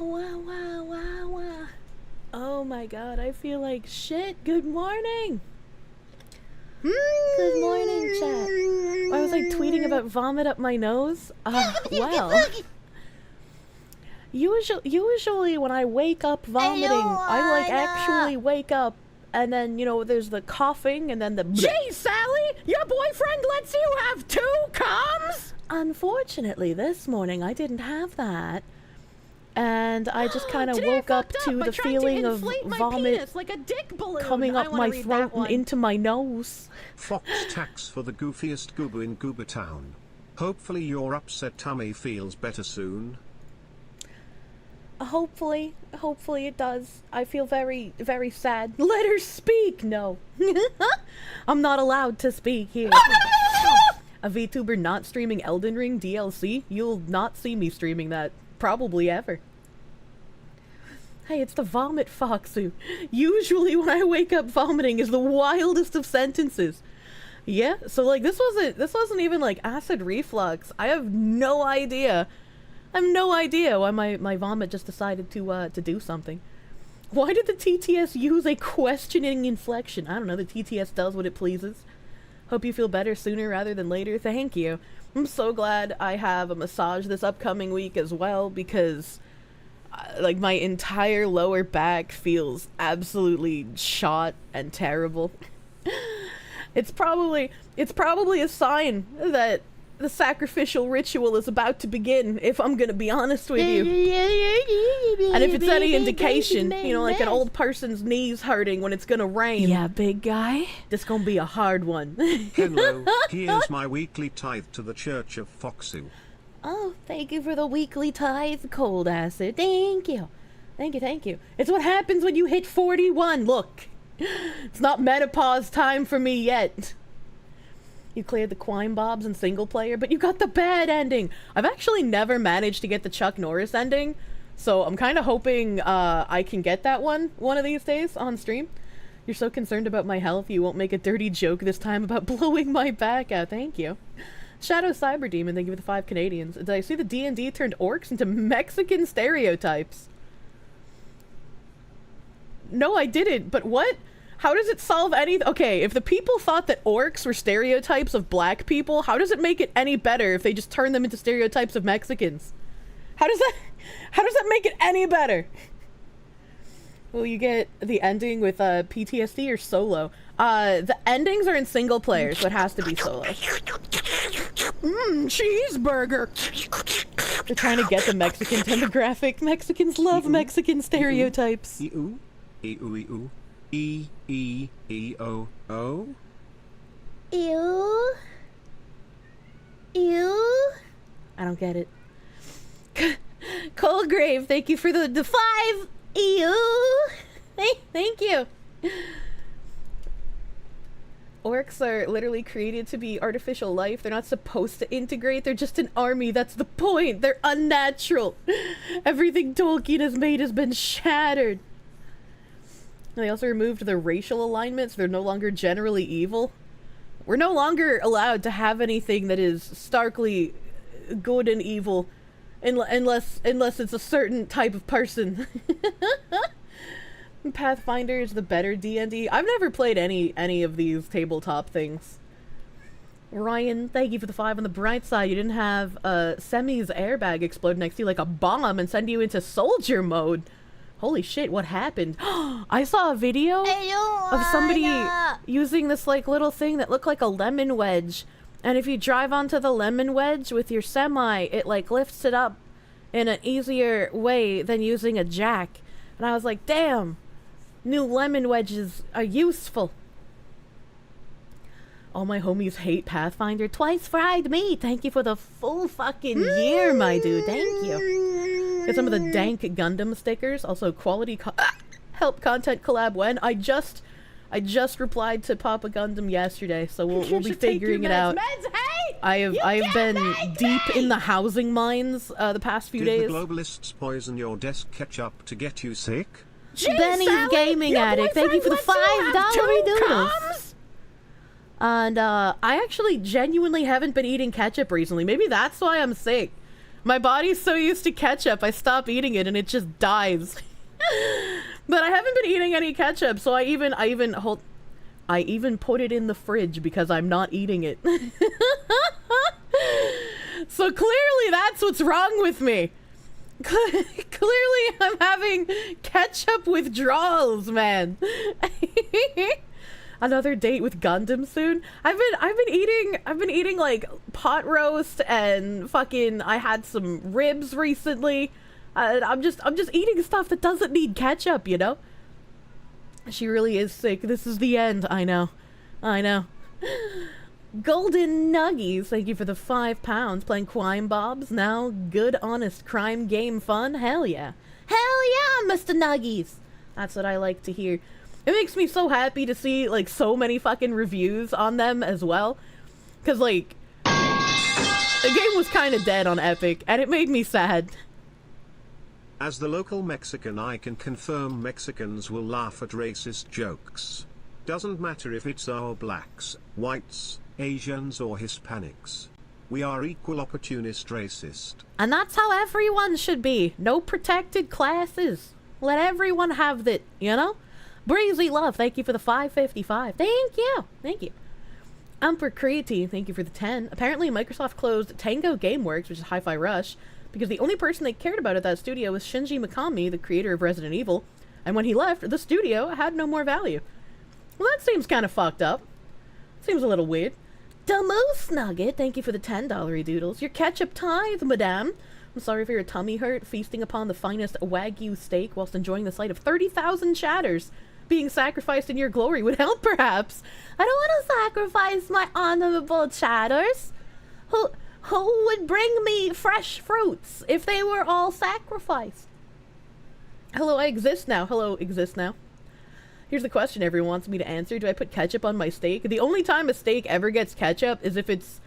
Wow. Oh my god, I feel like shit. Good morning. Good morning, chat. Why was I tweeting about vomit up my nose? Well. Usually when I wake up vomiting, I like actually wake up and then, you know, there's the coughing and then the Gee, Sally! Your boyfriend lets you have 2 coms? Unfortunately, this morning I didn't have that. And I just kind of woke up to the feeling of vomit like a dick balloon. coming up my throat and into my nose. Fox tax for the goofiest goober in Goober Town. Hopefully your upset tummy feels better soon. Hopefully it does. I feel very, very sad. Let her speak! No. I'm not allowed to speak here. A VTuber not streaming Elden Ring DLC? You'll not see me streaming that. Probably ever. Hey, it's the vomit foxu. Usually when I wake up vomiting is the wildest of sentences. Yeah, so like this wasn't even like acid reflux. I have no idea. I have no idea why my vomit just decided to do something. Why did the TTS use a questioning inflection? I don't know, the TTS does what it pleases. Hope you feel better sooner rather than later. Thank you. I'm so glad I have a massage this upcoming week as well because like my entire lower back feels absolutely shot and terrible. It's probably a sign that the sacrificial ritual is about to begin, if I'm gonna be honest with you. And if it's any indication, you know, like an old person's knees hurting when it's gonna rain. Yeah, big guy. This gonna be a hard one. Hello, here's my weekly tithe to the Church of Foxu. Oh, thank you for the weekly tithe, Cold Acid. Thank you. Thank you. It's what happens when you hit 41. Look, it's not menopause time for me yet. You cleared the Crime Bobs in single player, but you got the bad ending. I've actually never managed to get the Chuck Norris ending, so I'm kind of hoping I can get that one of these days on stream. You're so concerned about my health, you won't make a dirty joke this time about blowing my back out. Thank you. Shadow Cyber Demon, thank you for the 5 Canadians. Did I see the D&D turned orcs into Mexican stereotypes? No, I didn't, but what? How does it solve anything? Okay, if the people thought that orcs were stereotypes of black people, how does it make it any better if they just turn them into stereotypes of Mexicans? How does that make it any better? Will you get the ending with PTSD or solo? The endings are in single player, so it has to be solo. Cheeseburger. They're trying to get the Mexican demographic. Mexicans love Mexican stereotypes. E-oo, e-oo, E-E-E-O-O. Ew. Ew. I don't get it. Coldgrave, thank you for the 5. Ew. Thank you. Orcs are literally created to be artificial life. They're not supposed to integrate. They're just an army. That's the point. They're unnatural. Everything Tolkien has made has been shattered. They also removed the racial alignments. They're no longer generally evil. We're no longer allowed to have anything that is starkly good and evil unless it's a certain type of person. Pathfinder is the better D&D. I've never played any of these tabletop things. Ryan, thank you for the 5 on the bright side. You didn't have Semi's airbag explode next to you like a bomb and send you into soldier mode. Holy shit, what happened? I saw a video of somebody using this like little thing that looked like a lemon wedge. And if you drive onto the lemon wedge with your semi, it like lifts it up in an easier way than using a jack. And I was like, damn, new lemon wedges are useful. All my homies hate Pathfinder. Twice fried me. Thank you for the full fucking year, my dude. Thank you. Get some of the dank Gundam stickers. Also, quality help content collab when. I just replied to Papa Gundam yesterday, so we'll be figuring it out. I've been deep in the housing mines the past few days. Did the globalists poison your desk ketchup to get you sick? Jeez, Benny's Gaming Addict, thank you for the $5 doodles. And I actually genuinely haven't been eating ketchup recently. Maybe that's why I'm sick. My body's so used to ketchup, I stop eating it and it just dies. But I haven't been eating any ketchup, so I even put it in the fridge because I'm not eating it. So clearly that's what's wrong with me. Clearly I'm having ketchup withdrawals, man. Another date with Gundam soon. I've been eating like pot roast and fucking I had some ribs recently. I'm just eating stuff that doesn't need ketchup, you know? She really is sick. This is the end. I know. Golden Nuggies, thank you for the £5. Playing Crime Bobs now. Good, honest crime game fun. Hell yeah. Hell yeah, Mr. Nuggies. That's what I like to hear. It makes me so happy to see, like, so many fucking reviews on them as well. Because, like, the game was kind of dead on Epic, and it made me sad. As the local Mexican, I can confirm Mexicans will laugh at racist jokes. Doesn't matter if it's our blacks, whites, Asians or Hispanics. We are equal opportunist racist. And that's how everyone should be. No protected classes. Let everyone have that, you know? Breezy Love, thank you for the 555. Thank you. Umper Creatine, thank you for the 10. Apparently Microsoft closed Tango Gameworks, which is Hi-Fi Rush, because the only person they cared about at that studio was Shinji Mikami, the creator of Resident Evil. And when he left, the studio had no more value. Well, that seems kind of fucked up. Seems a little weird. The Moose Nugget, thank you for the $10 doodles. Your ketchup tithe, madame. I'm sorry for your tummy hurt, feasting upon the finest Wagyu steak whilst enjoying the sight of 30,000 chatters. Being sacrificed in your glory would help, perhaps. I don't want to sacrifice my honorable chatters. Who would bring me fresh fruits if they were all sacrificed? Hello, I exist now. Hello, exist now. Here's the question everyone wants me to answer. Do I put ketchup on my steak? The only time a steak ever gets ketchup is if it's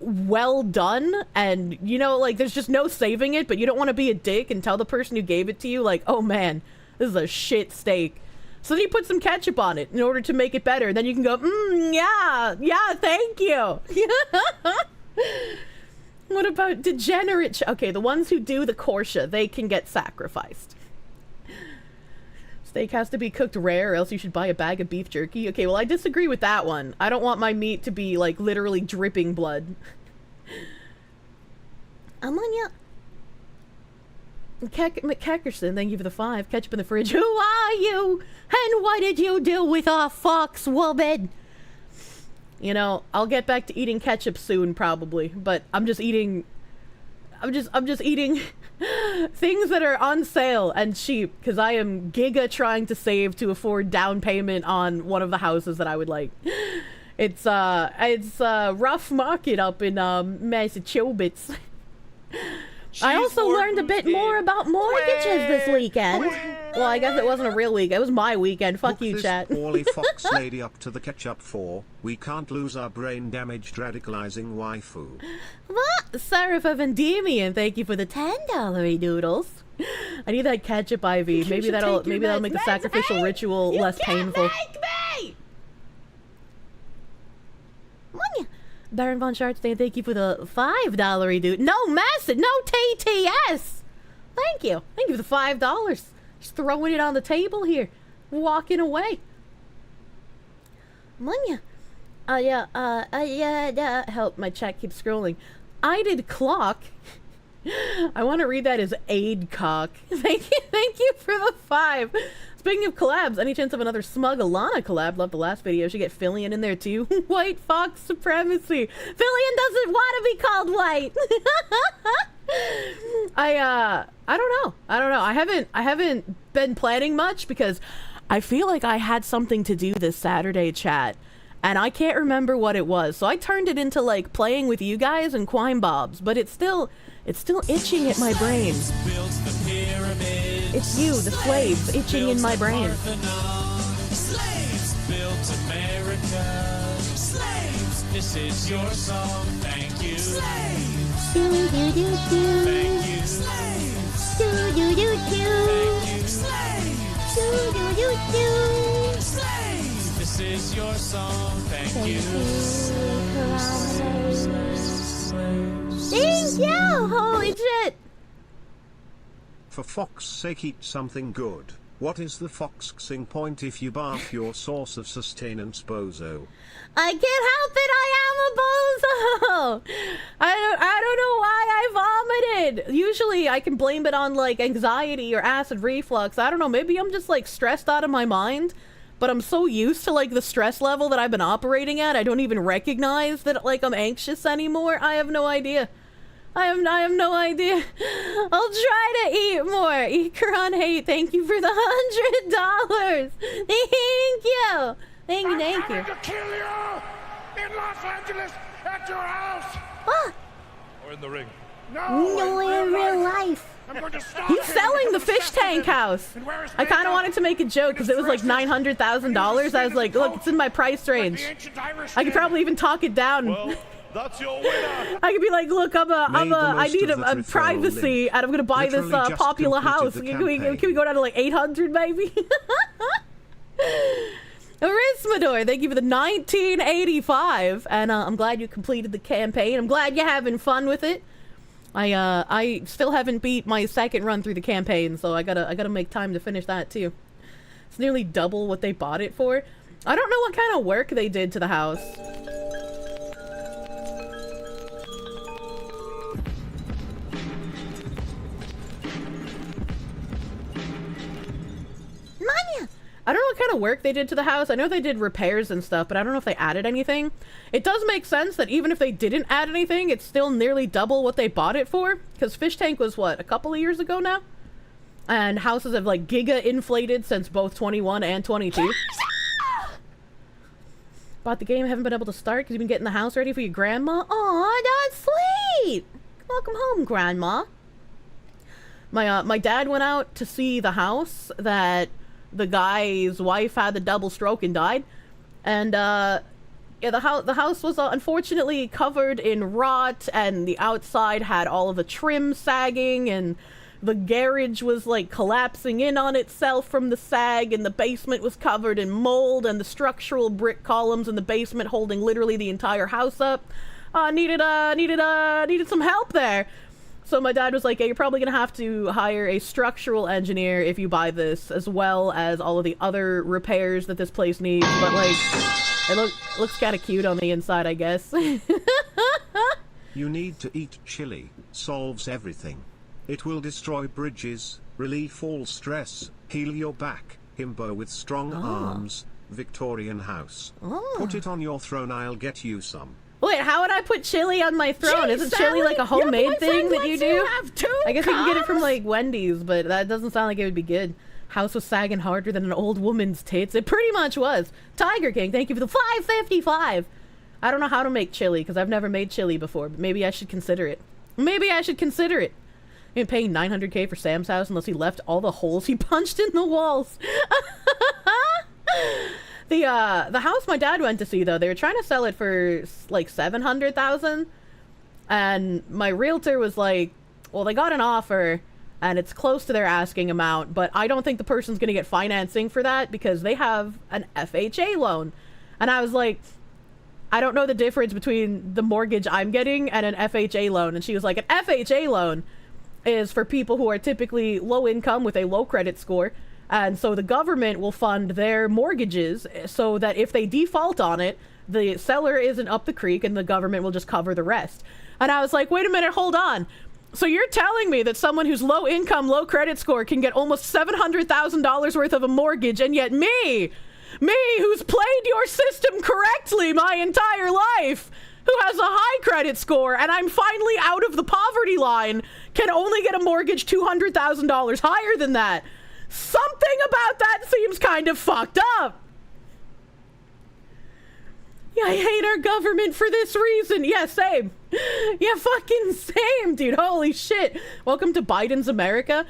well done and, you know, like, there's just no saving it, but you don't want to be a dick and tell the person who gave it to you, like, oh man, this is a shit steak. So then you put some ketchup on it in order to make it better. Then you can go, yeah, thank you. What about degenerate? Okay, the ones who do the Kirsche, they can get sacrificed. Steak has to be cooked rare or else you should buy a bag of beef jerky. Okay, well, I disagree with that one. I don't want my meat to be, like, literally dripping blood. Ammonia. McKeckerson, thank you for the 5. Ketchup in the fridge. Who are you? And what did you do with our fox woman? You know, I'll get back to eating ketchup soon, probably. But I'm just eating things that are on sale and cheap, because I am giga trying to save to afford down payment on one of the houses that I would like. It's a rough market up in Massachusetts. I also learned a bit more about mortgages this weekend. Well, I guess it wasn't a real week. It was my weekend. Fuck you, chat. Hook this poorly fox lady up to the ketchup for. We can't lose our brain-damaged radicalizing waifu. What? Seraph of Endymion, thank you for the $10 noodles. I need that ketchup IV. Maybe that'll make the sacrificial ritual less painful. Baron Von Schartstein, thank you for the $5 dude. No message, no TTS. Thank you for the $5. Just throwing it on the table here, walking away. Munya. Help, my chat keeps scrolling. I did clock. I want to read that as aid cock. Thank you for the 5. Speaking of collabs, any chance of another Smug Alana collab? Love the last video. Should get Fillion in there too. White Fox supremacy. Fillion doesn't want to be called white. I don't know. I haven't been planning much because I feel like I had something to do this Saturday, chat, and I can't remember what it was. So I turned it into like playing with you guys and Quine Bobs, but it's still itching at my brain. It's you, the slaves, itching in my brain. Slaves built America. Slaves, this is your song. Thank you. Slaves. Do do do do. Thank you. Slaves. Do do do do. Thank you. Slaves. Do do do do. Slaves, this is your song. Thank you. Thank you! Holy For fox's sake, eat something good. What is the foxing point if you barf your source of sustenance, bozo? I can't help it, I am a bozo! I don't know why I vomited! Usually I can blame it on, like, anxiety or acid reflux. I don't know, maybe I'm just, like, stressed out of my mind. But I'm so used to, like, the stress level that I've been operating at, I don't even recognize that, like, I'm anxious anymore. I have no idea. I have no idea. I'll try to eat more. Ikran Hate, thank you for the $100. Thank you. Thank you. I'm coming to kill you in Los Angeles at your house. Ah. Or in the ring. No, in real life. I'm going to stop He's selling the fish tank house. I kind of wanted to make a joke because it was like $900,000. I was like, look, it's in my price range. I could probably even talk it down. Well, that's your winner. I could be like, look, I need a privacy, and I'm gonna buy this popular house. Can we go down to like 800 maybe? Arismador, thank you for the 1985, and I'm glad you completed the campaign. I'm glad you're having fun with it. I still haven't beat my second run through the campaign, so I gotta make time to finish that too. It's nearly double what they bought it for. I don't know what kind of work they did to the house. Manya! I don't know what kind of work they did to the house. I know they did repairs and stuff, but I don't know if they added anything. It does make sense that even if they didn't add anything, it's still nearly double what they bought it for. Because Fish Tank was, what, a couple of years ago now? And houses have, like, giga-inflated since both 21 and 22. Bought the game, haven't been able to start because you've been getting the house ready for your grandma. Aw, that's sweet! Welcome home, Grandma. My dad went out to see the house that the guy's wife had the double stroke and died, and yeah, the house was unfortunately covered in rot, and the outside had all of the trim sagging, and the garage was like collapsing in on itself from the sag, and the basement was covered in mold, and the structural brick columns in the basement holding literally the entire house up needed some help there. So my dad was like, yeah, you're probably gonna have to hire a structural engineer if you buy this, as well as all of the other repairs that this place needs. But like, it looks kind of cute on the inside, I guess. You need to eat chili. Solves everything. It will destroy bridges, relieve all stress, heal your back, himbo with strong arms, Victorian house. Put it on your throne, I'll get you some. Wait, how would I put chili on my throne? Isn't chili like a homemade thing that you do? I guess you can get it from like Wendy's, but that doesn't sound like it would be good. House was sagging harder than an old woman's tits. It pretty much was. Tiger King, thank you for the 555. I don't know how to make chili because I've never made chili before, but maybe I should consider it. Maybe I should consider it. I'm paying $900K for Sam's house unless he left all the holes he punched in the walls. The house my dad went to see, though, they were trying to sell it for like $700,000, and my realtor was like, well, they got an offer and it's close to their asking amount, but I don't think the person's gonna get financing for that because they have an FHA loan. And I was like, I don't know the difference between the mortgage I'm getting and an FHA loan. And she was like, an FHA loan is for people who are typically low income with a low credit score. And so the government will fund their mortgages so that if they default on it, the seller isn't up the creek and the government will just cover the rest. And I was like, wait a minute, hold on. So you're telling me that someone who's low income, low credit score can get almost $700,000 worth of a mortgage, and yet me, who's played your system correctly my entire life, who has a high credit score, and I'm finally out of the poverty line, can only get a mortgage $200,000 higher than that? Something about that seems kind of fucked up. Yeah, I hate our government for this reason. Yeah, same. Yeah, fucking same, dude. Holy shit. Welcome to Biden's America.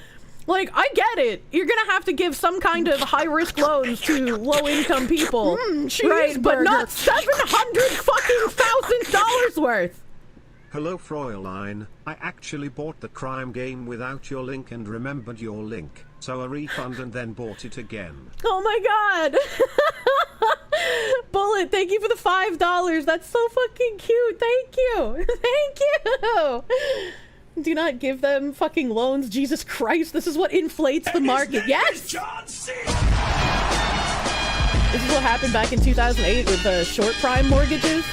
Like, I get it. You're gonna have to give some kind of high-risk loans to low-income people, right? But not $700,000 worth. Hello, Fräulein. I actually bought the crime game without your link and remembered your link, so a refund and then bought it again. Oh my god. Bullet, thank you for the $5. That's so fucking cute. Thank you. Thank you. Do not give them fucking loans. Jesus Christ, this is what inflates the market. Yes! John C. This is what happened back in 2008 with the short prime mortgages.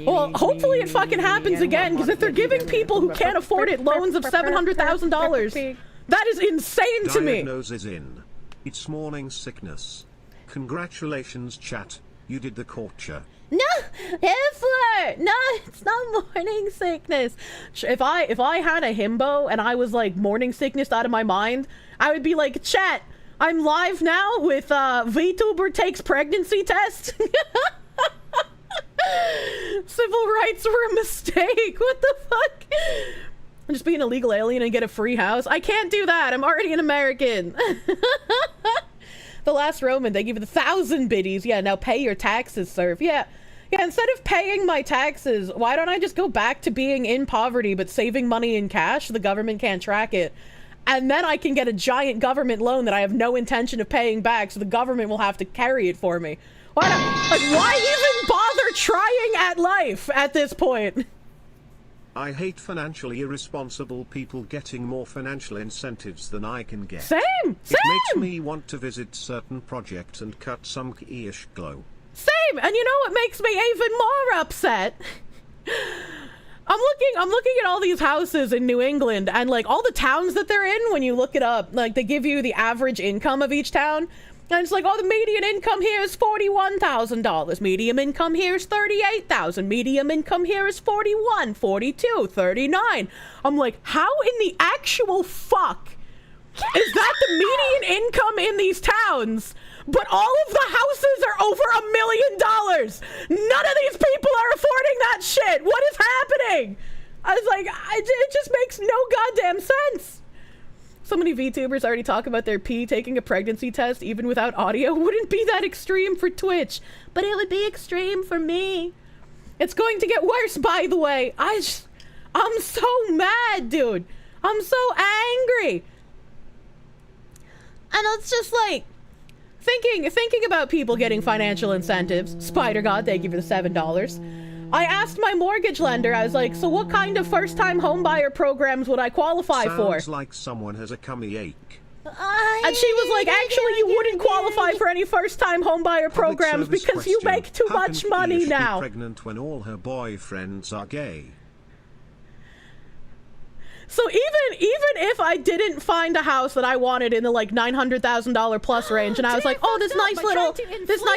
Well, hopefully it fucking happens again, because if they're giving people who can't afford it loans of $700,000, that is insane to me. Diagnosis in. It's morning sickness. Congratulations, chat. You did the torture. No, Hitler! No, it's not morning sickness. If I had a himbo and I was like morning sickness out of my mind, I would be like, chat, I'm live now with VTuber takes pregnancy test. Civil rights were a mistake. What the fuck? I'm just being a legal alien and get a free house. I can't do that. I'm already an American. The last Roman, they give you 1,000 biddies. Yeah, now pay your taxes, sir. Yeah, instead of paying my taxes, why don't I just go back to being in poverty but saving money in cash so the government can't track it? And then I can get a giant government loan that I have no intention of paying back, so the government will have to carry it for me. Why not? Like, why even bother trying at life at this point? I hate financially irresponsible people getting more financial incentives than I can get. Same! It makes me want to visit certain projects and cut some ish glow. Same! And you know what makes me even more upset? I'm looking at all these houses in New England and like all the towns that they're in, when you look it up, like they give you the average income of each town. And it's like, oh, the median income here is $41,000. Medium income here is $38,000. Medium income here is $41,000, $42,000, $39,000. I'm like, how in the actual fuck is that the median income in these towns, but all of the houses are over $1 million? None of these people are affording that shit. What is happening? I was like, it just makes no goddamn sense. So many VTubers already talk about their P taking a pregnancy test even without audio. Wouldn't be that extreme for Twitch, but it would be extreme for me. It's going to get worse, by the way. I'm so mad, dude. I'm so angry. And it's just like thinking about people getting financial incentives. Spider God, thank you for the $7. I asked my mortgage lender, I was like, so what kind of first-time homebuyer programs would I qualify for? Sounds like someone has a cummy ache. And she was like, actually, you wouldn't qualify for any first-time homebuyer programs because you make too much money now. Pregnant when all her boyfriends are gay. So even if I didn't find a house that I wanted in the like $900,000 plus range, and I was like, oh, this nice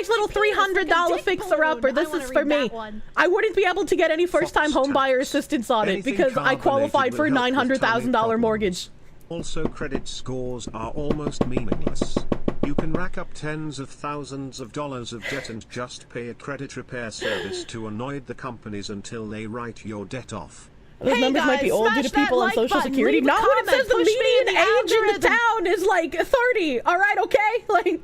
little $300 fixer-upper, this is for me, I wouldn't be able to get any first-time homebuyer assistance on it because I qualified for a $900,000 mortgage. Also, credit scores are almost meaningless. You can rack up tens of thousands of dollars of debt and just pay a credit repair service to annoy the companies until they write your debt ough. Those numbers might be old due to people on Social Security. Not when it says the median age in the town is like 30. All right, okay? Like,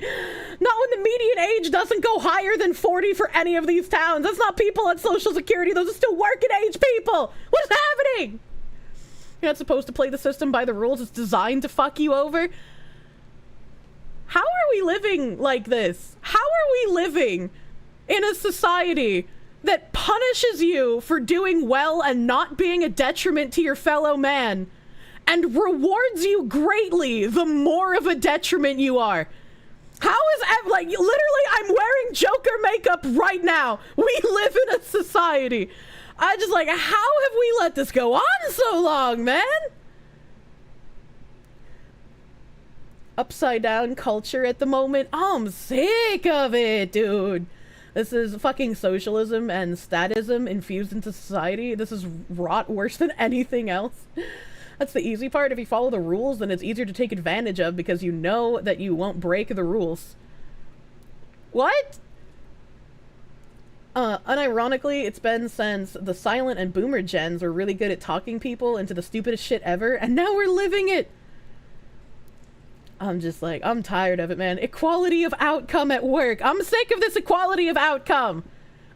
not when the median age doesn't go higher than 40 for any of these towns. That's not people on Social Security. Those are still working age people. What is happening? You're not supposed to play the system by the rules. It's designed to fuck you over. How are we living like this? How are we living in a society that punishes you for doing well and not being a detriment to your fellow man, and rewards you greatly the more of a detriment you are? How is that? Like, literally, I'm wearing Joker makeup right now. We live in a society. I just like, how have we let this go on so long, man? Upside down culture at the moment. I'm sick of it, dude. This is fucking socialism and statism infused into society. This is rot worse than anything else. That's the easy part. If you follow the rules, then it's easier to take advantage of because you know that you won't break the rules. What? Unironically, it's been since the silent and boomer gens were really good at talking people into the stupidest shit ever, and now we're living it. I'm just like, I'm tired of it, man. Equality of outcome at work. I'm sick of this equality of outcome.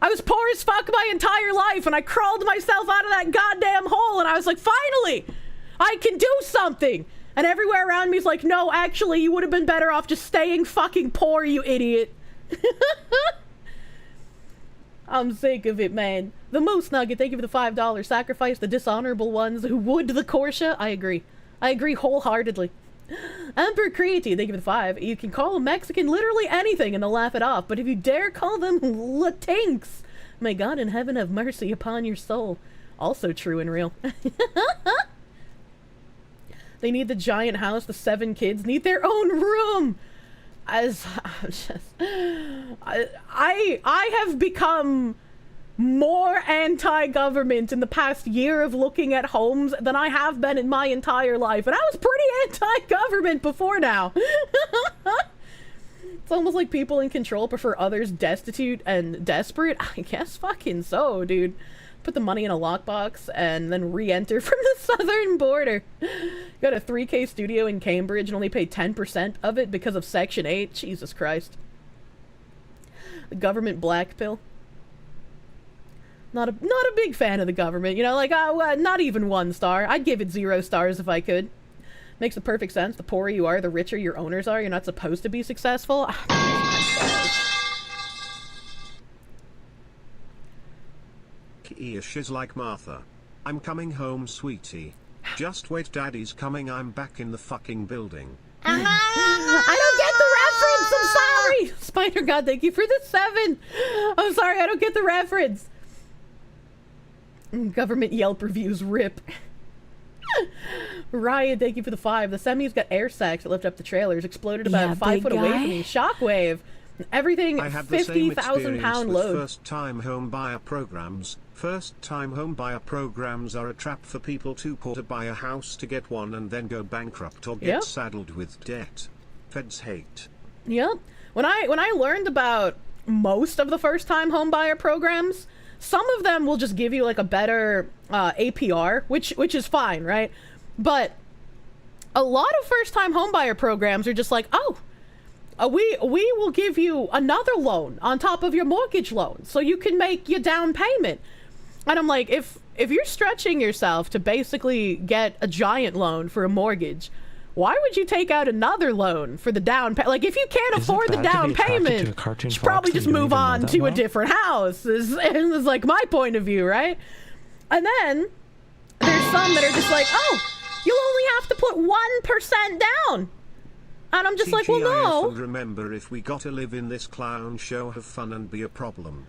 I was poor as fuck my entire life, and I crawled myself out of that goddamn hole, and I was like, finally, I can do something. And everywhere around me is like, no, actually, you would have been better off just staying fucking poor, you idiot. I'm sick of it, man. The Moose Nugget, thank you for the $5. Sacrifice the dishonorable ones who would the Kirsche. I agree. I agree wholeheartedly. Emperor Creatine, thank you for the 5. You can call a Mexican literally anything and they'll laugh it off, but if you dare call them Latinx, may God in heaven have mercy upon your soul. Also true and real. They need the giant house. The 7 kids need their own room. As I have become more anti-government in the past year of looking at homes than I have been in my entire life, and I was pretty anti-government before now. It's almost like people in control prefer others destitute and desperate. I guess fucking so, dude. Put the money in a lockbox and then re-enter from the southern border. Got a 3K studio in Cambridge and only paid 10% of it because of Section 8. Jesus Christ. The government black pill. Not a big fan of the government. You know, like, not even 1 star. I'd give it 0 stars if I could. Makes the perfect sense. The poorer you are, the richer your owners are. You're not supposed to be successful. Kirsche is like Martha. I'm coming home, sweetie. Just wait, daddy's coming. I'm back in the fucking building. I don't get the reference. I'm sorry. Spider God, thank you for the 7. I'm sorry, I don't get the reference. Government Yelp reviews rip. Ryan, thank you for the 5. The semis got air sacs that lift up the trailers. Exploded about 5 foot away from me. Shockwave. Everything, 50,000 pound load. First-time home buyer programs. First-time home buyer programs are a trap for people too poor to buy a house to get one and then go bankrupt or get saddled with debt. Feds hate. Yep. When I learned about most of the first-time home buyer programs, some of them will just give you like a better APR, which is fine, right? But a lot of first-time home buyer programs are just like, oh, we will give you another loan on top of your mortgage loan so you can make your down payment. And I'm like, if you're stretching yourself to basically get a giant loan for a mortgage, why would you take out another loan for the down payment? Like, if you can't afford the down payment, you should probably just move on to a different house, is like my point of view, right? And then there's some that are just like, oh, you'll only have to put 1% down. And I'm just like, well, no. Remember, if we got to live in this clown show, have fun and be a problem.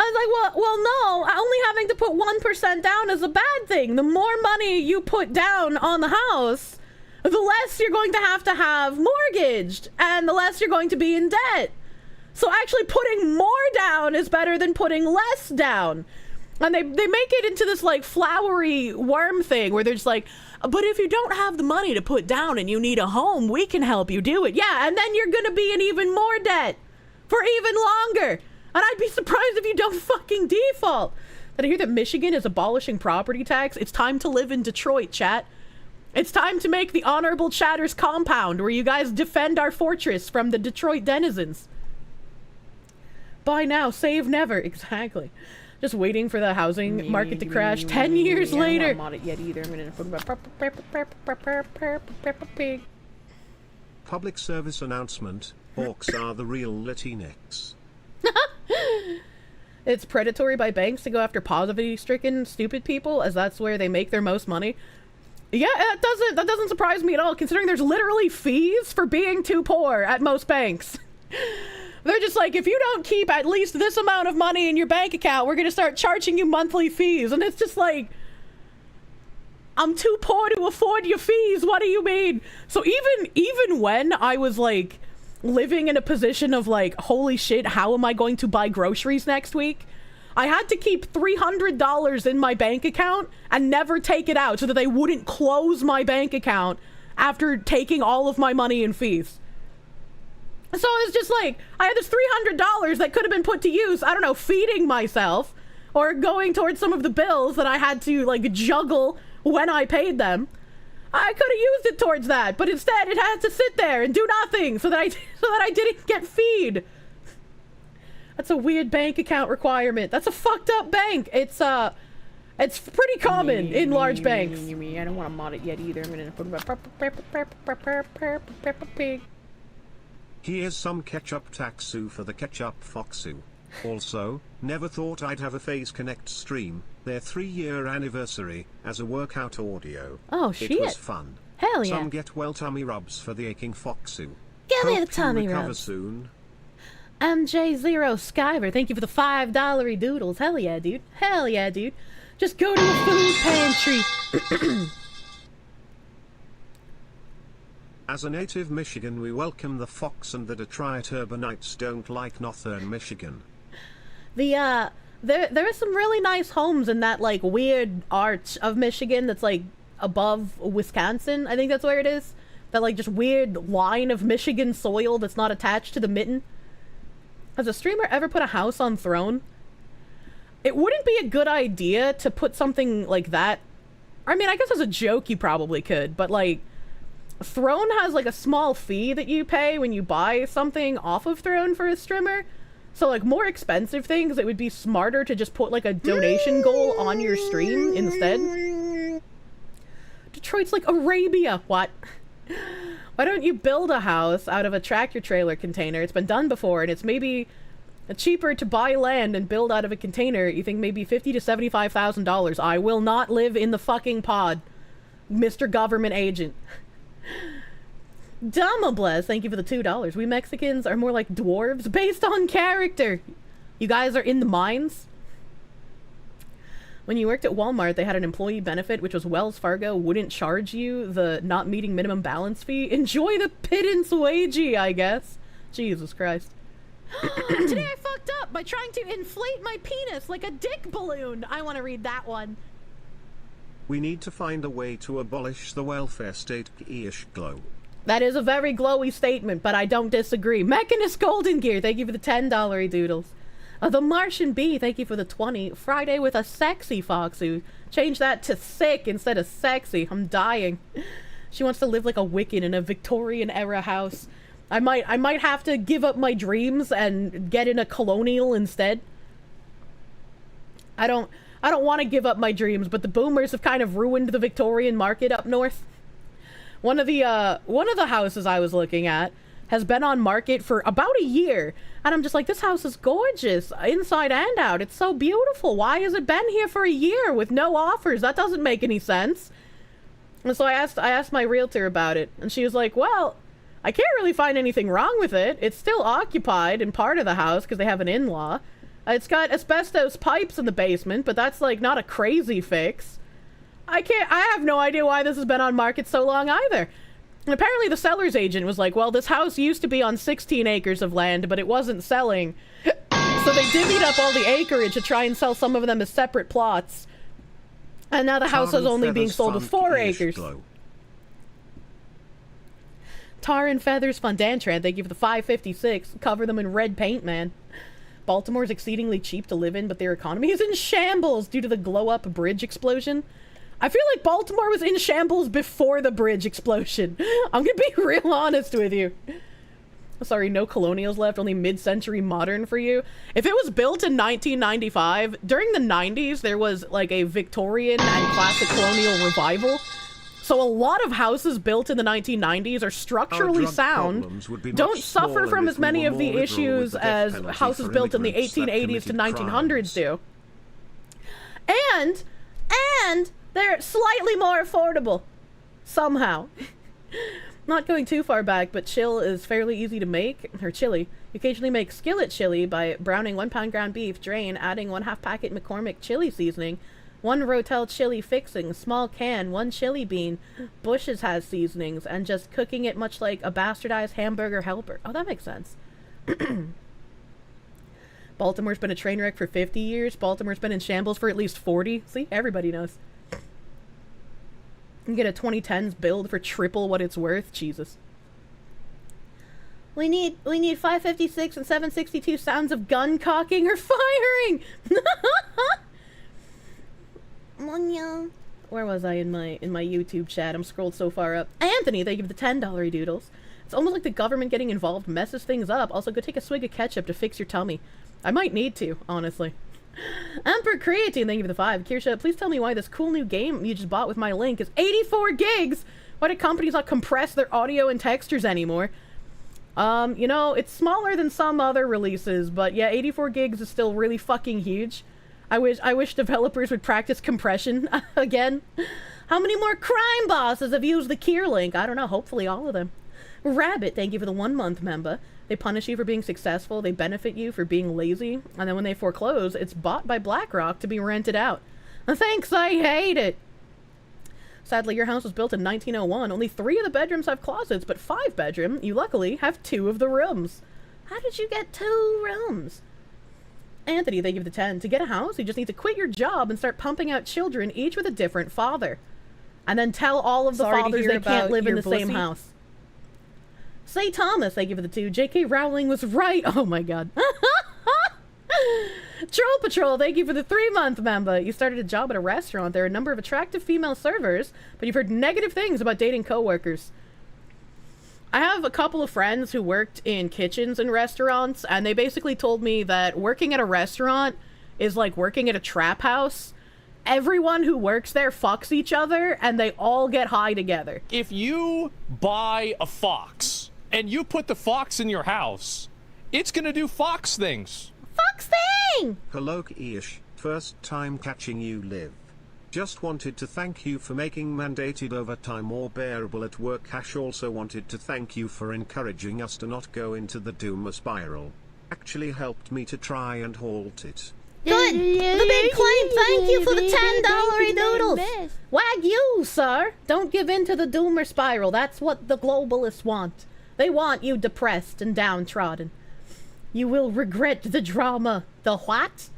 I was like, well, no, only having to put 1% down is a bad thing. The more money you put down on the house, the less you're going to have mortgaged, and the less you're going to be in debt. So actually putting more down is better than putting less down. And they make it into this like flowery worm thing where they're just like, but if you don't have the money to put down and you need a home, we can help you do it. Yeah, and then you're gonna be in even more debt for even longer. And I'd be surprised if you don't fucking default. Did I hear that Michigan is abolishing property tax? It's time to live in Detroit, chat. It's time to make the Honorable Chatter's compound where you guys defend our fortress from the Detroit denizens. Buy now, save never. Exactly. Just waiting for the housing market to crash 10 years later. I'm not it yet either. I'm gonna put Public service announcement. Orcs are the real Latinx. It's predatory by banks to go after poverty-stricken, stupid people, as that's where they make their most money. Yeah, that doesn't surprise me at all, considering there's literally fees for being too poor at most banks. They're just like, if you don't keep at least this amount of money in your bank account, we're gonna start charging you monthly fees. And it's just like, I'm too poor to afford your fees. What do you mean? So even when I was like living in a position of like, holy shit, how am I going to buy groceries next week? I had to keep $300 in my bank account and never take it out so that they wouldn't close my bank account after taking all of my money in fees. So it's just like, I had this $300 that could have been put to use, I don't know, feeding myself or going towards some of the bills that I had to like juggle when I paid them. I could have used it towards that, but instead it had to sit there and do nothing so that I didn't get feed. That's a weird bank account requirement. That's a fucked up bank. It's pretty common in large banks. I don't want to mod it yet either. I'm gonna put Here's some ketchup taxu for the ketchup foxu. Also, never thought I'd have a Phase Connect stream, their 3-year anniversary, as a workout audio. Oh, shit. It was fun. Hell yeah. Some get well tummy rubs for the aching foxu. Give me the Hope you tummy recover rubs. soon. MJ0 Skyver, thank you for the $5 doodles. Hell yeah, dude. Hell yeah, dude. Just go to a food pantry. As a native Michigan, we welcome the fox and the Detroit urbanites don't like northern Michigan. There are some really nice homes in that, like, weird arch of Michigan that's, like, above Wisconsin. I think that's where it is. That, like, just weird line of Michigan soil that's not attached to the mitten. Has a streamer ever put a house on Throne? It wouldn't be a good idea to put something like that. I mean, I guess as a joke you probably could, but, like, Throne has, like, a small fee that you pay when you buy something off of Throne for a streamer. So, like, more expensive things, it would be smarter to just put, like, a donation goal on your stream instead. Detroit's like Arabia. What? Why don't you build a house out of a tractor trailer container? It's been done before, and it's maybe cheaper to buy land and build out of a container. You think maybe $50,000 to $75,000. I will not live in the fucking pod, Mr. Government Agent. Dumabless, thank you for the $2. We Mexicans are more like dwarves based on character. You guys are in the mines? When you worked at Walmart, they had an employee benefit, which was Wells Fargo wouldn't charge you the not meeting minimum balance fee. Enjoy the pittance wagey, I guess. Jesus Christ. Today I fucked up by trying to inflate my penis like a dick balloon. I want to read that one. We need to find a way to abolish the welfare state. Ish glow. That is a very glowy statement, but I don't disagree. Mechanist Golden Gear, thank you for the $10 doodles. The Martian Bee, thank you for the 20. Friday with a sexy foxu. Change that to sick instead of sexy. I'm dying. She wants to live like a Wiccan in a Victorian era house. I might have to give up my dreams and get in a colonial instead. I don't want to give up my dreams, but the boomers have kind of ruined the Victorian market up north. One of the houses I was looking at has been on market for about a year, and I'm just like, this house is gorgeous, inside and out. It's so beautiful. Why has it been here for a year with no offers? That doesn't make any sense. And so I asked my realtor about it, and she was like, well, I can't really find anything wrong with it. It's still occupied in part of the house because they have an in-law. It's got asbestos pipes in the basement, but that's like not a crazy fix. I have no idea why this has been on market so long either. And apparently the seller's agent was like, well, this house used to be on 16 acres of land, but it wasn't selling. So they divvied up all the acreage to try and sell some of them as separate plots. And now the house is only being sold with 4 acres. Glow. Tar and Feathers Fondantran, thank you for the 556. Cover them in red paint, man. Baltimore's exceedingly cheap to live in, but their economy is in shambles due to the glow-up bridge explosion. I feel like Baltimore was in shambles before the bridge explosion. I'm gonna be real honest with you. Sorry, no colonials left, only mid-century modern for you. If it was built in 1995, during the 90s, there was like a Victorian and classic colonial revival. So a lot of houses built in the 1990s are structurally sound, don't suffer from as many of the issues as houses built in the 1880s to 1900s do. And they're slightly more affordable. Somehow. Not going too far back, but chill is fairly easy to make. Or chili. You occasionally make skillet chili by browning 1 pound ground beef, drain, adding 1/2 packet McCormick chili seasoning, 1 Rotel chili fixing, small can, 1 chili bean, Bush's has seasonings, and just cooking it much like a bastardized hamburger helper. Oh, that makes sense. Baltimore's been a train wreck for 50 years. Baltimore's been in shambles for at least 40. See, everybody knows. You can get a 2010s build for triple what it's worth. Jesus. We need 556 and 762 sounds of gun cocking or firing. Where was I in my YouTube chat? I'm scrolled so far up. Anthony, thank you for the $10 doodles. It's almost like the government getting involved messes things up. Also, go take a swig of ketchup to fix your tummy. I might need to, honestly. Emperor Creatine, thank you for the 5. Kirsche, please tell me why this cool new game you just bought with my link is 84 gigs. Why do companies not compress their audio and textures anymore? You know, it's smaller than some other releases, but yeah, 84 gigs is still really fucking huge. I wish developers would practice compression again. How many more crime bosses have used the Kier link? I don't know, hopefully all of them. Rabbit, thank you for the 1 month member. They punish you for being successful, they benefit you for being lazy, and then when they foreclose, it's bought by BlackRock to be rented out. Thanks, I hate it! Sadly, your house was built in 1901. Only 3 of the bedrooms have closets, but 5 bedroom, you luckily have 2 of the rooms. How did you get 2 rooms? Anthony, they give the 10. To get a house, you just need to quit your job and start pumping out children, each with a different father. And then tell all of the fathers they can't live in the same house. Say Thomas, they give it the 2. J.K. Rowling was right. Oh my god. Troll Patrol, thank you for the 3 month member. You started a job at a restaurant. There are a number of attractive female servers, but you've heard negative things about dating coworkers. I have a couple of friends who worked in kitchens and restaurants, and they basically told me that working at a restaurant is like working at a trap house. Everyone who works there fucks each other, and they all get high together. If you buy a fox, and you put the fox in your house, it's gonna do fox things. Fox thing! Hello Kirsche, first time catching you live. Just wanted to thank you for making mandated overtime more bearable at work. Cash also wanted to thank you for encouraging us to not go into the doomer spiral. Actually helped me to try and halt it. Good! The big claim, thank you for the $10 noodles! Wag you, sir! Don't give in to the doomer spiral, that's what the globalists want. They want you depressed and downtrodden. You will regret the drama. The what?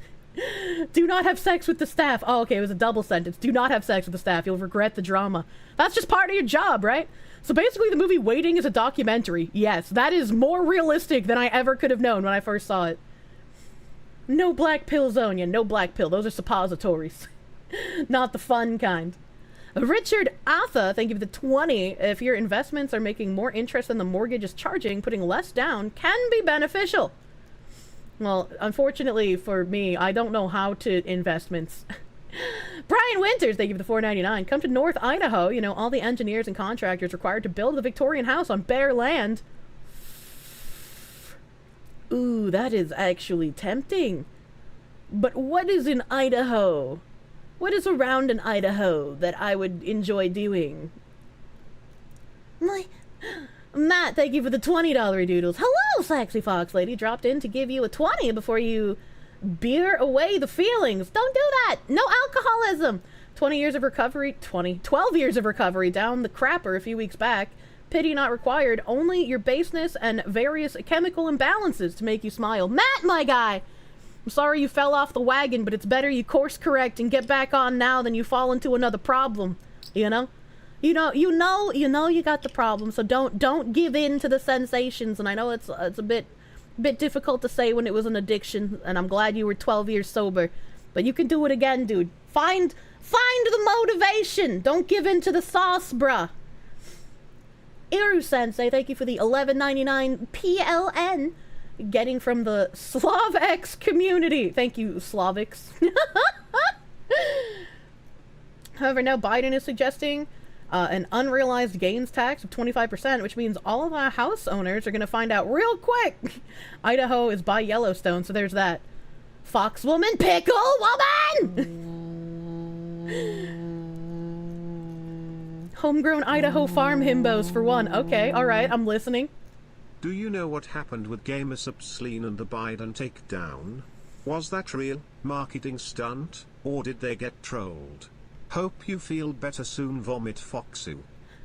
Do not have sex with the staff. Oh, okay, it was a double sentence. Do not have sex with the staff. You'll regret the drama. That's just part of your job, right? So basically the movie Waiting is a documentary. Yes, that is more realistic than I ever could have known when I first saw it. No black pill, Zonia. No black pill. Those are suppositories. Not the fun kind. Richard Arthur, thank you for the 20. If your investments are making more interest than the mortgage is charging, putting less down can be beneficial. Well, unfortunately for me, I don't know how to investments. Brian Winters, thank you for the $4.99. Come to North Idaho. You know, all the engineers and contractors required to build the Victorian house on bare land. Ooh, that is actually tempting. But what is in Idaho? What is around in Idaho that I would enjoy doing? Matt, thank you for the $20 doodles. Hello, sexy fox lady. Dropped in to give you a 20 before you beer away the feelings. Don't do that. No alcoholism. 12 years of recovery down the crapper a few weeks back. Pity not required. Only your baseness and various chemical imbalances to make you smile. Matt, my guy. I'm sorry you fell off the wagon, but it's better you course correct and get back on now than you fall into another problem. You know you got the problem, so don't give in to the sensations. And I know it's a bit difficult to say when it was an addiction, and I'm glad you were 12 years sober, but you can do it again, dude. Find the motivation. Don't give in to the sauce, bruh. Iru Sensei, thank you for the $11.99 PLN. Getting from the Slovx community. Thank you, Slavics. However, now Biden is suggesting an unrealized gains tax of 25%, which means all of our house owners are going to find out real quick. Idaho is by Yellowstone, so there's that. Fox woman, pickle woman! Homegrown Idaho farm himbos for one. Okay, alright, I'm listening. Do you know what happened with Gamer Subsleen and the Biden takedown? Was that real marketing stunt, or did they get trolled? Hope you feel better soon, vomit foxu.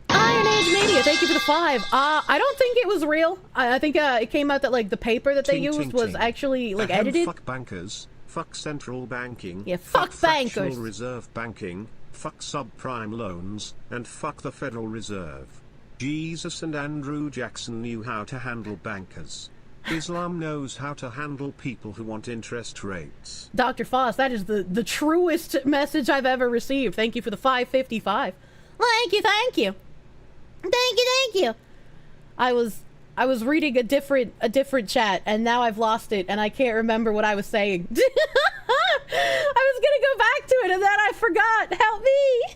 Iron Age Media, thank you for the 5. I don't think it was real. I think it came out that like the paper that they used was actually like edited. Fuck bankers, fuck central banking, yeah, fuck bankers, fractional reserve banking, fuck subprime loans, and fuck the Federal Reserve. Jesus and Andrew Jackson knew how to handle bankers. Islam knows how to handle people who want interest rates. Dr. Foss, that is the truest message I've ever received. Thank you for the 555. Thank you. Thank you. I was reading a different chat, and now I've lost it, and I can't remember what I was saying. I was gonna go back to it, and then I forgot. Help me!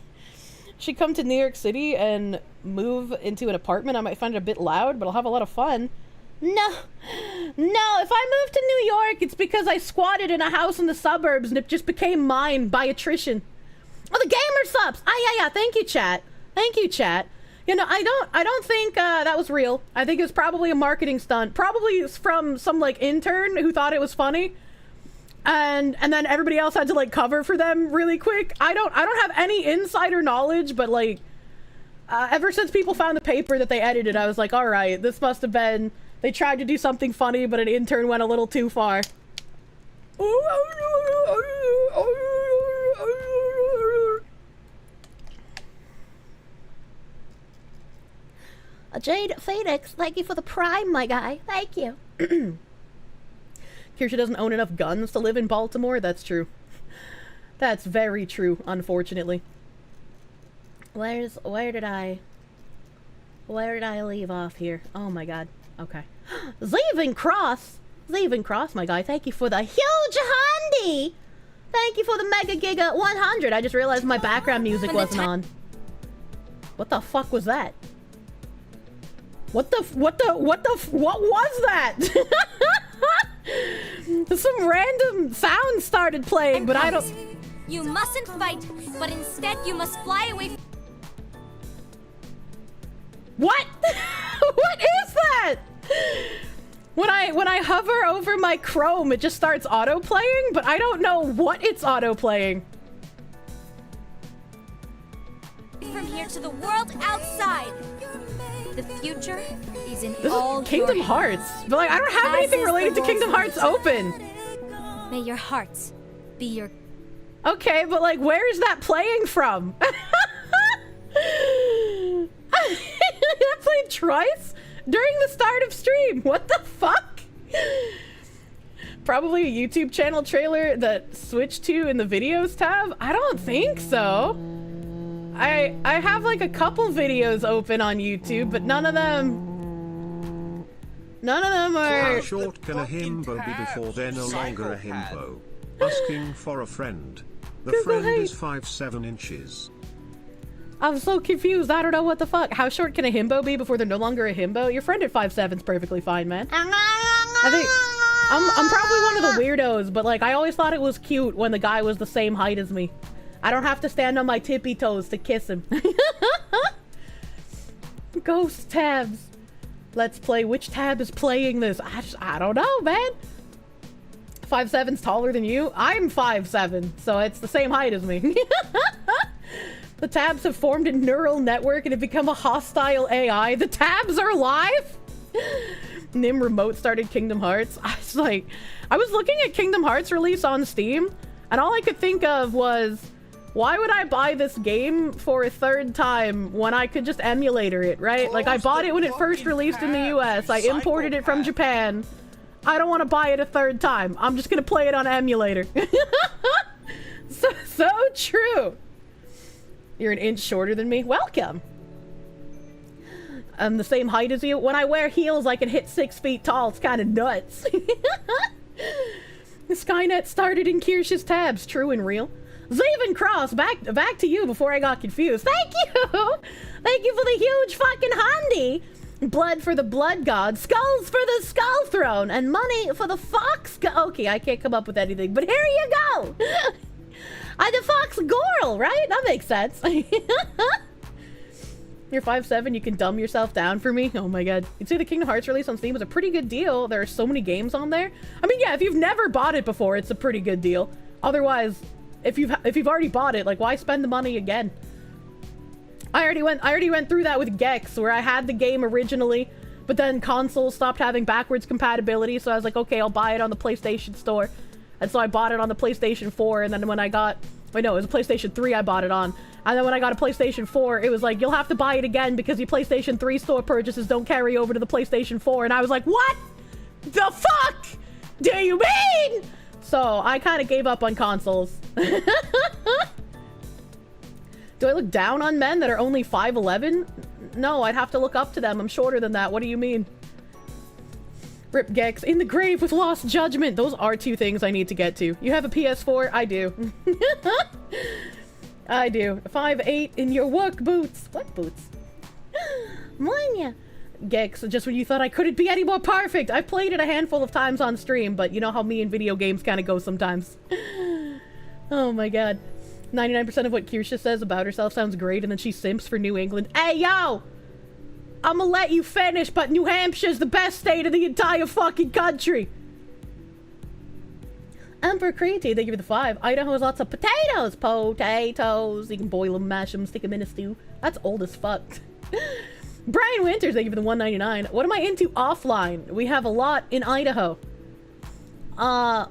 Should come to New York City and move into an apartment. I might find it a bit loud, but I'll have a lot of fun. No, if I moved to New York, it's because I squatted in a house in the suburbs and it just became mine by attrition. Oh, the gamer subs! Yeah, thank you, chat. Thank you, chat. You know, I don't think that was real. I think it was probably a marketing stunt. Probably from some, like, intern who thought it was funny. And then everybody else had to, like, cover for them really quick. I don't have any insider knowledge, but, like, ever since people found the paper that they edited, I was like, alright, this must have been... They tried to do something funny, but an intern went a little too far. Jade Phoenix, thank you for the prime, my guy. Thank you. Kirsche doesn't own enough guns to live in Baltimore. That's true. That's very true, unfortunately. Where did I leave off here? Oh my god. Okay. Zeven Cross, my guy. Thank you for the huge handy. Thank you for the Mega Giga 100. I just realized my background music wasn't on. What the fuck was that? What was that? Some random sound started playing, but I don't... You mustn't fight, but instead you must fly away. What? What is that? When I hover over my Chrome, it just starts auto-playing, but I don't know what it's auto-playing. From here to the world outside. The future is in This all is Kingdom your Hearts. hands. But like, I don't have As anything is related the to Kingdom Lord's Hearts open. May your hearts be your... Okay, but like, where is that playing from? That played twice during the start of stream. What the fuck? Probably a YouTube channel trailer that switched to in the videos tab? I don't think so. I have like a couple videos open on YouTube, but none of them are... How short can a himbo be before they're no longer a himbo? Asking for a friend. The Google friend is hate. 5'7" inches. I'm so confused. I don't know what the fuck. How short can a himbo be before they're no longer a himbo? Your friend at 5'7" is perfectly fine, man. I think I'm probably one of the weirdos, but like I always thought it was cute when the guy was the same height as me. I don't have to stand on my tippy toes to kiss him. Ghost tabs. Let's play. Which tab is playing this? I don't know, man. 5'7's taller than you? I'm 5'7, so it's the same height as me. The tabs have formed a neural network and have become a hostile AI. The tabs are alive? Nim remote started Kingdom Hearts. I was looking at Kingdom Hearts release on Steam, and all I could think of was, why would I buy this game for a third time when I could just emulator it, right? Like, I bought it when it first released in the US. I imported it from Japan. I don't want to buy it a third time. I'm just gonna play it on emulator. So true. You're an inch shorter than me. Welcome. I'm the same height as you. When I wear heels, I can hit 6 feet tall. It's kind of nuts. Skynet started in Kirsche's tabs. True and real. Zeven Cross, back to you before I got confused. Thank you! Thank you for the huge fucking handy! Blood for the blood god, skulls for the skull throne, and money for the fox okay, I can't come up with anything, but here you go! The fox girl, right? That makes sense. You're 5'7", you can dumb yourself down for me? Oh my god. You'd say the Kingdom Hearts release on Steam was a pretty good deal. There are so many games on there. I mean, yeah, if you've never bought it before, it's a pretty good deal. Otherwise, if you've already bought it, like, why spend the money again? I already went through that with Gex, where I had the game originally, but then consoles stopped having backwards compatibility, so I was like, okay, I'll buy it on the PlayStation Store. And so I bought it on the PlayStation 4, and then when I got... Wait, no, it was a PlayStation 3 I bought it on. And then when I got a PlayStation 4, it was like, you'll have to buy it again because your PlayStation 3 store purchases don't carry over to the PlayStation 4. And I was like, what the fuck do you mean? So I kind of gave up on consoles. Do I look down on men that are only 5'11"? No, I'd have to look up to them. I'm shorter than that. What do you mean? Rip Gex. In the grave with lost judgment. Those are two things I need to get to. You have a PS4? I do. I do. 5'8" in your work boots. What boots? Monya. Gex, just when you thought I couldn't be any more perfect. I've played it a handful of times on stream, but you know how me and video games kind of go sometimes. Oh my god. 99% of what Kirsche says about herself sounds great, and then she simps for New England. Hey, yo! I'ma let you finish, but New Hampshire's the best state in the entire fucking country! Emperor Creaty, thank you for the 5. Idaho has lots of potatoes! Potatoes! You can boil them, mash them, stick them in a stew. That's old as fuck. Brian Winters, thank you for the 199. What am I into offline? We have a lot in Idaho. I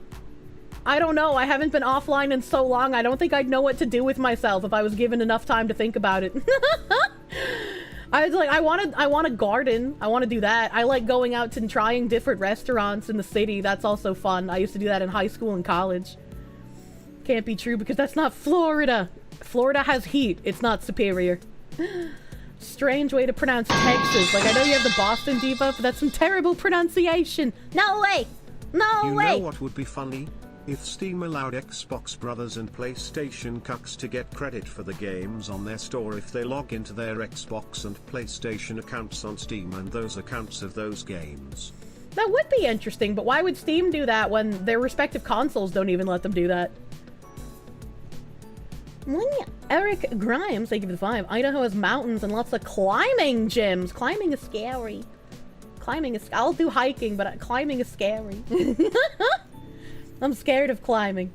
don't know. I haven't been offline in so long. I don't think I'd know what to do with myself if I was given enough time to think about it. I was like, I want to garden. I want to do that. I like going out and trying different restaurants in the city. That's also fun. I used to do that in high school and college. Can't be true because that's not Florida. Florida has heat. It's not Superior. Strange way to pronounce Texas. Like, I know you have the Boston debuff, but that's some terrible pronunciation. No way! No way! You know what would be funny? If Steam allowed Xbox brothers and PlayStation cucks to get credit for the games on their store if they log into their Xbox and PlayStation accounts on Steam and those accounts of those games. That would be interesting, but why would Steam do that when their respective consoles don't even let them do that? Eric Grimes, thank you for the 5. Idaho has mountains and lots of climbing gyms. Climbing is scary. I'll do hiking, but climbing is scary. I'm scared of climbing.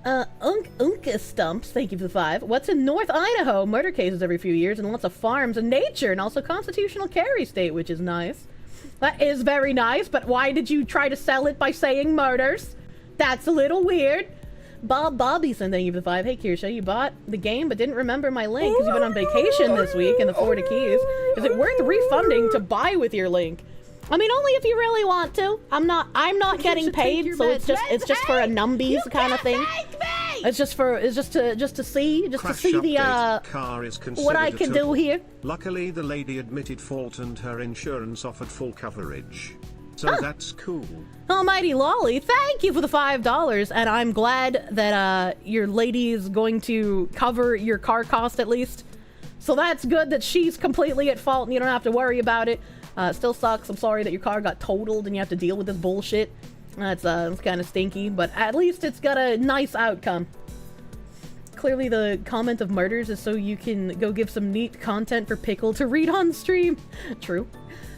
Unka Stumps, thank you for the 5. What's in North Idaho? Murder cases every few years and lots of farms and nature and also constitutional carry state, which is nice. That is very nice, but why did you try to sell it by saying murders? That's a little weird. Bob Bobbyson, thank you for the 5. Hey, Kirsche, you bought the game but didn't remember my link because you've been on vacation this week in the Florida Keys. Is it worth refunding to buy with your link? I mean, only if you really want to. I'm not getting paid, so it's just for a numbies kind of thing. It's just to see the car is what I can do here. Luckily, the lady admitted fault and her insurance offered full coverage. So that's cool. Almighty Lolly, thank you for the $5, and I'm glad that your lady is going to cover your car cost at least. So that's good that she's completely at fault and you don't have to worry about it. Still sucks. I'm sorry that your car got totaled and you have to deal with this bullshit. That's kind of stinky, but at least it's got a nice outcome. Clearly the comment of murders is so you can go give some neat content for Pickle to read on stream. True.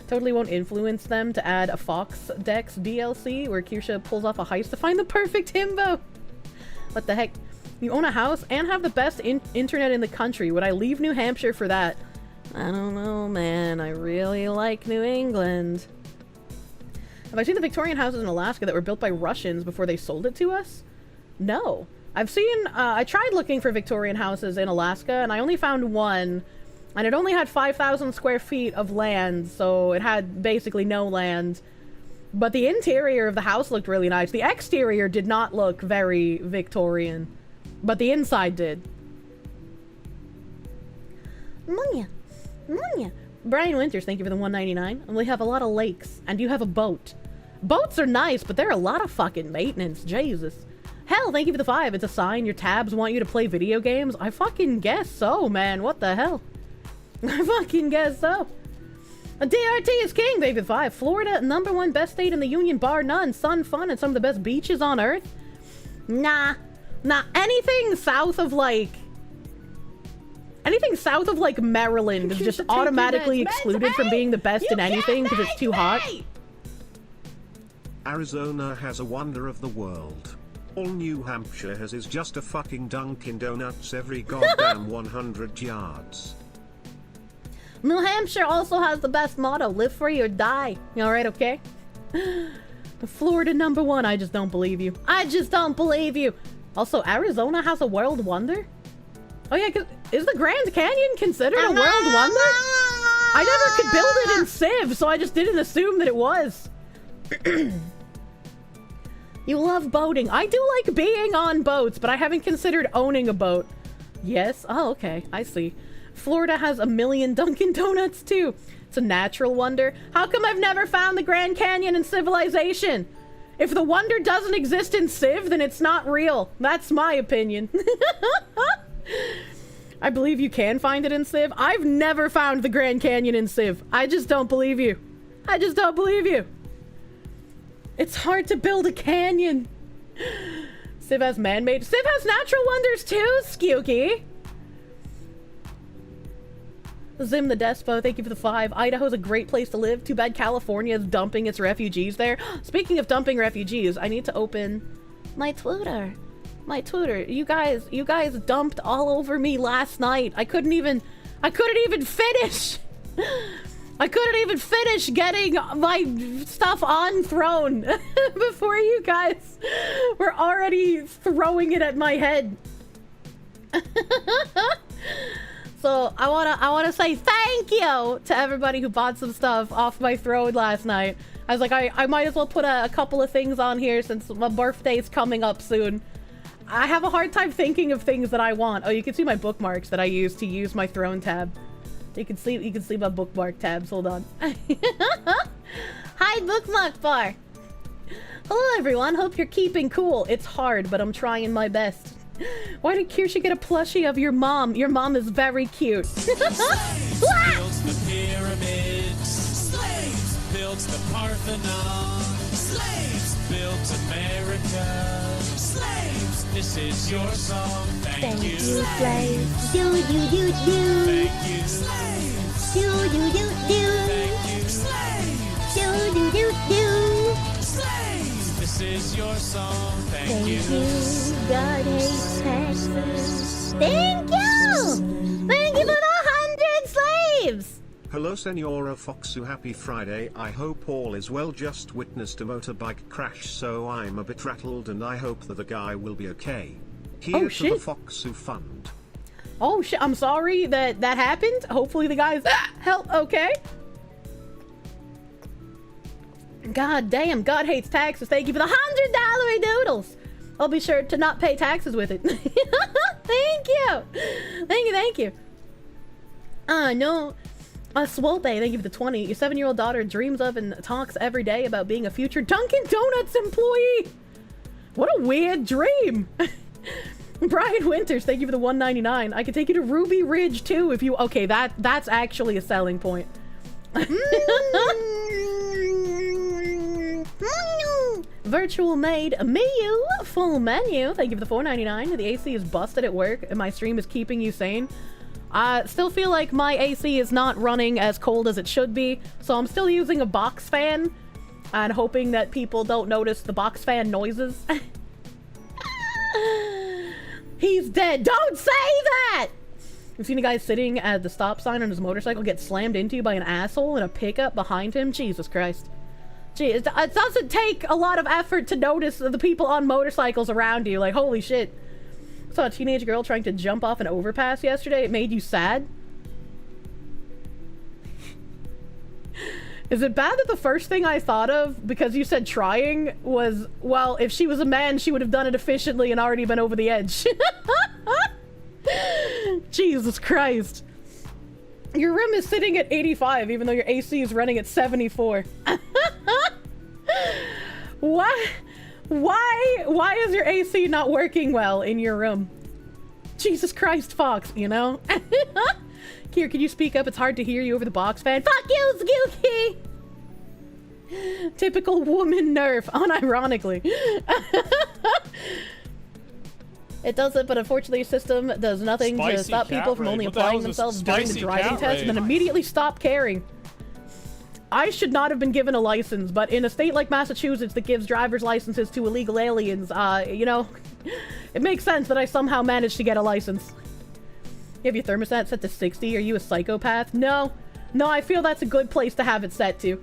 Totally won't influence them to add a Fox Dex DLC where Kirsche pulls off a heist to find the perfect himbo. What the heck? You own a house and have the best internet in the country. Would I leave New Hampshire for that? I don't know, man. I really like New England. Have I seen the Victorian houses in Alaska that were built by Russians before they sold it to us? No. I've seen, I tried looking for Victorian houses in Alaska and I only found one. And it only had 5,000 square feet of land, so it had basically no land. But the interior of the house looked really nice. The exterior did not look very Victorian, but the inside did. Munya. Brian Winters, thank you for the 199. And we have a lot of lakes, and you have a boat. Boats are nice, but they're a lot of fucking maintenance. Jesus. Hell, thank you for the 5. It's a sign your tabs want you to play video games. I fucking guess so, man. What the hell? I fucking guess so. A DRT is king, David 5. Florida, #1 best state in the union, bar none. Sun, fun, and some of the best beaches on earth. Nah. Anything south of like Maryland is just automatically excluded from being the best in anything because it's too hot. Arizona has a wonder of the world. All New Hampshire has is just a fucking Dunkin' Donuts every goddamn 100 yards. New Hampshire also has the best motto, live free or die. You alright, okay? Florida #1, I just don't believe you. I just don't believe you. Also, Arizona has a world wonder? Oh yeah, is the Grand Canyon considered a world wonder? I never could build it in Civ, so I just didn't assume that it was. You love boating. I do like being on boats, but I haven't considered owning a boat. Yes? Oh, okay. I see. Florida has a million Dunkin' Donuts, too. It's a natural wonder. How come I've never found the Grand Canyon in Civilization? If the wonder doesn't exist in Civ, then it's not real. That's my opinion. I believe you can find it in Civ. I've never found the Grand Canyon in Civ. I just don't believe you. I just don't believe you. It's hard to build a canyon. Civ has man-made. Civ has natural wonders too, Skewky. Zim the Despo, thank you for the 5. Idaho's a great place to live. Too bad California is dumping its refugees there. Speaking of dumping refugees, I need to open my Twitter. My Twitter. You guys dumped all over me last night. I couldn't even finish. I couldn't even finish getting my stuff on throne before you guys were already throwing it at my head. So I wanna say thank you to everybody who bought some stuff off my throne last night. I was like, I might as well put a couple of things on here since my birthday's coming up soon. I have a hard time thinking of things that I want. Oh, you can see my bookmarks that I use to use my throne tab. You can see my bookmark tabs. Hold on. Hi, bookmark bar. Hello, everyone. Hope you're keeping cool. It's hard, but I'm trying my best. Why did Kirsche get a plushie of your mom? Your mom is very cute. Slaves built the pyramids. Slaves built the Parthenon. Slaves built America. Slaves, this is your song. Thank you. slaves. Do. Thank you. Do. Thank you. Slaves, this is your song. Thank you. God hates taxes. Thank you! Thank you for the 100 slaves! Hello Senora Foxu, happy Friday. I hope all is well. Just witnessed a motorbike crash, so I'm a bit rattled and I hope that the guy will be okay. Here Oh, to shit. the Foxu Fund. Oh shit, I'm sorry that happened. Hopefully the guy's okay. God damn, God hates taxes. Thank you for the $100 doodles. I'll be sure to not pay taxes with it. Thank you. Thank you. No. Swope, thank you for the 20. Your 7-year-old daughter dreams of and talks every day about being a future Dunkin' Donuts employee. What a weird dream. Brian Winters, thank you for the $1.99. I can take you to Ruby Ridge too if you... Okay, that's actually a selling point. Virtual maid Miyu, full menu. Thank you for the $4.99. The AC is busted at work and my stream is keeping you sane. I still feel like my AC is not running as cold as it should be, so I'm still using a box fan and hoping that people don't notice the box fan noises. He's dead. Don't say that! You've seen a guy sitting at the stop sign on his motorcycle get slammed into by an asshole in a pickup behind him? Jesus Christ. Gee, it doesn't take a lot of effort to notice the people on motorcycles around you. Like, holy shit. I saw a teenage girl trying to jump off an overpass yesterday. It made you sad? Is it bad that the first thing I thought of, because you said trying, was, well, if she was a man, she would have done it efficiently and already been over the edge. Jesus Christ. Your room is sitting at 85, even though your AC is running at 74. What? Why is your AC not working well in your room? Jesus Christ, Fox, you know? Kier, can you speak up? It's hard to hear you over the box fan. Fuck you, Skooky! Typical woman nerf, unironically. It does it, but unfortunately your system does nothing to Spicy stop people cat from raid. only What the hell applying is a themselves during the spicy driving cat test and then raid? immediately stop caring. I should not have been given a license, but in a state like Massachusetts that gives driver's licenses to illegal aliens, you know, it makes sense that I somehow managed to get a license. You have your thermostat set to 60? Are you a psychopath? No, I feel that's a good place to have it set to.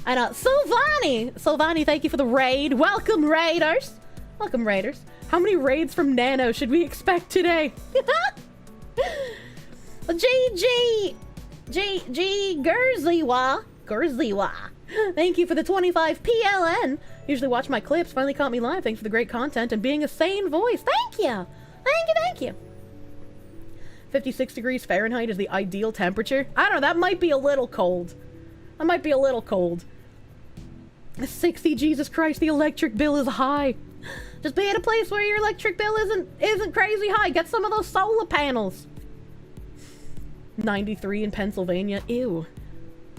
And, Sylvani, thank you for the raid. Welcome, Raiders. Welcome, Raiders. How many raids from Nano should we expect today? G Gersliwa. Thank you for the 25 PLN. Usually watch my clips. Finally caught me live. Thanks for the great content and being a sane voice. Thank you. Thank you. 56 degrees Fahrenheit is the ideal temperature. I don't know. That might be a little cold. 60, Jesus Christ, the electric bill is high. Just be at a place where your electric bill isn't crazy high. Get some of those solar panels. 93 in Pennsylvania. Ew.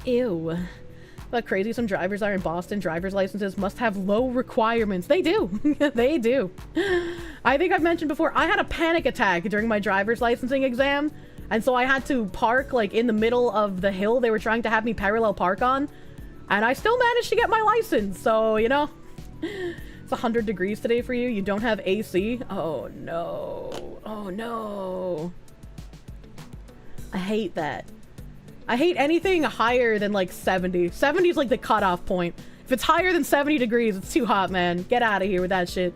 Ew. But crazy some drivers are in Boston. Driver's licenses must have low requirements. They do. They do. I think I've mentioned before, I had a panic attack during my driver's licensing exam. And so I had to park like in the middle of the hill they were trying to have me parallel park on. And I still managed to get my license. So, you know, it's 100 degrees today for you. You don't have AC. Oh, no. Oh, no. I hate that. I hate anything higher than like 70. 70 is like the cutoff point. If it's higher than 70 degrees, it's too hot, man. Get out of here with that shit.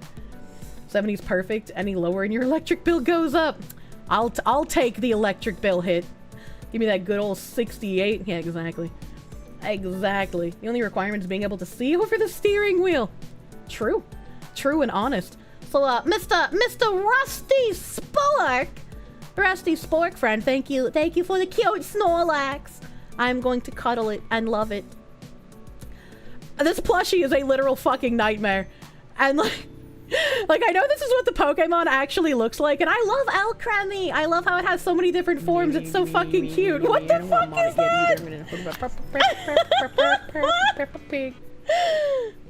70 is perfect. Any lower and your electric bill goes up. I'll take the electric bill hit. Give me that good old 68. Yeah, exactly. Exactly. The only requirement is being able to see over the steering wheel. True. True and honest. So, Mr. Rusty Spork. Rusty Spork friend, thank you for the cute Snorlax. I'm going to cuddle it and love it. This plushie is a literal fucking nightmare. And like I know this is what the Pokemon actually looks like, and I love Alcremie. I love how it has so many different forms. It's so fucking cute. What the fuck is that?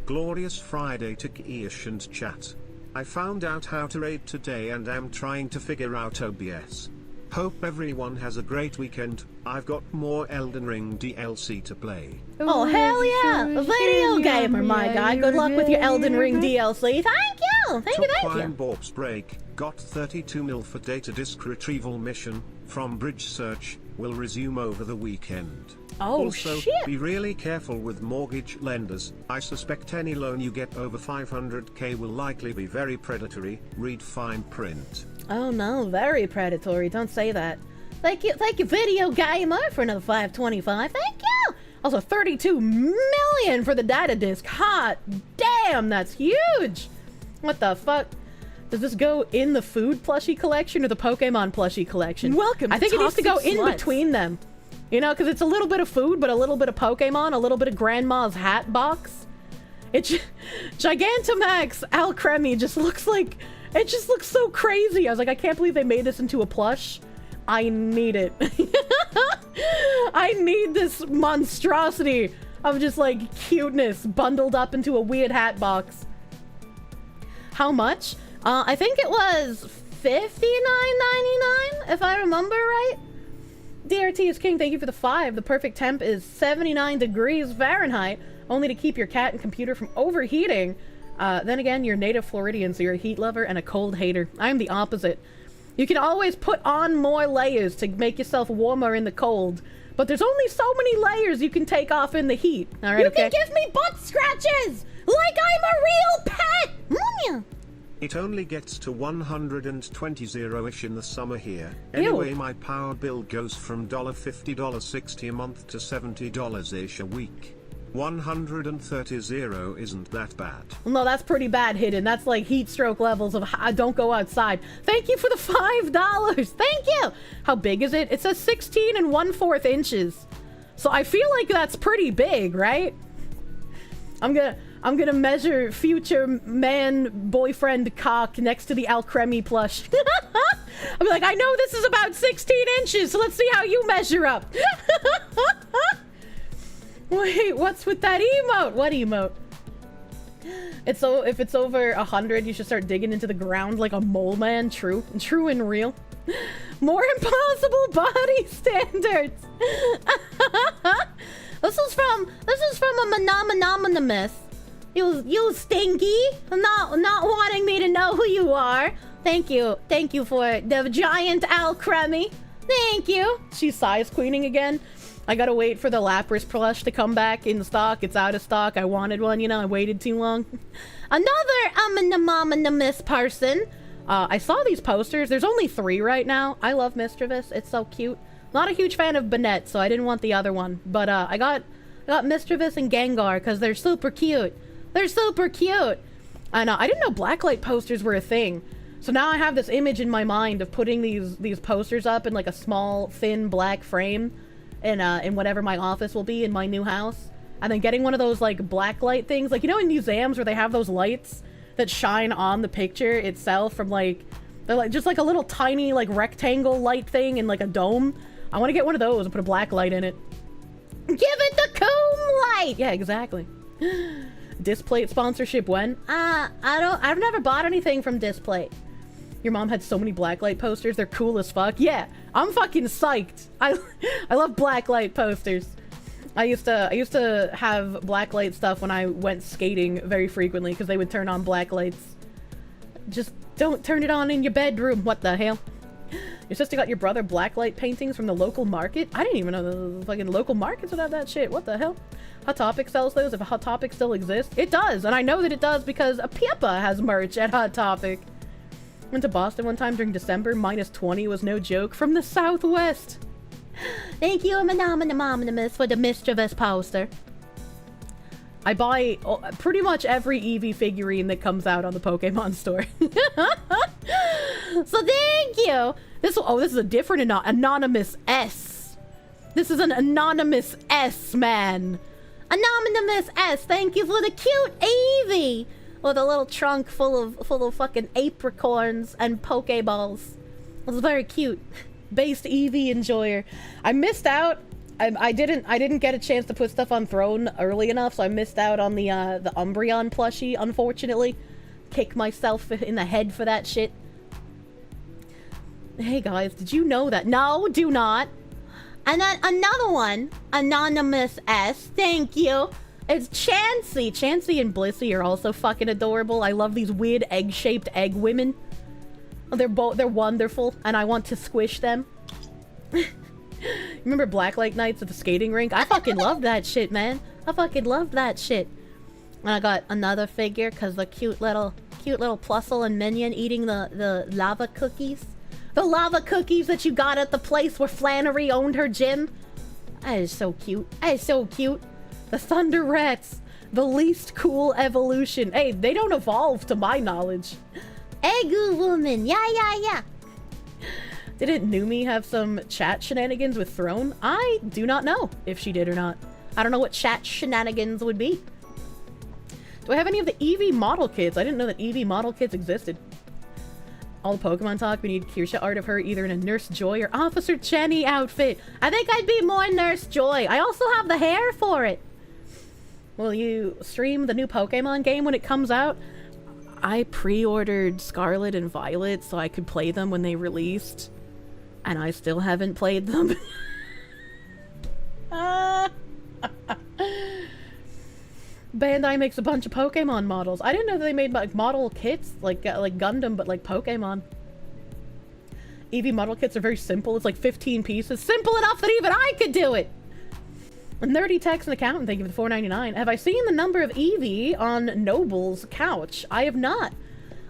Glorious Friday to Kirsche and chat. I found out how to raid today and am trying to figure out OBS. Hope everyone has a great weekend. I've got more Elden Ring DLC to play. Oh, hell yeah! A video gamer, my guy. Good luck with your Elden Ring DLC. Thank you! Thank you. Crime Boss break. Got 32 mil for data disk retrieval mission from Bridge Search. Will resume over the weekend. Oh, also, shit. be really careful with mortgage lenders. I suspect any loan you get over 500k will likely be very predatory. Read fine print. Oh no, very predatory. Don't say that. Thank you, video gamer, for another 525. Thank you. Also, 32 million for the data disk. Hot damn, that's huge. What the fuck? Does this go in the food plushie collection or the Pokemon plushie collection? Welcome. I think it needs to go toxic in sluts. between them. You know, because it's a little bit of food, but a little bit of Pokemon, a little bit of Grandma's hat box. It's Gigantamax Alcremie just looks like, it just looks so crazy. I was like, I can't believe they made this into a plush. I need it. I need this monstrosity of just like cuteness bundled up into a weird hat box. How much? I think it was $59.99, if I remember right. DRT is king, thank you for the 5. The perfect temp is 79 degrees Fahrenheit, only to keep your cat and computer from overheating. Then again, you're native Floridian, so you're a heat lover and a cold hater. I'm the opposite. You can always put on more layers to make yourself warmer in the cold, but there's only so many layers you can take off in the heat. All right, You okay? can give me butt scratches like I'm a real pet. Mm. It only gets to 120-ish in the summer here. Anyway, my power bill goes from $50.60 a month to $70-ish a week. 130 isn't that bad. No, that's pretty bad, Hidden. That's like heat stroke levels of don't go outside. Thank you for the $5. Thank you. How big is it? It says 16 1/4 inches. So I feel like that's pretty big, right? I'm gonna measure future man boyfriend cock next to the Alcremie plush. I'll be like, I know this is about 16 inches, so let's see how you measure up. Wait, what's with that emote? What emote? It's so if it's over 100, you should start digging into the ground like a mole man. True and real. More impossible body standards. This is from a anonymous. You stinky, not wanting me to know who you are. Thank you for the giant Alcremie. Thank you. She's size queening again. I gotta wait for the Lapras plush to come back in stock. It's out of stock. I wanted one, you know, I waited too long. Another anonymous person. I saw these posters. There's only 3 right now. I love Mischievous. It's so cute. Not a huge fan of Banette, so I didn't want the other one. But I got Mischievous and Gengar because they're super cute. They're super cute. And I didn't know blacklight posters were a thing. So now I have this image in my mind of putting these posters up in like a small, thin black frame in whatever my office will be in my new house. and then getting one of those like black light things, like, you know, in museums where they have those lights that shine on the picture itself from like, they're like just like a little tiny like rectangle light thing in like a dome. I want to get one of those and put a black light in it. Give it the comb light. Yeah, exactly. Displate sponsorship when? I've never bought anything from Displate. Your mom had so many blacklight posters. They're cool as fuck. Yeah, I'm fucking psyched. I love blacklight posters. I used to have blacklight stuff when I went skating very frequently because they would turn on black lights. Just don't turn it on in your bedroom. What the hell? Your sister got your brother blacklight paintings from the local market? I didn't even know the fucking local markets would have that shit. What the hell? Hot Topic sells those if Hot Topic still exists. It does, and I know that it does because Piepa has merch at Hot Topic. Went to Boston one time during December. -20 was no joke. From the Southwest. Thank you, Anonymous, for the mischievous poster. I buy pretty much every Eevee figurine that comes out on the Pokemon store. So thank you. This is a different anonymous S. This is an anonymous S, man. Anonymous S, thank you for the cute Eevee with a little trunk full of fucking apricorns and Pokeballs. It was very cute. Based Eevee enjoyer. I missed out. I didn't get a chance to put stuff on Throne early enough, so I missed out on the Umbreon plushie, unfortunately. Kick myself in the head for that shit. Hey guys, did you know that? No, do not. And then another one, Anonymous S, thank you. It's Chansey. Chansey and Blissey are also fucking adorable. I love these weird egg-shaped egg women. They're wonderful, and I want to squish them. Remember Blacklight nights at the skating rink? I fucking loved that shit, man. I fucking loved that shit. And I got another figure because the cute little Plusle and Minion eating the lava cookies. The lava cookies that you got at the place where Flannery owned her gym. That is so cute. That is so cute. The Thunder Rats. The least cool evolution. Hey, they don't evolve to my knowledge. Eggu woman. Yeah. Didn't Numi have some chat shenanigans with Throne? I do not know if she did or not. I don't know what chat shenanigans would be. Do I have any of the Eevee model kits? I didn't know that Eevee model kits existed. All the Pokemon talk, we need Kirsche art of her either in a Nurse Joy or Officer Jenny outfit. I think I'd be more Nurse Joy. I also have the hair for it. Will you stream the new Pokemon game when it comes out? I pre-ordered Scarlet and Violet so I could play them when they released. And I still haven't played them. Bandai makes a bunch of Pokemon models. I didn't know that they made like model kits, like Gundam, but like Pokemon. Eevee model kits are very simple. It's like 15 pieces. Simple enough that even I could do it! Nerdy Text and Accountant, thank you for the $4.99. Have I seen the number of Eevee on Noble's couch? I have not.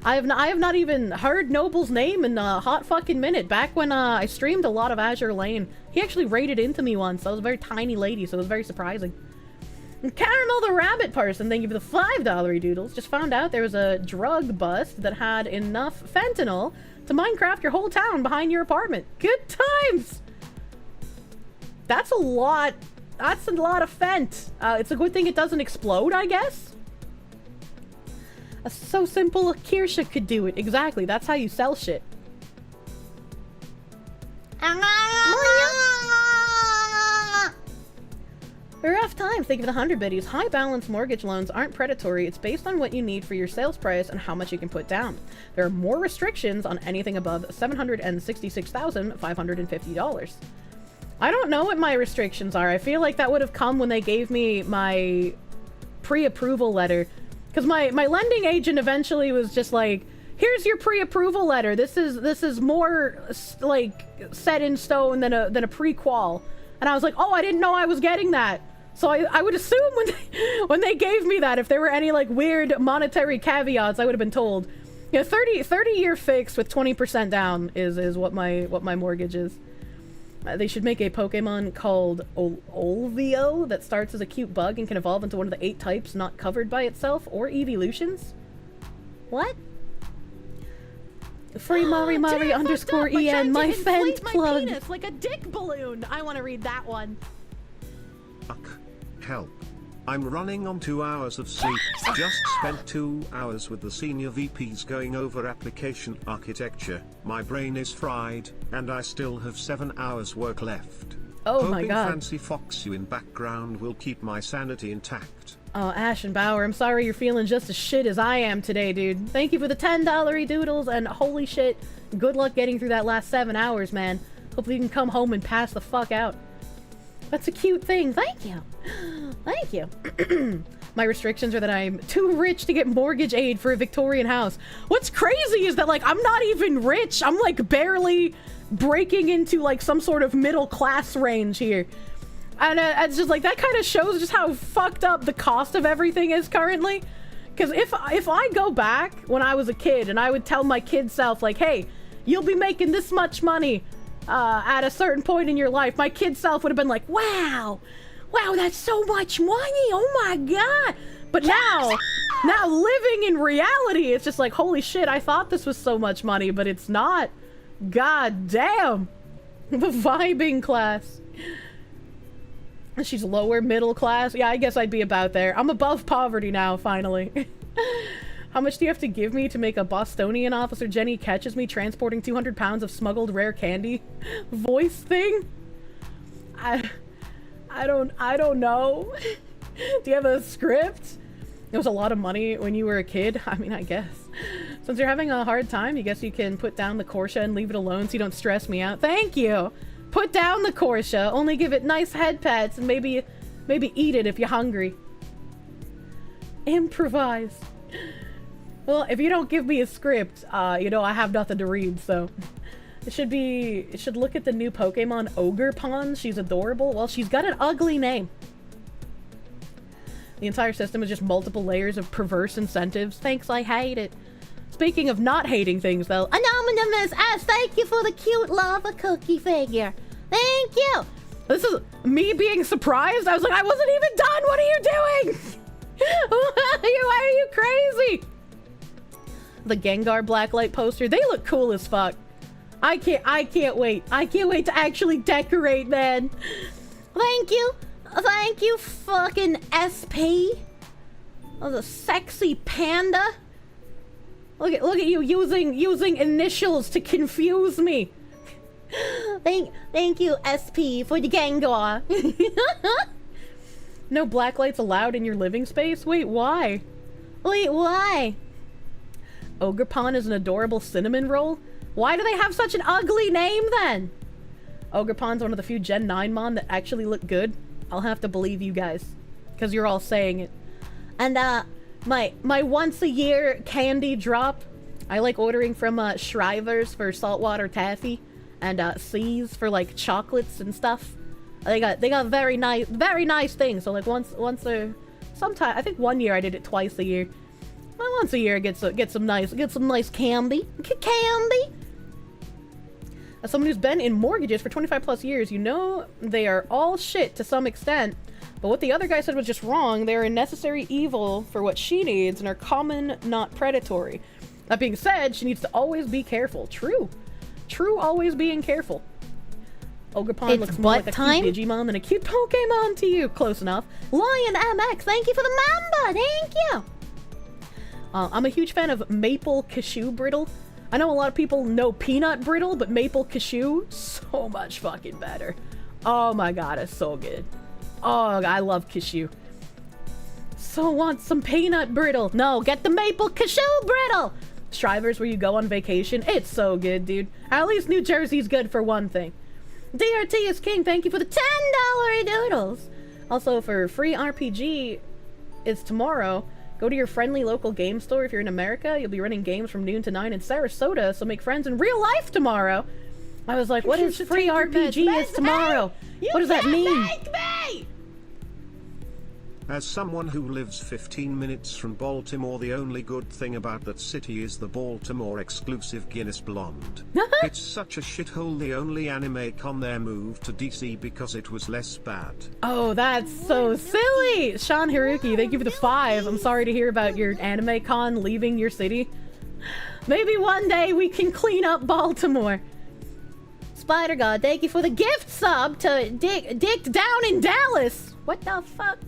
I have not even heard Noble's name in a hot fucking minute. Back when I streamed a lot of Azure Lane, he actually raided into me once. I was a very tiny lady, so it was very surprising. And Caramel the Rabbit Person, thank you for the $5 doodles. Just found out there was a drug bust that had enough fentanyl to Minecraft your whole town behind your apartment. Good times! That's a lot. That's a lot of fent. It's a good thing it doesn't explode, I guess. So simple, Kirsche could do it. Exactly, that's how you sell shit. Rough times, thank you for the 100 biddies. High balance mortgage loans aren't predatory. It's based on what you need for your sales price and how much you can put down. There are more restrictions on anything above $766,550. I don't know what my restrictions are. I feel like that would have come when they gave me my pre-approval letter. Because my lending agent eventually was just like, here's your pre-approval letter. This is more like set in stone than a pre-qual. And I was like, oh, I didn't know I was getting that. So I would assume when they gave me that, if there were any like weird monetary caveats, I would have been told. Yeah, 30-year fix with 20% down is what my mortgage is. They should make a Pokemon called Olvio that starts as a cute bug and can evolve into one of the 8 types not covered by itself or evolutions. What? Free Mari underscore EN, my fan plug. Penis like a dick balloon. I want to read that one. Fuck. Help. I'm running on 2 hours of sleep. Just spent 2 hours with the senior VPs going over application architecture. My brain is fried, and I still have 7 hours work left. Oh Hoping my god. fancy foxu in background will keep my sanity intact. Oh, Ashen Bauer, I'm sorry you're feeling just as shit as I am today, dude. Thank you for the $10 doodles, and holy shit, good luck getting through that last 7 hours, man. Hopefully you can come home and pass the fuck out. That's a cute thing. Thank you. Thank you. My restrictions are that I'm too rich to get mortgage aid for a Victorian house. What's crazy is that, like, I'm not even rich. I'm, like, barely breaking into, like, some sort of middle class range here. And it's just, like, that kind of shows just how fucked up the cost of everything is currently. Because if I go back when I was a kid and I would tell my kid self, like, hey, you'll be making this much money at a certain point in your life, my kid self would have been like, wow, that's so much money, oh my god. But now living in reality, it's just like, holy shit, I thought this was so much money, but it's not. God damn. The vibing class. She's lower middle class. Yeah, I guess I'd be about there. I'm above poverty now, finally. How much do you have to give me to make a Bostonian officer Jenny catches me transporting 200 pounds of smuggled rare candy voice thing? I don't know. Do you have a script? It was a lot of money when you were a kid. I mean, I guess. Since you're having a hard time, you guess you can put down the Kirsche and leave it alone so you don't stress me out. Thank you. Put down the Kirsche. Only give it nice head pats and maybe eat it if you're hungry. Improvise. Well, if you don't give me a script, you know, I have nothing to read, so. It should look at the new Pokemon Ogre Pond. She's adorable. Well, she's got an ugly name. The entire system is just multiple layers of perverse incentives. Thanks, I hate it. Speaking of not hating things, though, Anonymous asks, thank you for the cute lava cookie figure. Thank you. This is me being surprised. I was like, I wasn't even done. What are you doing? Why are you crazy? The Gengar Blacklight poster. They look cool as fuck. I can't wait. I can't wait to actually decorate, man. Thank you. Thank you, fucking SP. Oh, the sexy panda. Look at you using initials to confuse me. Thank you, SP, for the Gengar. No blacklights allowed in your living space? Wait, why? Ogre Pond is an adorable cinnamon roll? Why do they have such an ugly name then? Ogre Pond's one of the few Gen 9 mon that actually look good. I'll have to believe you guys, because you're all saying it. And my once a year candy drop, I like ordering from Shriver's for saltwater taffy, and C's for like chocolates and stuff. They got very nice things. So like once sometime, I think 1 year I did it twice a year. Well, once a year get some nice candy. Candy. As someone who's been in mortgages for 25 plus years, you know they are all shit to some extent. But what the other guy said was just wrong. They're a necessary evil for what she needs and are common, not predatory. That being said, she needs to always be careful. True, always being careful. Ogre Pond looks more like a cute Digimon than a cute Pokemon to you. Close enough. Lion MX, thank you for the mamba. Thank you. I'm a huge fan of maple cashew brittle. I know a lot of people know peanut brittle, but maple cashew, so much fucking better. Oh my god, it's so good. Oh, I love cashew. So want some peanut brittle. No, get the maple cashew brittle. Shriver's where you go on vacation. It's so good, dude. At least New Jersey's good for one thing. DRT is king. Thank you for the $10 doodles. Also, for free RPG, it's tomorrow. Go to your friendly local game store if you're in America. You'll be running games from noon to 9 in Sarasota, so make friends in real life tomorrow. I was like, what is free RPG is tomorrow? What does that mean? Make me! As someone who lives 15 minutes from Baltimore, the only good thing about that city is the Baltimore exclusive Guinness Blonde. It's such a shithole, the only anime con there moved to DC because it was less bad. Oh, that's so silly! Sean Hiruki, thank you for the 5. I'm sorry to hear about your anime con leaving your city. Maybe one day we can clean up Baltimore. Spider God, thank you for the gift sub to Dick Down in Dallas. What the fuck?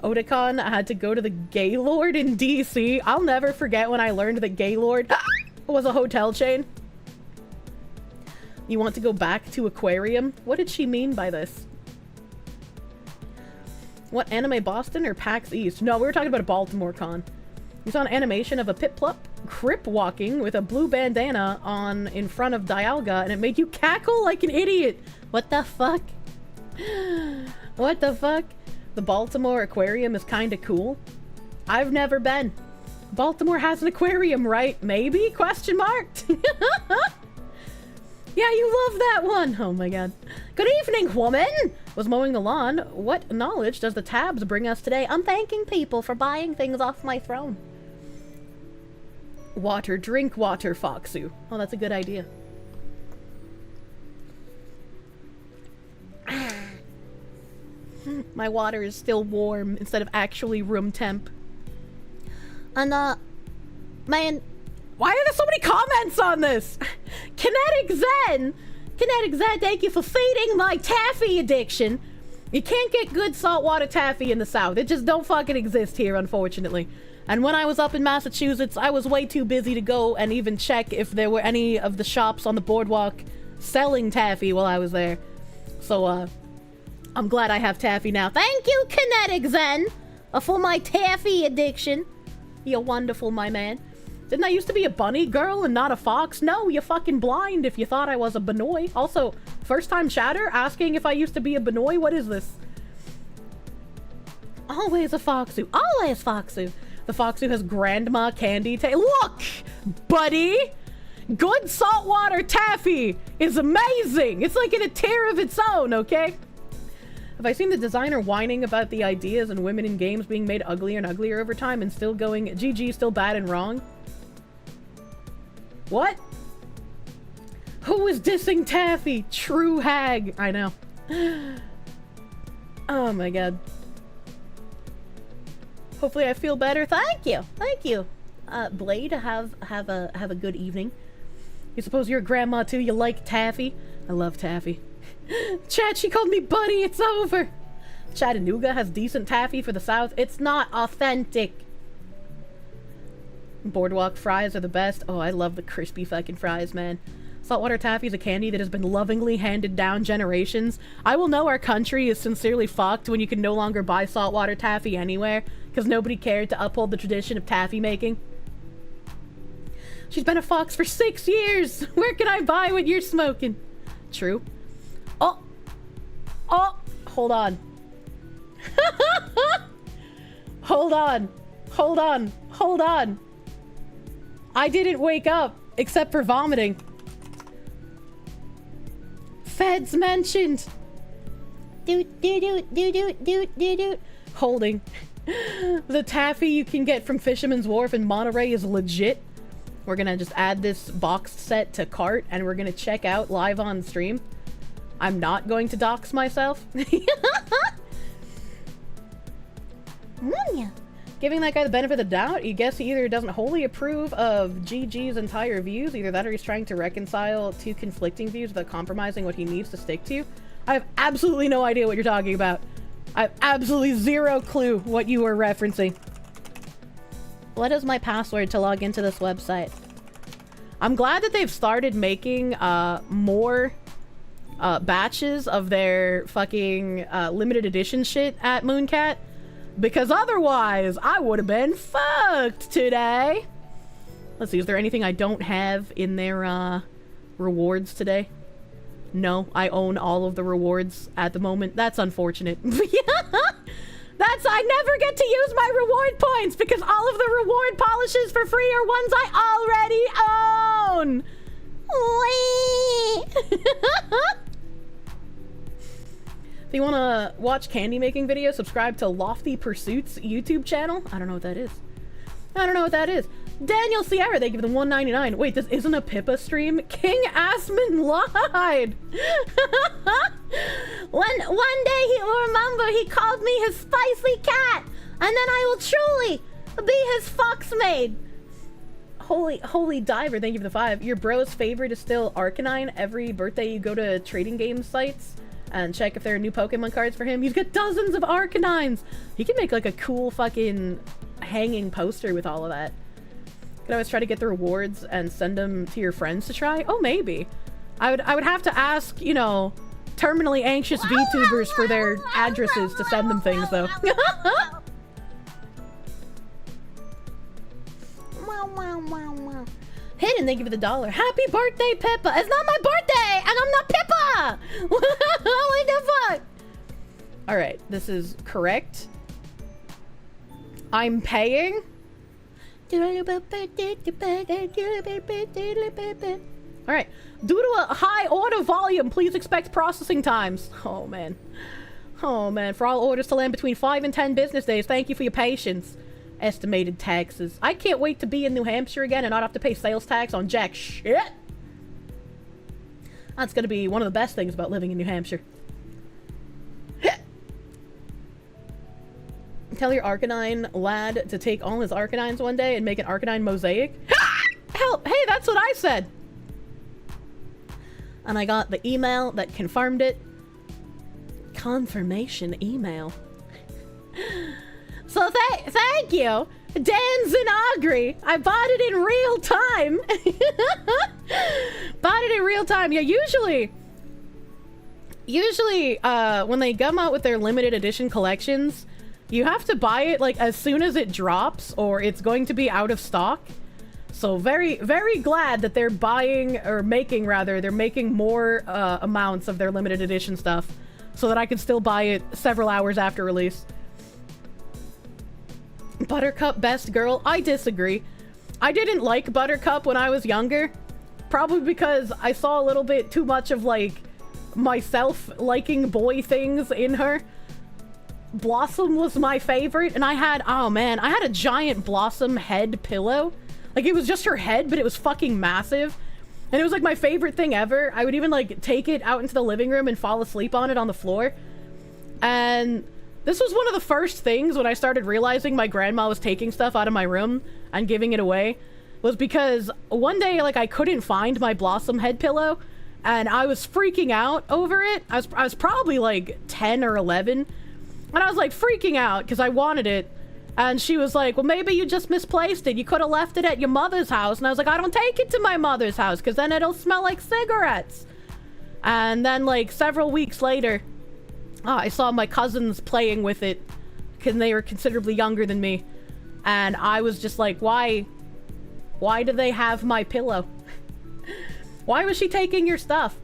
Otakon had to go to the Gaylord in DC. I'll never forget when I learned that Gaylord was a hotel chain. You want to go back to Aquarium? What did she mean by this? What, Anime Boston or PAX East? No, we were talking about a Baltimore con. You saw an animation of a Piplup crip walking with a blue bandana on in front of Dialga, and it made you cackle like an idiot. What the fuck? What the fuck? The Baltimore Aquarium is kinda cool. I've never been. Baltimore has an aquarium, right? Maybe? Question mark? Yeah, you love that one. Oh my god. Good evening, woman! Was mowing the lawn. What knowledge does the tabs bring us today? I'm thanking people for buying things off my throne. Water, drink water, foxu. Oh, that's a good idea. My water is still warm instead of actually room temp. And, man, why are there so many comments on this? Kinetic Zen, thank you for feeding my taffy addiction. You can't get good saltwater taffy in the South. It just don't fucking exist here, unfortunately. And when I was up in Massachusetts, I was way too busy to go and even check if there were any of the shops on the boardwalk selling taffy while I was there. So, I'm glad I have taffy now. Thank you, Kinetic Zen, for my taffy addiction. You're wonderful, my man. Didn't I used to be a bunny girl and not a fox? No, you're fucking blind if you thought I was a Benoy. Also, first time chatter asking if I used to be a Benoy? What is this? Always a foxu. Always foxu. The foxu has grandma candy Look, buddy! Good saltwater taffy is amazing! It's like in a tier of its own, okay? Have I seen the designer whining about the ideas and women in games being made uglier and uglier over time and still going, GG, still bad and wrong? What? Who is dissing Taffy? True hag. I know. Oh my god. Hopefully I feel better. Thank you. Thank you. Blade, have a good evening. You suppose you're a grandma too? You like Taffy? I love Taffy. Chat, she called me buddy. It's over. Chattanooga has decent taffy for the South. It's not authentic. Boardwalk fries are the best. Oh, I love the crispy fucking fries, man. Saltwater taffy is a candy that has been lovingly handed down generations. I will know our country is sincerely fucked when you can no longer buy saltwater taffy anywhere because nobody cared to uphold the tradition of taffy making. She's been a fox for 6 years. Where can I buy what you're smoking? True. Oh. Oh. Hold on. Hold on. Hold on. Hold on. I didn't wake up, except for vomiting. Feds mentioned. Doot, doot, doot, doot, doot, doot, doot, doot. Holding. The taffy you can get from Fisherman's Wharf in Monterey is legit. We're gonna just add this boxed set to cart, and we're gonna check out live on stream. I'm not going to dox myself. Giving that guy the benefit of the doubt, you guess he either doesn't wholly approve of GG's entire views, either that or he's trying to reconcile two conflicting views without compromising what he needs to stick to. I have absolutely no idea what you're talking about. I have absolutely zero clue what you are referencing. What is my password to log into this website? I'm glad that they've started making more batches of their fucking limited edition shit at Mooncat. Because otherwise, I would have been fucked today. Let's see, is there anything I don't have in their rewards today? No, I own all of the rewards at the moment. That's unfortunate. I never get to use my reward points because all of the reward polishes for free are ones I already own. If you want to watch candy making videos, subscribe to Lofty Pursuits YouTube channel. I don't know what that is. I don't know what that is. Daniel Sierra, they give them $1.99. Wait, this isn't a Pippa stream? King Assman lied. One day he will remember he called me his spicy cat, and then I will truly be his fox maid. Holy diver, thank you for the 5. Your bro's favorite is still Arcanine. Every birthday you go to trading game sites and check if there are new Pokemon cards for him. He's got dozens of Arcanines! He can make like a cool fucking hanging poster with all of that. You could always try to get the rewards and send them to your friends to try. Oh, maybe. I would have to ask, you know, terminally anxious VTubers for their addresses to send them things, though. Hidden, thank you for the $1. Happy birthday, Pippa! It's not my birthday, and I'm not Pippa! What the fuck? Alright, this is correct. I'm paying. Alright. Due to a high order volume, please expect processing times. Oh, man. Oh, man. For all orders to land between 5 and 10 business days, thank you for your patience. Estimated taxes. I can't wait to be in New Hampshire again and not have to pay sales tax on jack shit. That's gonna be one of the best things about living in New Hampshire. Tell your Arcanine lad to take all his Arcanines one day and make an Arcanine mosaic. Help! Hey, that's what I said! And I got the email that confirmed it. Confirmation email. So thank you, Dan Zinagri. I bought it in real time. Bought it in real time. Yeah, usually when they come out with their limited edition collections, you have to buy it like as soon as it drops or it's going to be out of stock. So very, very glad that they're making more amounts of their limited edition stuff so that I can still buy it several hours after release. Buttercup best girl? I disagree. I didn't like Buttercup when I was younger. Probably because I saw a little bit too much of, like, myself liking boy things in her. Blossom was my favorite, and I had a giant Blossom head pillow. Like, it was just her head, but it was fucking massive. And it was, like, my favorite thing ever. I would even, like, take it out into the living room and fall asleep on it on the floor. And this was one of the first things when I started realizing my grandma was taking stuff out of my room and giving it away, was because one day, like, I couldn't find my Blossom head pillow, and I was freaking out over it. I was probably, like, 10 or 11, and I was, like, freaking out because I wanted it, and she was like, well, maybe you just misplaced it. You could have left it at your mother's house. And I was like, I don't take it to my mother's house because then it'll smell like cigarettes. And then, like, several weeks later, I saw my cousins playing with it because they were considerably younger than me. And I was just like, why do they have my pillow? Why was she taking your stuff?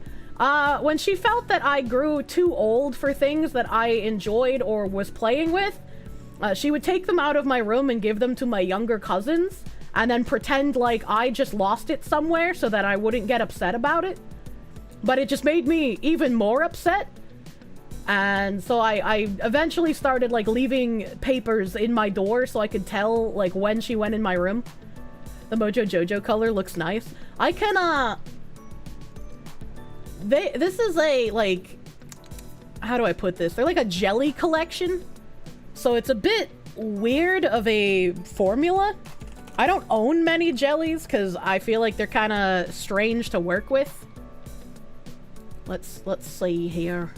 When she felt that I grew too old for things that I enjoyed or was playing with, she would take them out of my room and give them to my younger cousins and then pretend like I just lost it somewhere so that I wouldn't get upset about it. But it just made me even more upset. And so I eventually started, like, leaving papers in my door so I could tell, like, when she went in my room. The Mojo Jojo color looks nice. I can, this is a, like, how do I put this? They're like a jelly collection. So it's a bit weird of a formula. I don't own many jellies because I feel like they're kind of strange to work with. Let's see here.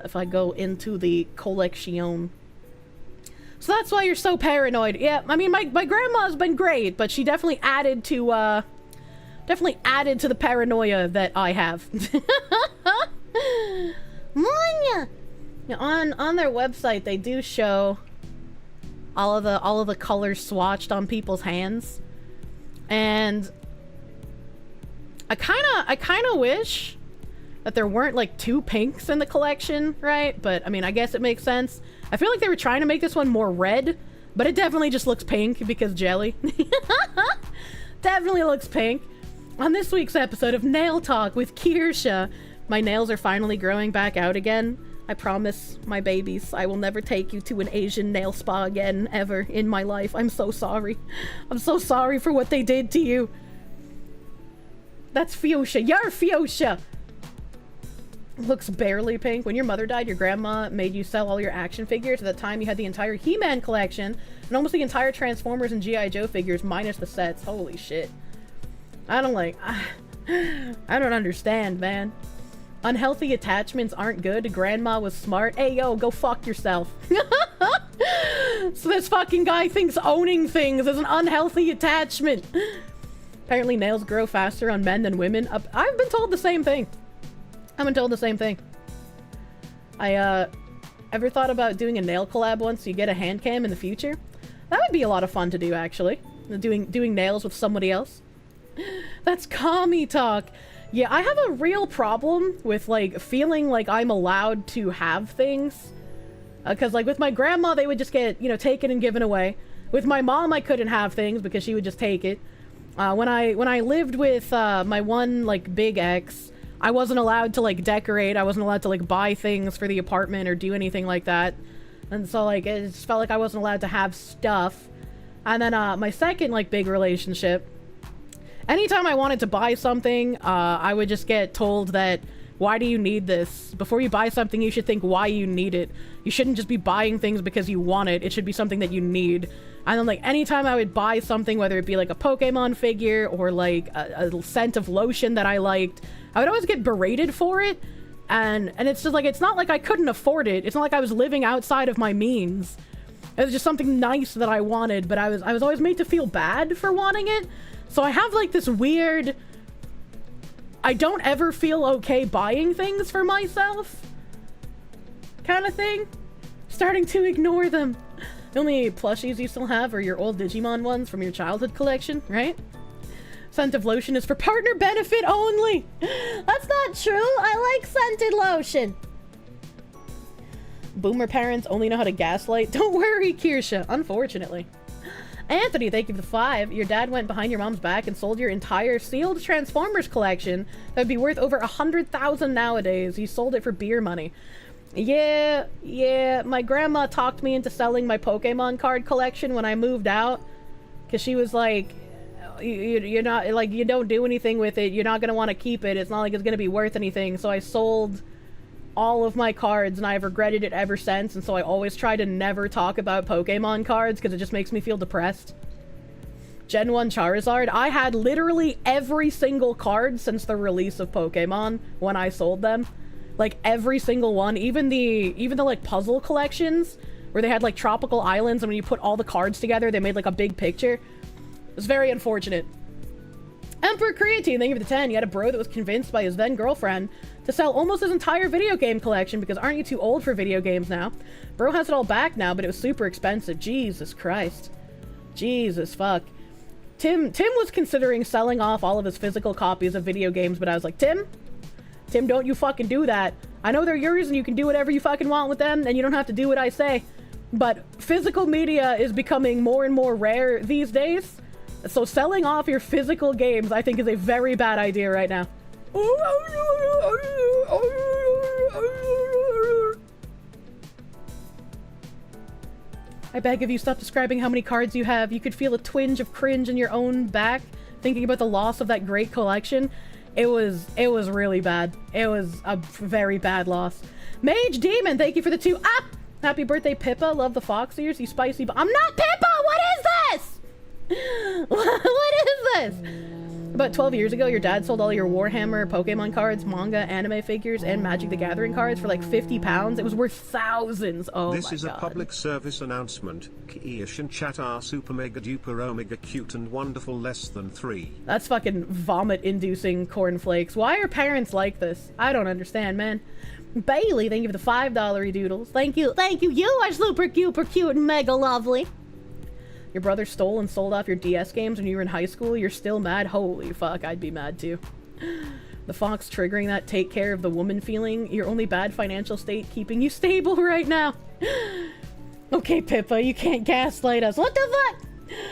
If I go into the collection. So that's why you're so paranoid. Yeah, I mean, my grandma's been great, but she definitely added to the paranoia that I have. Manya! Now, on their website, they do show all of the colors swatched on people's hands, and I kind of wish that there weren't, like, 2 pinks in the collection, right? But I mean, I guess it makes sense. I feel like they were trying to make this one more red, but it definitely just looks pink because jelly. Definitely looks pink. On this week's episode of Nail Talk with Kirsche, my nails are finally growing back out again. I promise, my babies, I will never take you to an Asian nail spa again, ever, in my life. I'm so sorry. I'm so sorry for what they did to you. That's fuchsia. You're fuchsia! Looks barely pink. When your mother died, your grandma made you sell all your action figures. At the time, you had the entire He-Man collection and almost the entire Transformers and G.I. Joe figures, minus the sets. Holy shit. I don't understand, man. Unhealthy attachments aren't good. Grandma was smart. Hey, yo, go fuck yourself. So this fucking guy thinks owning things is an unhealthy attachment. Apparently nails grow faster on men than women. I've been told the same thing. I've been told the same thing. I, ever thought about doing a nail collab once so you get a hand cam in the future? That would be a lot of fun to do, actually. Doing nails with somebody else. That's commie talk. Yeah, I have a real problem with, like, feeling like I'm allowed to have things. Because, like, with my grandma, they would just get, you know, taken and given away. With my mom, I couldn't have things because she would just take it. When I lived with, my one, like, big ex, I wasn't allowed to, like, decorate. I wasn't allowed to, like, buy things for the apartment or do anything like that. And so, like, it just felt like I wasn't allowed to have stuff. And then, my second, like, big relationship, anytime I wanted to buy something, I would just get told that, why do you need this? Before you buy something, you should think why you need it. You shouldn't just be buying things because you want it. It should be something that you need. And then, like, anytime I would buy something, whether it be, like, a Pokemon figure or, like, a scent of lotion that I liked, I would always get berated for it. And it's just, like, it's not like I couldn't afford it. It's not like I was living outside of my means. It was just something nice that I wanted, but I was always made to feel bad for wanting it. So I have, like, this weird... I don't ever feel okay buying things for myself kind of thing. Starting to ignore them. The only plushies you still have are your old Digimon ones from your childhood collection, right? Scent of lotion is for partner benefit only. That's not true. I like scented lotion. Boomer parents only know how to gaslight. Don't worry, Kirsche. Unfortunately. Anthony, thank you for the 5. Your dad went behind your mom's back and sold your entire sealed Transformers collection that would be worth over 100,000 nowadays. He sold it for beer money. Yeah, my grandma talked me into selling my Pokemon card collection when I moved out. Because she was like, you're not, like, you don't do anything with it. You're not going to want to keep it. It's not like it's going to be worth anything. So I sold all of my cards, and I've regretted it ever since, and so I always try to never talk about Pokemon cards because it just makes me feel depressed. Gen 1 Charizard, I had literally every single card since the release of Pokemon when I sold them. Like, every single one, even the like puzzle collections where they had like tropical islands, and when you put all the cards together they made like a big picture. It was very unfortunate. Emperor Creatine, thank you for the 10. You had a bro that was convinced by his then girlfriend to sell almost his entire video game collection because aren't you too old for video games now? Bro has it all back now, but it was super expensive. Jesus Christ. Jesus fuck. Tim was considering selling off all of his physical copies of video games, but I was like, Tim, don't you fucking do that. I know they're yours and you can do whatever you fucking want with them and you don't have to do what I say. But physical media is becoming more and more rare these days. So selling off your physical games, I think, is a very bad idea right now. I beg of you, stop describing how many cards you have. You could feel a twinge of cringe in your own back thinking about the loss of that great collection. It was really bad. It was a very bad loss. Mage Demon, thank you for the 2. Ah! Happy birthday, Pippa. Love the fox ears, you spicy I'm not Pippa! What is this? What is this? About 12 years ago, your dad sold all your Warhammer, Pokemon cards, manga, anime figures, and Magic the Gathering cards for like 50 pounds. It was worth thousands. Oh my god. This is a public service announcement. Kirsche and chat are super mega duper omega cute and wonderful less than 3. That's fucking vomit-inducing cornflakes. Why are parents like this? I don't understand, man. Bailey, thank you for the $5 doodles. Thank you. You are super cute and mega lovely. Your brother stole and sold off your DS games when you were in high school. You're still mad? Holy fuck, I'd be mad too. The fox triggering that take care of the woman feeling. Your only bad financial state keeping you stable right now. Okay, Pippa, you can't gaslight us. What the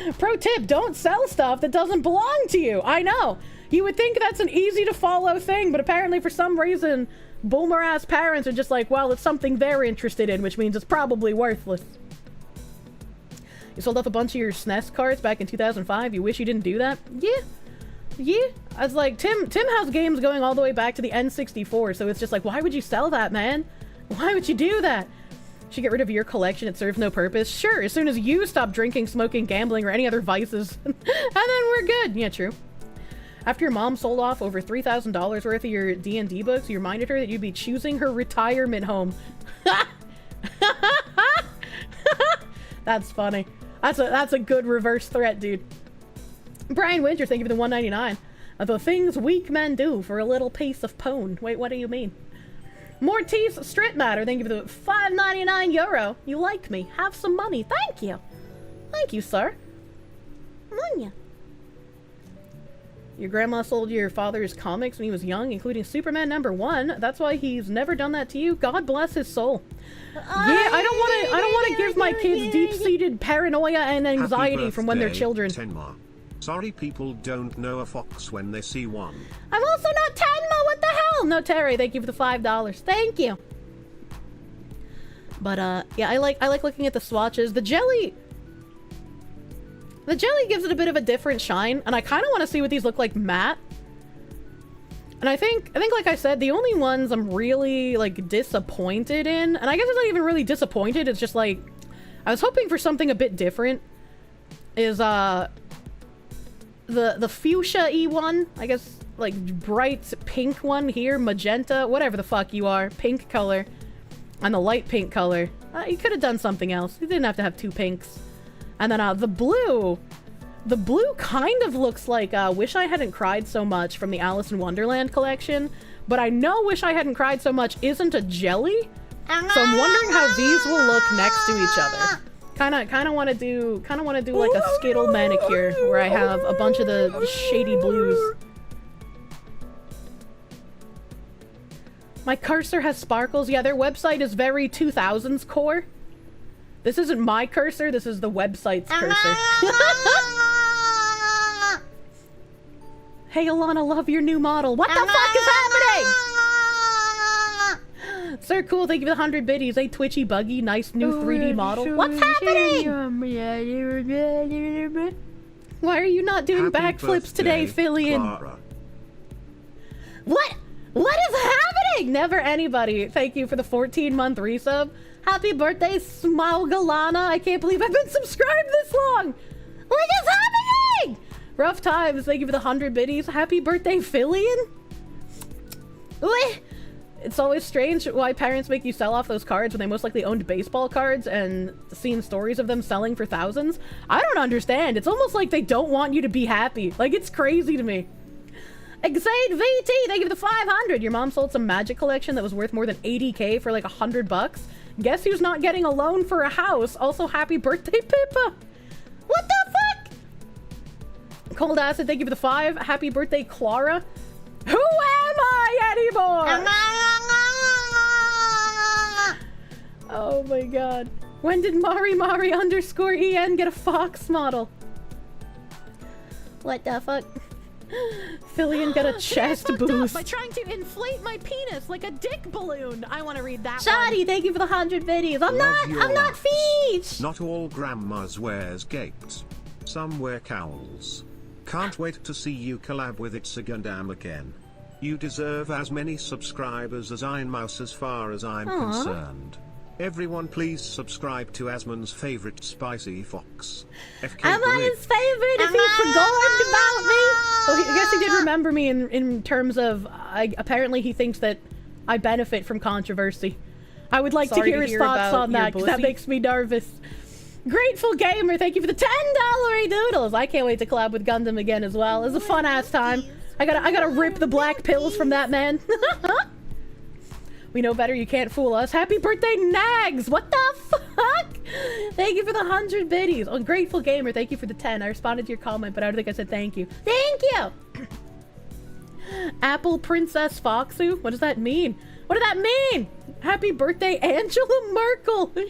fuck? Pro tip, don't sell stuff that doesn't belong to you. I know. You would think that's an easy to follow thing, but apparently for some reason, boomer ass parents are just like, well, it's something they're interested in, which means it's probably worthless. You sold off a bunch of your SNES cards back in 2005. You wish you didn't do that? Yeah. I was like, Tim has games going all the way back to the N64, so it's just like, why would you sell that, man? Why would you do that? Should get rid of your collection, it serves no purpose. Sure, as soon as you stop drinking, smoking, gambling, or any other vices, and then we're good. Yeah, true. After your mom sold off over $3,000 worth of your D&D books, you reminded her that you'd be choosing her retirement home. That's funny. That's a good reverse threat, dude. Brian Winter, thank you for the $1.99. The things weak men do for a little piece of pone. Wait, what do you mean? Mortiz Strip Matter, thank you for the €5.99. You like me. Have some money. Thank you. Thank you, sir. Munya. Your grandma sold your father's comics when he was young, including Superman #1. That's why he's never done that to you. God bless his soul. Yeah, I don't want to give my kids deep-seated paranoia and anxiety from when they're children. Tenma. Sorry, people don't know a fox when they see one. I'm also not Tenma. What the hell? No, Terry. Thank you for the $5. Thank you. But yeah, I like looking at the swatches. The jelly gives it a bit of a different shine, and I kind of want to see what these look like matte. And I think like I said, the only ones I'm really like disappointed in, and I guess it's not even really disappointed, it's just like I was hoping for something a bit different, is the fuchsia-y one, I guess, like bright pink one here, magenta, whatever the fuck you are, pink color, and the light pink color. You could have done something else. You didn't have to have two pinks. And then the blue kind of looks like Wish I Hadn't Cried So Much from the Alice in Wonderland collection, but I know Wish I Hadn't Cried So Much isn't a jelly, so I'm wondering how these will look next to each other. Kind of want to do like a Skittle manicure where I have a bunch of the shady blues. My cursor has sparkles. Yeah, their website is very 2000s core. This isn't my cursor, this is the website's cursor. Hey Alana, love your new model. What the fuck is happening? Sir Cool, thank you for the 100 biddies. Hey Twitchy Buggy, nice new 3D model. What's happening? Why are you not doing backflips today, Fillion? What is happening? Never anybody. Thank you for the 14-month resub. Happy birthday, Smaugalana. I can't believe I've been subscribed this long. What is happening? Rough times. Thank you for the 100 biddies. Happy birthday, Fillion. It's always strange why parents make you sell off those cards when they most likely owned baseball cards and seen stories of them selling for thousands. I don't understand. It's almost like they don't want you to be happy. Like, it's crazy to me. Exade VT, thank you for the 500. Your mom sold some magic collection that was worth more than 80K for like $100. Guess who's not getting a loan for a house? Also, happy birthday, Pippa. What the fuck? Cold Acid, thank you for the 5. Happy birthday, Clara. Who am I anymore? Oh my god. When did Mari_EN get a Fox model? What the fuck? Fillion got a chest boost by trying to inflate my penis like a dick balloon. I want to read that Shoddy, one. Thank you for the 100 videos. I'm not Feech. Not all grandmas wears gapes. Some wear cowls. Can't wait to see you collab with It's a Gundam again. You deserve as many subscribers as Iron Mouse as far as I'm concerned. Everyone please subscribe to Asmon's favorite spicy fox. Am I his favorite if he forgot about me? Oh, I guess he did remember me in terms of, apparently he thinks that I benefit from controversy. I would like to hear his thoughts on that, because that makes me nervous. Grateful Gamer, thank you for the $10 doodles. I can't wait to collab with Gundam again as well. It was a fun ass time. I gotta rip the black pills from that man. We know better, you can't fool us. Happy birthday, Nags! What the fuck? Thank you for the 100 biddies. Oh, Grateful Gamer, thank you for the 10. I responded to your comment, but I don't think I said thank you. Thank you! Apple Princess Foxu? What does that mean? What does that mean? Happy birthday, Angela Merkel! What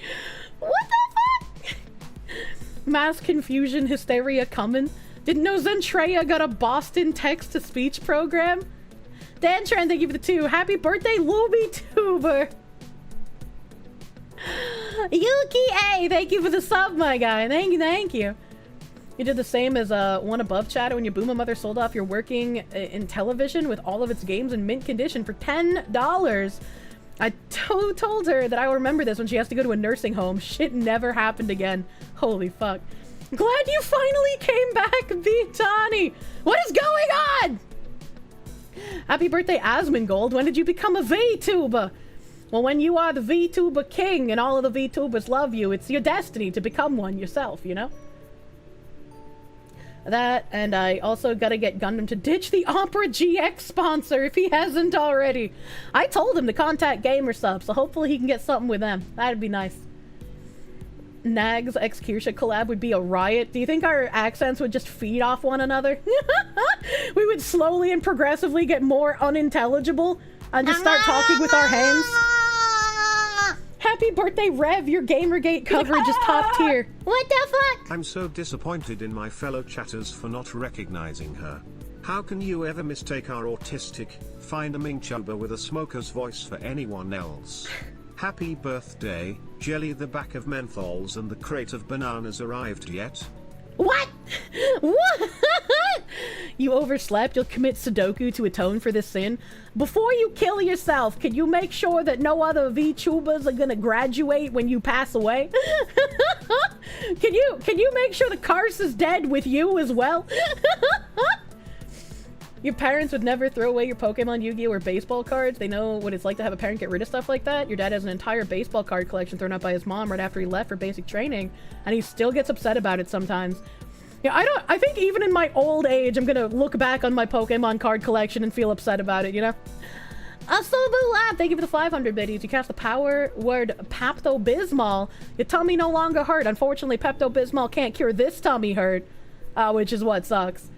the fuck? Mass confusion, hysteria coming. Didn't know Zentreya got a Boston text-to-speech program? Dan Tran, thank you for the 2. Happy birthday, Looby Tuber. Yuki A, thank you for the sub, my guy. Thank you. You did the same as one above chat when your Booma mother sold off your working in television with all of its games in mint condition for $10. I told her that I will remember this when she has to go to a nursing home. Shit never happened again. Holy fuck. Glad you finally came back, Vitani. What is going on? Happy birthday, Asmongold. When did you become a VTuber? Well, when you are the VTuber king and all of the VTubers love you, it's your destiny to become one yourself, you know? That, and I also gotta get Gundam to ditch the Opera GX sponsor if he hasn't already. I told him to contact GamerSub, so hopefully he can get something with them. That'd be nice. Nags x Kirsche collab would be a riot. Do you think our accents would just feed off one another? We would slowly and progressively get more unintelligible and just start talking with our hands. Happy birthday, Rev. Your Gamergate coverage is top tier. What the fuck? I'm so disappointed in my fellow chatters for not recognizing her. How can you ever mistake our autistic, fine-aming chuba with a smoker's voice for anyone else? Happy birthday, Jelly. The back of menthols and the crate of bananas arrived yet? What? What? You overslept. You'll commit Sudoku to atone for this sin. Before you kill yourself, can you make sure that no other VTubers are gonna graduate when you pass away? Can you make sure the curse is dead with you as well? Your parents would never throw away your Pokemon, Yu-Gi-Oh, or baseball cards. They know what it's like to have a parent get rid of stuff like that. Your dad has an entire baseball card collection thrown out by his mom right after he left for basic training, and he still gets upset about it sometimes. Yeah, I think even in my old age, I'm gonna look back on my Pokemon card collection and feel upset about it, you know? Asobu Lab, thank you for the 500 biddies. You cast the power word Pepto-Bismol. Your tummy no longer hurt. Unfortunately, Pepto-Bismol can't cure this tummy hurt, which is what sucks.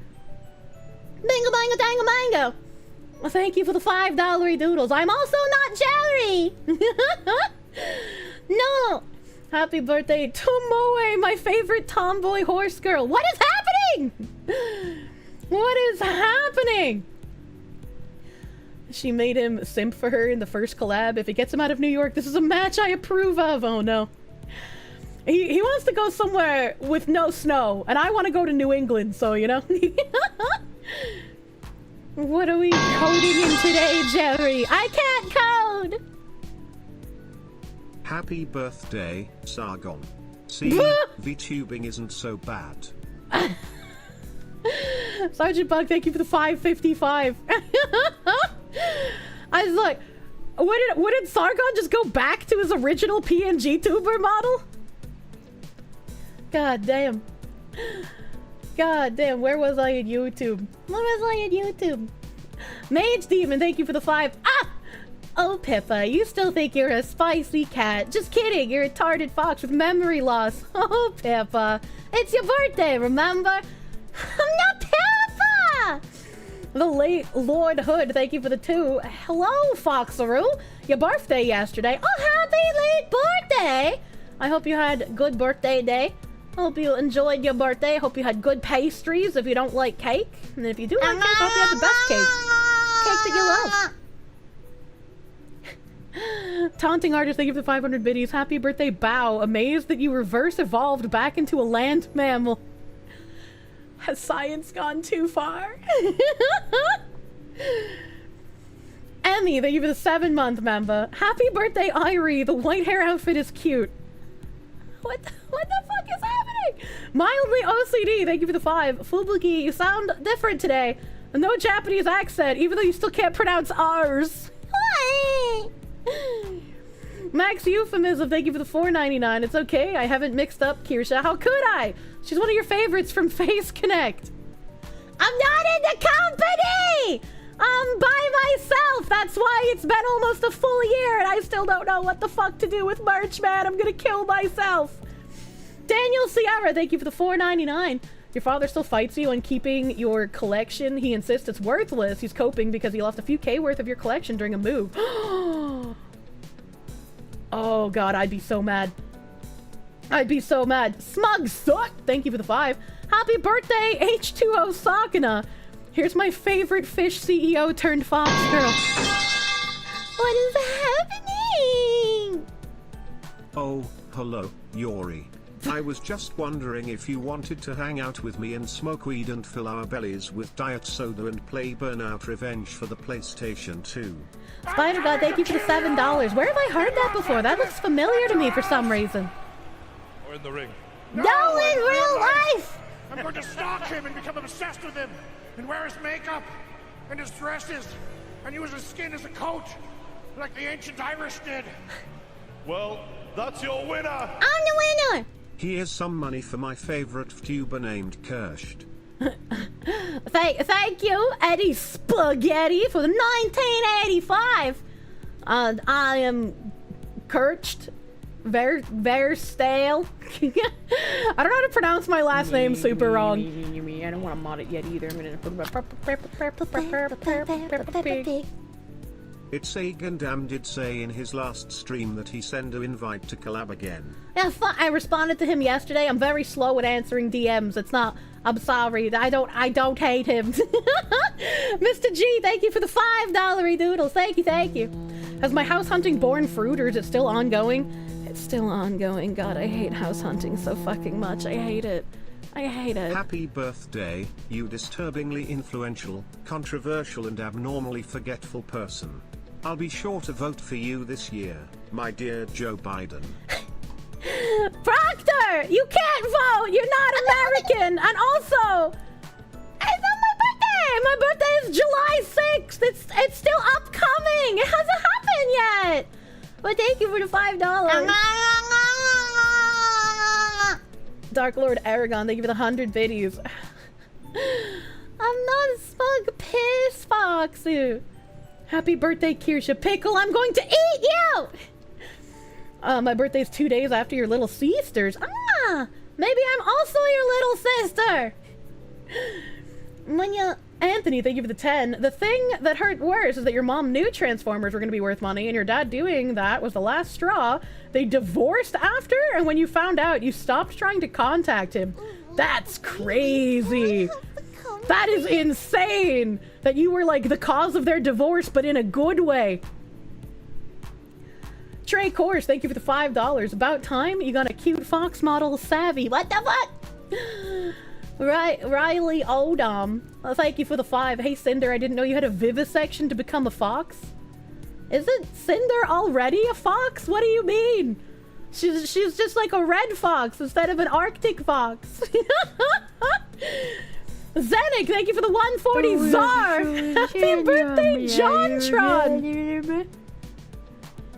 Bingo bango dango mango. Well, thank you for the $5 doodles. I'm also not Jerry. No. Happy birthday to Moe, my favorite tomboy horse girl. What is happening? What is happening? She made him simp for her in the first collab. If it gets him out of New York, this is a match I approve of. Oh no. He wants to go somewhere with no snow, and I want to go to New England, so you know. What are we coding in today, Jerry? I can't code! Happy birthday, Sargon. See, VTubing isn't so bad. Sergeant Bug, thank you for the 555. I was like, wouldn't Sargon just go back to his original PNG tuber model? God damn. God damn, where was I in YouTube? Where was I in YouTube? Mage Demon, thank you for the 5. Ah! Oh, Pippa, you still think you're a spicy cat. Just kidding, you're a retarded fox with memory loss. Oh, Pippa. It's your birthday, remember? I'm not Pippa! The late Lord Hood, thank you for the 2. Hello, Foxaroo. Your birthday yesterday. Oh, happy late birthday! I hope you had a good birthday day. I hope you enjoyed your birthday. I hope you had good pastries if you don't like cake. And if you do like cake, I hope you had the best cake. Cake that you love. Taunting Artist, thank you for the 500 biddies. Happy birthday, Bow. Amazed that you reverse evolved back into a land mammal. Has science gone too far? Emmy, thank you for the 7-month member. Happy birthday, Irie. The white hair outfit is cute. What the fuck is happening? Mildly OCD, thank you for the 5. Fubuki, you sound different today. No Japanese accent, even though you still can't pronounce R's. Max Euphemism, thank you for the $4.99. It's okay, I haven't mixed up Kirsche. How could I? She's one of your favorites from Face Connect. I'm not in the company! I'm by myself! That's why it's been almost a full year and I still don't know what the fuck to do with merch, man. I'm gonna kill myself. Daniel Sierra, thank you for the $4.99. Your father still fights you on keeping your collection. He insists it's worthless. He's coping because he lost a few K worth of your collection during a move. Oh god, I'd be so mad. I'd be so mad. Smug suck! Thank you for the 5. Happy birthday, H2O Sakana. Here's my favorite fish CEO turned fox girl. What is happening? Oh, hello, Yori. I was just wondering if you wanted to hang out with me and smoke weed and fill our bellies with diet soda and play Burnout Revenge for the PlayStation 2. Spider God, thank you for the $7. Where have I heard that before? That looks familiar to me for some reason. Or in the ring. No, in real life! I'm going to stalk him and become obsessed with him, and wear his makeup, and his dresses, and use his skin as a coat, like the ancient Irish did. Well, that's your winner! I'm the winner! Here's some money for my favorite VTuber named Kirsche. Thank you, Eddie Spaghetti, for the 1985. I am Kirsche. Very stale. I don't know how to pronounce my last name super wrong. I don't want to mod it yet either. I'm gonna. It's Gundam did say in his last stream that he sent an invite to collab again. Yeah, I responded to him yesterday. I'm very slow at answering DMs. It's not. I'm sorry. I don't hate him. Mr. G, thank you for the $5 doodles. Thank you. Has my house hunting borne fruit, or is it still ongoing? It's still ongoing. God, I hate house hunting so fucking much. I hate it. Happy birthday, you disturbingly influential, controversial and abnormally forgetful person. I'll be sure to vote for you this year, my dear Joe Biden. Proctor, you can't vote. You're not American. And also, it's not my birthday. My birthday is July 6th. It's still upcoming. It hasn't happened yet. But thank you for the $5. Dark Lord Aragon, thank you for the 100 biddies. I'm not a smug piss foxu. Happy birthday, Kirsche Pickle. I'm going to eat you. My birthday's 2 days after your little sisters. Maybe I'm also your little sister. Anthony, thank you for the 10. The thing that hurt worse is that your mom knew Transformers were going to be worth money, and your dad doing that was the last straw. They divorced after, and when you found out, you stopped trying to contact him. That's crazy. That is insane. That you were like the cause of their divorce, but in a good way. Trey Course, thank you for the $5. About time you got a cute fox model savvy. What the fuck? Riley Odom, thank you for the 5. Hey Cinder, I didn't know you had a vivisection to become a fox. Isn't Cinder already a fox? What do you mean? She's just like a red fox instead of an Arctic fox. Zenik, thank you for the 140 Czar. Happy birthday, JonTron.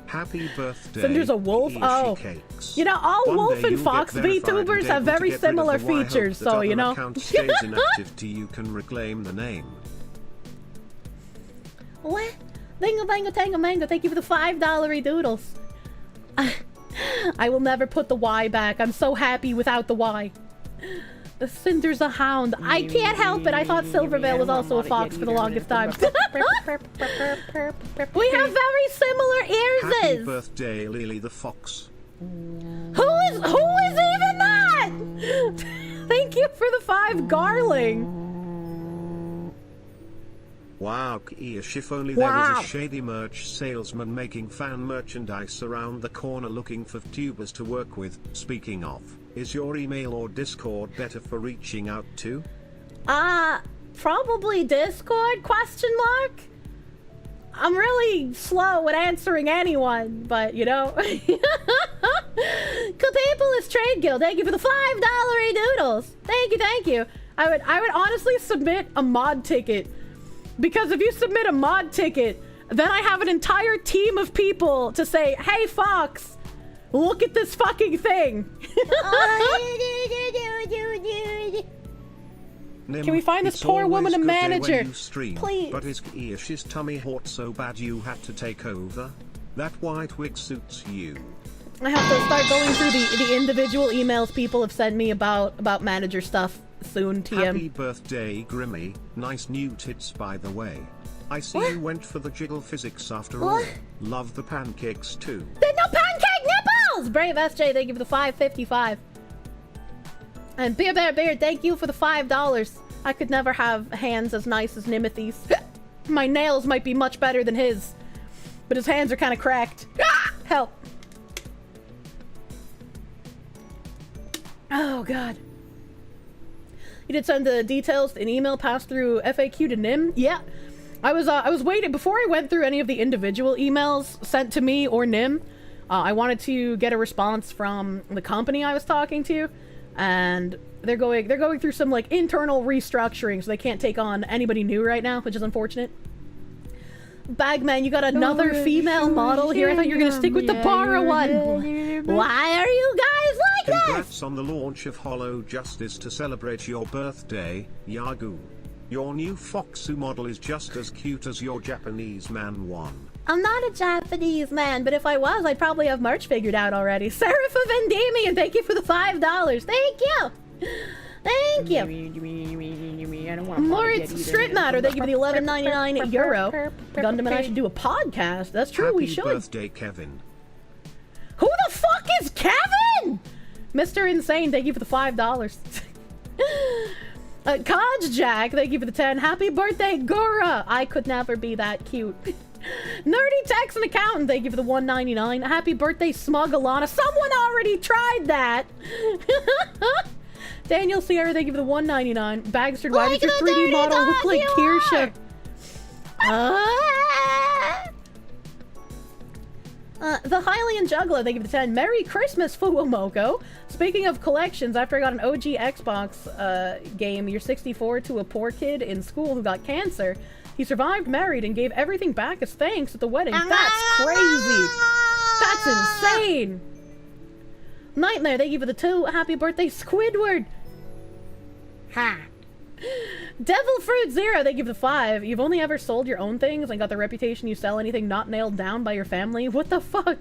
Happy birthday. Cinder's a wolf? Oh. Cakes. You know, all One wolf day and you'll fox get verified VTubers and have able to very get rid of similar the Y. Hope features, that so other you know. account stays inactive till you can reclaim the name. What? Bingo bango tango mango, thank you for the $5 doodles. I will never put the Y back. I'm so happy without the Y. The Cinder's a hound. I can't help it. I thought Silvervale was also a fox for the longest time. We have very similar ears. Happy birthday, Lily the Fox. Who is even that? Thank you for the 5, Garling. Wow, Kirsche, if only there was a shady merch salesman making fan merchandise around the corner looking for tubers to work with. Speaking of, is your email or Discord better for reaching out to? Probably Discord, ? I'm really slow at answering anyone, but you know. Capitalist Trade Guild, thank you for the $5 doodles. Thank you. I would honestly submit a mod ticket. Because if you submit a mod ticket, then I have an entire team of people to say, hey Fox, look at this fucking thing. Can we find this poor woman a manager? Please. But is Kirsche's tummy hot so bad you had to take over? That white wig suits you. I have to start going through the individual emails people have sent me about manager stuff soon, TM. Happy birthday, Grimmy. Nice new tits, by the way. I see you went for the jiggle physics after all. Love the pancakes too. There's no pancake nipples! Brave SJ, thank you for the 5.55. And Beer, thank you for the $5. I could never have hands as nice as Nimothy's. My nails might be much better than his, but his hands are kind of cracked. Help. Oh, God. You did send the details in email passed through FAQ to Nim? Yeah. I was waiting before I went through any of the individual emails sent to me or Nim. I wanted to get a response from the company I was talking to. and they're going through some like internal restructuring, so they can't take on anybody new right now, which is unfortunate. Bagman, you got another female model here. I thought you were gonna stick with the Para one. Why are you guys like this? Congrats on the launch of Hollow Justice to celebrate your birthday, Yagoo. Your new foxu model is just as cute as your Japanese man one. I'm not a Japanese man, but if I was, I'd probably have merch figured out already. Serapha Vendemian, thank you for the $5. Thank you. Thank you. Moritz Strip Matter, thank you for the €11.99. Gundam and I should do a podcast. That's true, we should. Happy birthday, Kevin. Who the fuck is Kevin? Mr. Insane, thank you for the $5. Codge Jack, thank you for the 10. Happy birthday, Gura. I could never be that cute. Nerdy Tax and Accountant, thank you for the $1.99. Happy birthday, Smug Alana. Someone already tried that. Daniel Sierra, thank you for the $1.99. Bagster, why does your 3D model look like Kirsche? The Hylian Juggler, thank you for the 10. Merry Christmas, Fuomoko. Speaking of collections, after I got an OG Xbox game, your 64 to a poor kid in school who got cancer, he survived, married, and gave everything back as thanks at the wedding. That's crazy. That's insane. Nightmare, thank you for the 2. Happy birthday, Squidward. Ha. Devil Fruit Zero, thank you for the 5. You've only ever sold your own things and got the reputation you sell anything not nailed down by your family? What the fuck?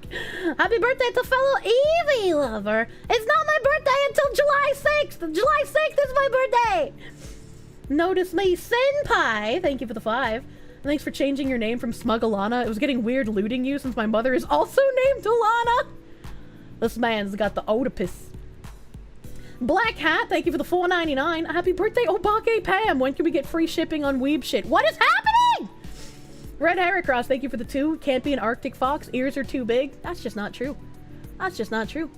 Happy birthday to fellow Eevee lover. It's not my birthday until July 6th. July 6th is my birthday. Notice me, Senpai, thank you for the 5. And thanks for changing your name from Smug Alana. It was getting weird looting you since my mother is also named Alana. This man's got the Oedipus. Black Hat, thank you for the $4.99. Happy birthday, Obake Pam. When can we get free shipping on Weeb shit? What is happening? Red Heracross, thank you for the 2. Can't be an Arctic fox. Ears are too big. That's just not true. That's just not true.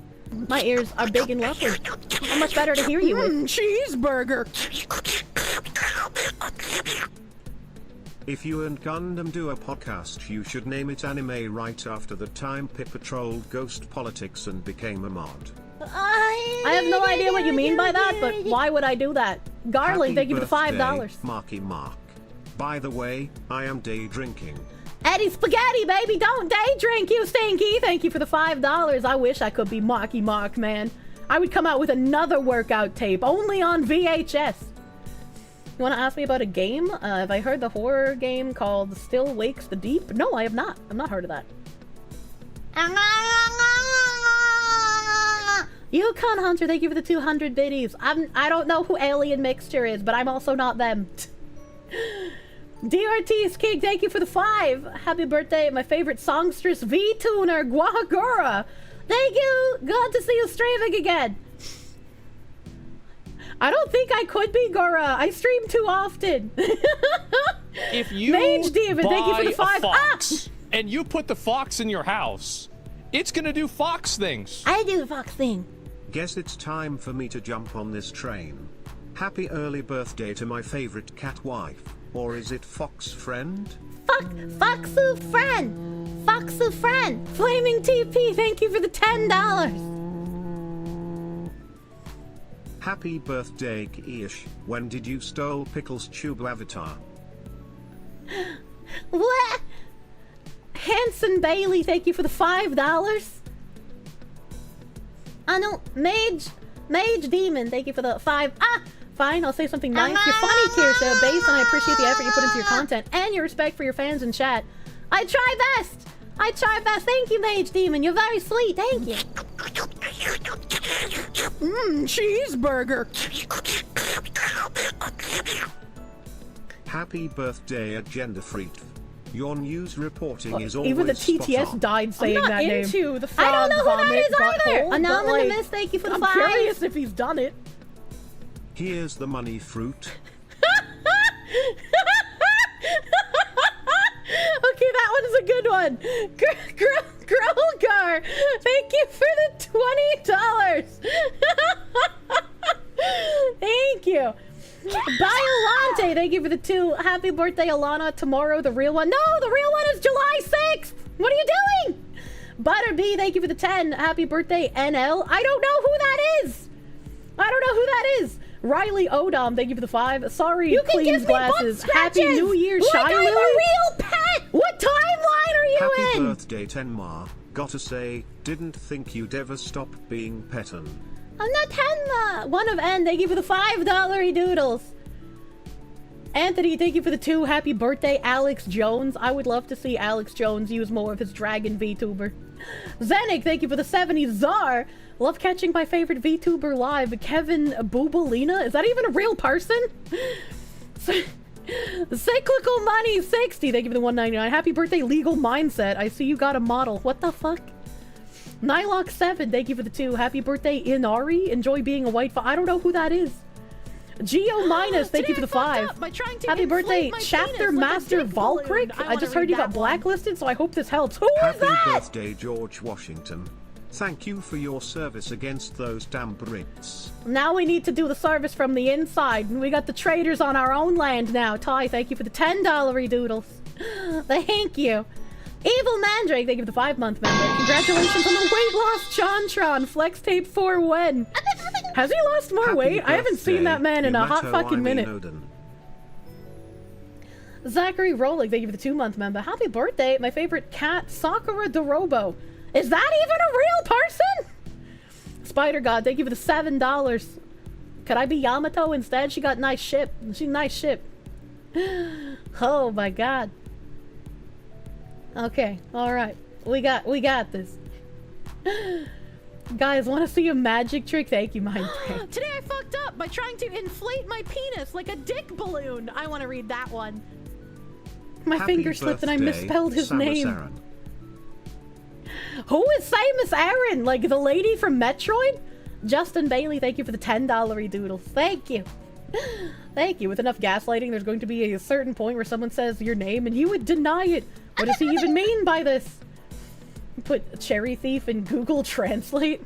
My ears are big and lovely. How much better to hear you with? Cheeseburger. If you and Gundam do a podcast, you should name it Anime right after the time Pippa trolled Ghost Politics and became a mod. I have no idea what you mean by that, but why would I do that? Garland, thank you for the $5. Marky Mark. By the way, I am day drinking. Eddie Spaghetti, baby, don't day drink, you stinky. Thank you for the $5. I wish I could be Marky Mark, man. I would come out with another workout tape, only on VHS. You want to ask me about a game? Have I heard the horror game called Still Wakes the Deep? No, I have not. I've not heard of that. Yukon Hunter, thank you for the 200 biddies. I don't know who Alien Mixture is, but I'm also not them. DRT's King, thank you for the 5. Happy birthday, my favorite songstress, V-Tuner, Guahagura. Thank you. Glad to see you streaming again. I don't think I could be Gora. I stream too often. If you Mage Demon, thank you for the 5. Fox, and you put the fox in your house, it's gonna do fox things. I do the fox thing. Guess it's time for me to jump on this train. Happy early birthday to my favorite cat wife. Or is it fox friend? Foxu friend. Foxu friend. Flaming TP, thank you for the $10. Happy birthday, Kirsche. When did you stole Pickle's tube avatar? What? Hanson Bailey, thank you for the $5. I know, Mage Demon, thank you for the 5. Fine, I'll say something nice. You're funny, Kirsche, based and I appreciate the effort you put into your content and your respect for your fans in chat. I try best. Thank you, Mage Demon. You're very sweet. Thank you. Cheeseburger. Happy birthday, Agenda Freak. Your news reporting is always even the TTS spot on. died saying I'm not that name. into the frog I don't know who that vomit is either. butthole, but, Anonymous, like, thank you for the I'm 5. curious if he's done it. Here's the money, fruit. Okay, that one's a good one. Grolgar, thank you for the $20. Thank you. Biolante, thank you for the 2. Happy birthday, Alana. Tomorrow, the real one. No, the real one is July 6th. What are you doing? Butterbee, thank you for the 10. Happy birthday, NL. I don't know who that is. I don't know who that is. Riley Odom, thank you for the 5. Sorry, You can Cleans give me butt Glasses. scratches! Happy New Year, like Shy I'm Lily. a real pet! What timeline are you Happy in? birthday, Tenma. Gotta say, didn't think you'd ever stop being pettin'. I'm not Tenma! One of N, thank you for the $5 doodles. Anthony, thank you for the 2. Happy birthday, Alex Jones. I would love to see Alex Jones use more of his dragon VTuber. Zenik, thank you for the 70. Czar, love catching my favorite VTuber live. Kevin Boobalina, is that even a real person? Cyclical Money 60, thank you for the 199. Happy birthday, Legal Mindset. I see you got a model. What the fuck? Nylock 7, thank you for the 2. Happy birthday, Inari. Enjoy being a white I don't know who that is. Geo Minus, thank you for the 5. Happy birthday, Chapter Master Valkyrik. I just heard you got blacklisted, so I hope this helps. Who is that? Happy birthday, George Washington. Thank you for your service against those damn Brits. Now we need to do the service from the inside. We got the traders on our own land now. Ty, thank you for the $10 doodles. Thank you. Evil Mandrake, thank you for the 5-month member. Congratulations on the weight loss, Chontron. Flex tape for when? Has he lost more weight? I haven't seen that man in a hot fucking minute. Zachary Rolick, thank you for the 2-month member. Happy birthday, my favorite cat, Sakura Dorobo. Is that even a real person? Spider God, thank you for the $7. Could I be Yamato instead? She got nice ship. She's nice ship. Oh my god. Okay, alright. We got this. Guys, want to see a magic trick? Thank you, Mind Break. Today I fucked up by trying to inflate my penis like a dick balloon. I want to read that one. My finger slipped and I misspelled his name. Aran. Who is Samus Aran? Like the lady from Metroid? Justin Bailey, thank you for the $10 doodles. Thank you. Thank you. With enough gaslighting, there's going to be a certain point where someone says your name and you would deny it. What does he even mean by this? Put Cherry Thief in Google Translate.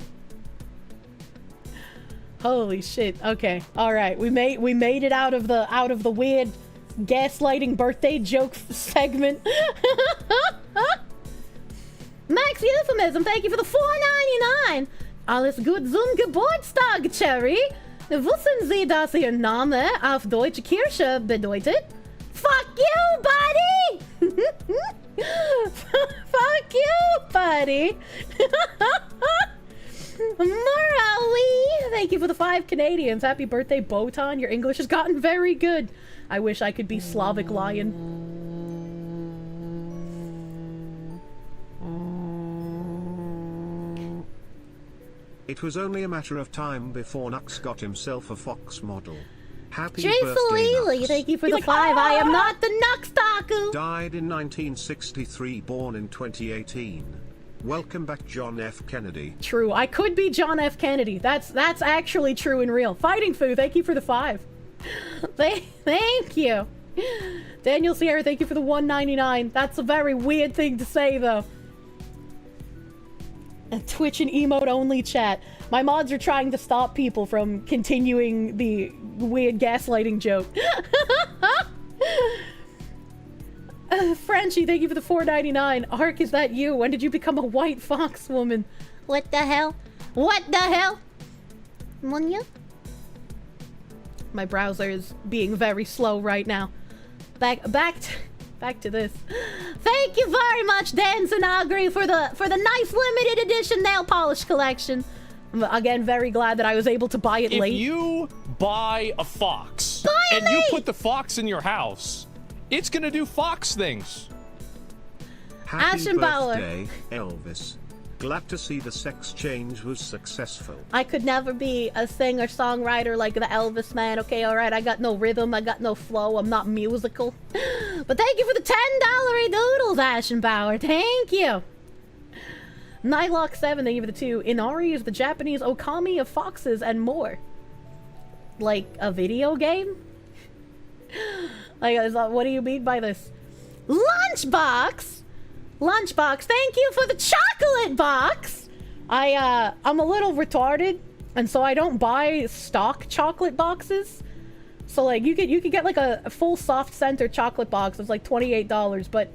Holy shit. Okay. All right. We made it out of the weird gaslighting birthday joke segment. Max Euphemism, thank you for the $4.99. Alles gut zum Geburtstag, Cherry. Wussten Sie, dass Ihr Name auf Deutsch Kirsche bedeutet? Fuck you, buddy! Fuck you, buddy! Marawi! Thank you for the 5 Canadians. Happy birthday, Botan. Your English has gotten very good. I wish I could be Slavic Lion. It was only a matter of time before Nux got himself a fox model. Happy Jay birthday, Salili, Nux. thank you for the 5. I am not the Nux Taku. Died in 1963, born in 2018. Welcome back, John F. Kennedy. True, I could be John F. Kennedy. That's actually true and real. Fighting Foo, thank you for the 5. Thank you. Daniel Sierra, thank you for the $1.99. That's a very weird thing to say, though. A Twitch and emote only chat. My mods are trying to stop people from continuing the weird gaslighting joke. Frenchie, thank you for the $4.99. Ark, is that you? When did you become a white fox woman? What the hell? What the hell? Munya? My browser is being very slow right now. Back to this. Thank you very much, Dan Zanagri, for the nice limited edition nail polish collection. I'm again very glad that I was able to buy it late. If you buy a fox and you put the fox in your house, it's gonna do fox things. Happy Aschenbauer. birthday, Elvis. Glad to see the sex change was successful. I could never be a singer-songwriter like the Elvis man, okay? Alright, I got no rhythm, I got no flow, I'm not musical. But thank you for the $10 doodles, Aschenbauer. Thank you. Nylock 7, thank you for the 2. Inari is the Japanese Okami of foxes and more. Like a video game? Like, what do you mean by this? Lunchbox! Lunchbox, thank you for the chocolate box! I'm a little retarded, and so I don't buy stock chocolate boxes. So like you could get like a full soft center chocolate box that's like $28, but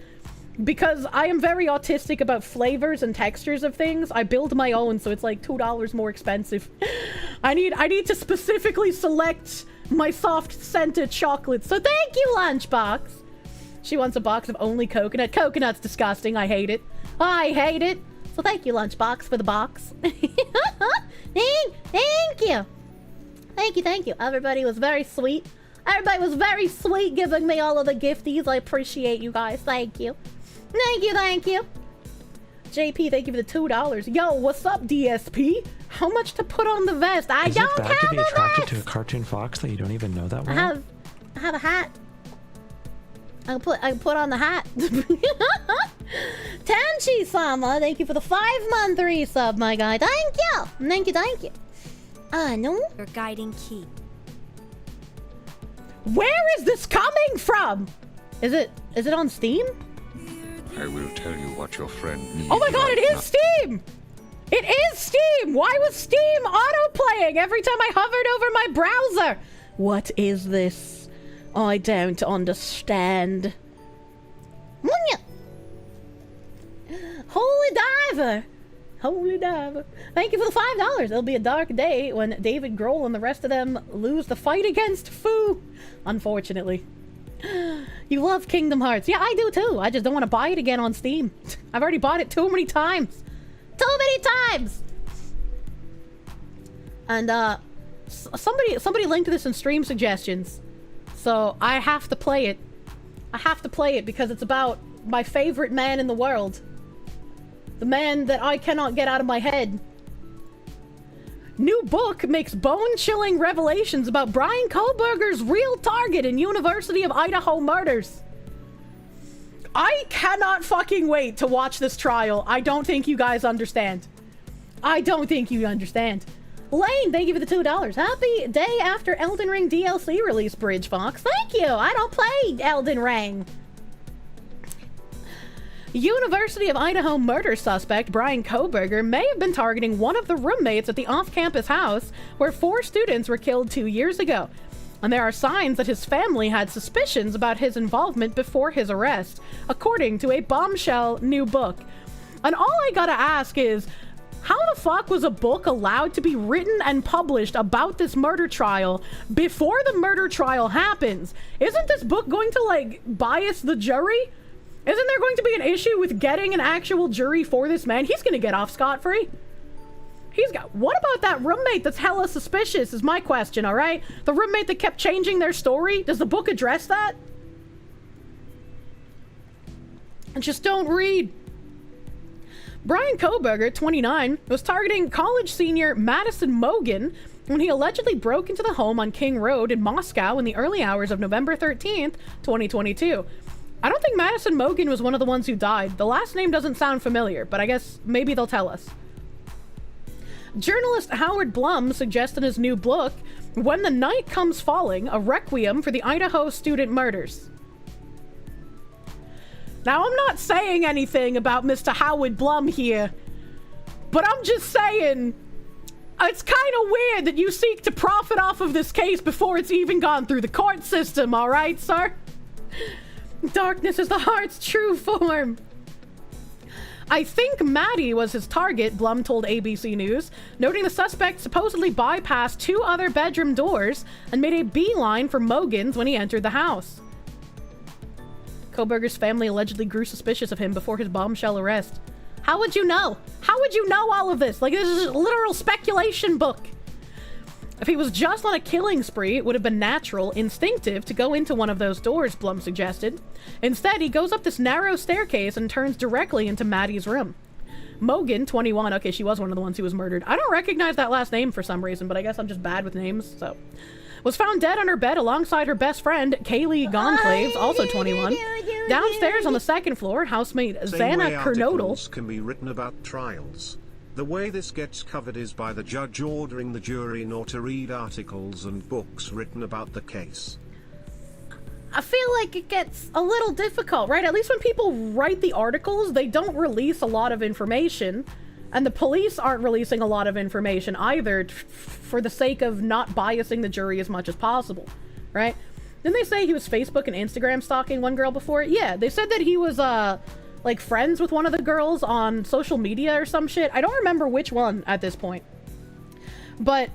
because I am very autistic about flavors and textures of things, I build my own, so it's like $2 more expensive. I need to specifically select my soft scented chocolate. So thank you, Lunchbox. She wants a box of only coconut. Coconut's disgusting. I hate it. I hate it. So thank you, Lunchbox, for the box. Thank you. Thank you. Everybody was very sweet. Everybody was very sweet giving me all of the gifties. I appreciate you guys. Thank you. Thank you. JP, thank you for the $2. Yo, what's up, DSP? How much to put on the vest? I don't have a vest. Is it bad to be attracted to a cartoon fox that you don't even know that well? I have a hat. I can put on the hat. Tenchi-sama, thank you for the 5-month resub, my guy. Thank you. No? Your guiding key. Where is this coming from? Is it on Steam? I will tell you what your friend needs. Oh my god, it is Steam! It is Steam! Why was Steam auto-playing every time I hovered over my browser? What is this? I don't understand. Holy diver. Thank you for the $5. It'll be a dark day when David Grohl and the rest of them lose the fight against Fu. Unfortunately. You love Kingdom Hearts. Yeah, I do too. I just don't want to buy it again on Steam. I've already bought it too many times. And somebody linked this in stream suggestions. So I have to play it. Because it's about my favorite man in the world. The man that I cannot get out of my head. New book makes bone-chilling revelations about Brian Kohlberger's real target in University of Idaho murders. I cannot fucking wait to watch this trial. I don't think you guys understand. Lane, thank you for the $2. Happy day after Elden Ring DLC release, Bridge Fox. Thank you. I don't play Elden Ring. University of Idaho murder suspect Brian Kohlberger may have been targeting one of the roommates at the off-campus house where 4 students were killed 2 years ago. And there are signs that his family had suspicions about his involvement before his arrest, according to a bombshell new book. And all I gotta ask is, how the fuck was a book allowed to be written and published about this murder trial before the murder trial happens? Isn't this book going to, like, bias the jury? Isn't there going to be an issue with getting an actual jury for this man? He's gonna get off scot-free. What about that roommate that's hella suspicious is my question, alright? The roommate that kept changing their story? Does the book address that? And just don't read. Brian Kohlberger, 29, was targeting college senior Madison Mogan when he allegedly broke into the home on King Road in Moscow in the early hours of November 13th, 2022. I don't think Madison Mogan was one of the ones who died. The last name doesn't sound familiar, but I guess maybe they'll tell us. Journalist Howard Blum suggests in his new book, When the Night Comes Falling, a requiem for the Idaho student murders. Now, I'm not saying anything about Mr. Howard Blum here, but I'm just saying, it's kind of weird that you seek to profit off of this case before it's even gone through the court system, alright, sir? Darkness is the heart's true form. I think Maddie was his target, Blum told ABC News, noting the suspect supposedly bypassed 2 other bedroom doors and made a beeline for Mogan's when he entered the house. Kohlberger's family allegedly grew suspicious of him before his bombshell arrest. How would you know? How would you know all of this? Like, this is a literal speculation book. If he was just on a killing spree, it would have been natural, instinctive, to go into one of those doors, Blum suggested. Instead, he goes up this narrow staircase and turns directly into Maddie's room. Mogan, 21, okay, she was one of the ones who was murdered. I don't recognize that last name for some reason, but I guess I'm just bad with names, so. Was found dead on her bed alongside her best friend, Kaylee Gonclaves, also 21. Downstairs on the 2nd floor, housemate Xana Kernodal can be written about trials. The way this gets covered is by the judge ordering the jury not to read articles and books written about the case. I feel like it gets a little difficult, right? At least when people write the articles, they don't release a lot of information. And the police aren't releasing a lot of information either for the sake of not biasing the jury as much as possible, right? Didn't they say he was Facebook and Instagram stalking one girl before? Yeah, they said that he was like friends with one of the girls on social media or some shit. I don't remember which one at this point. But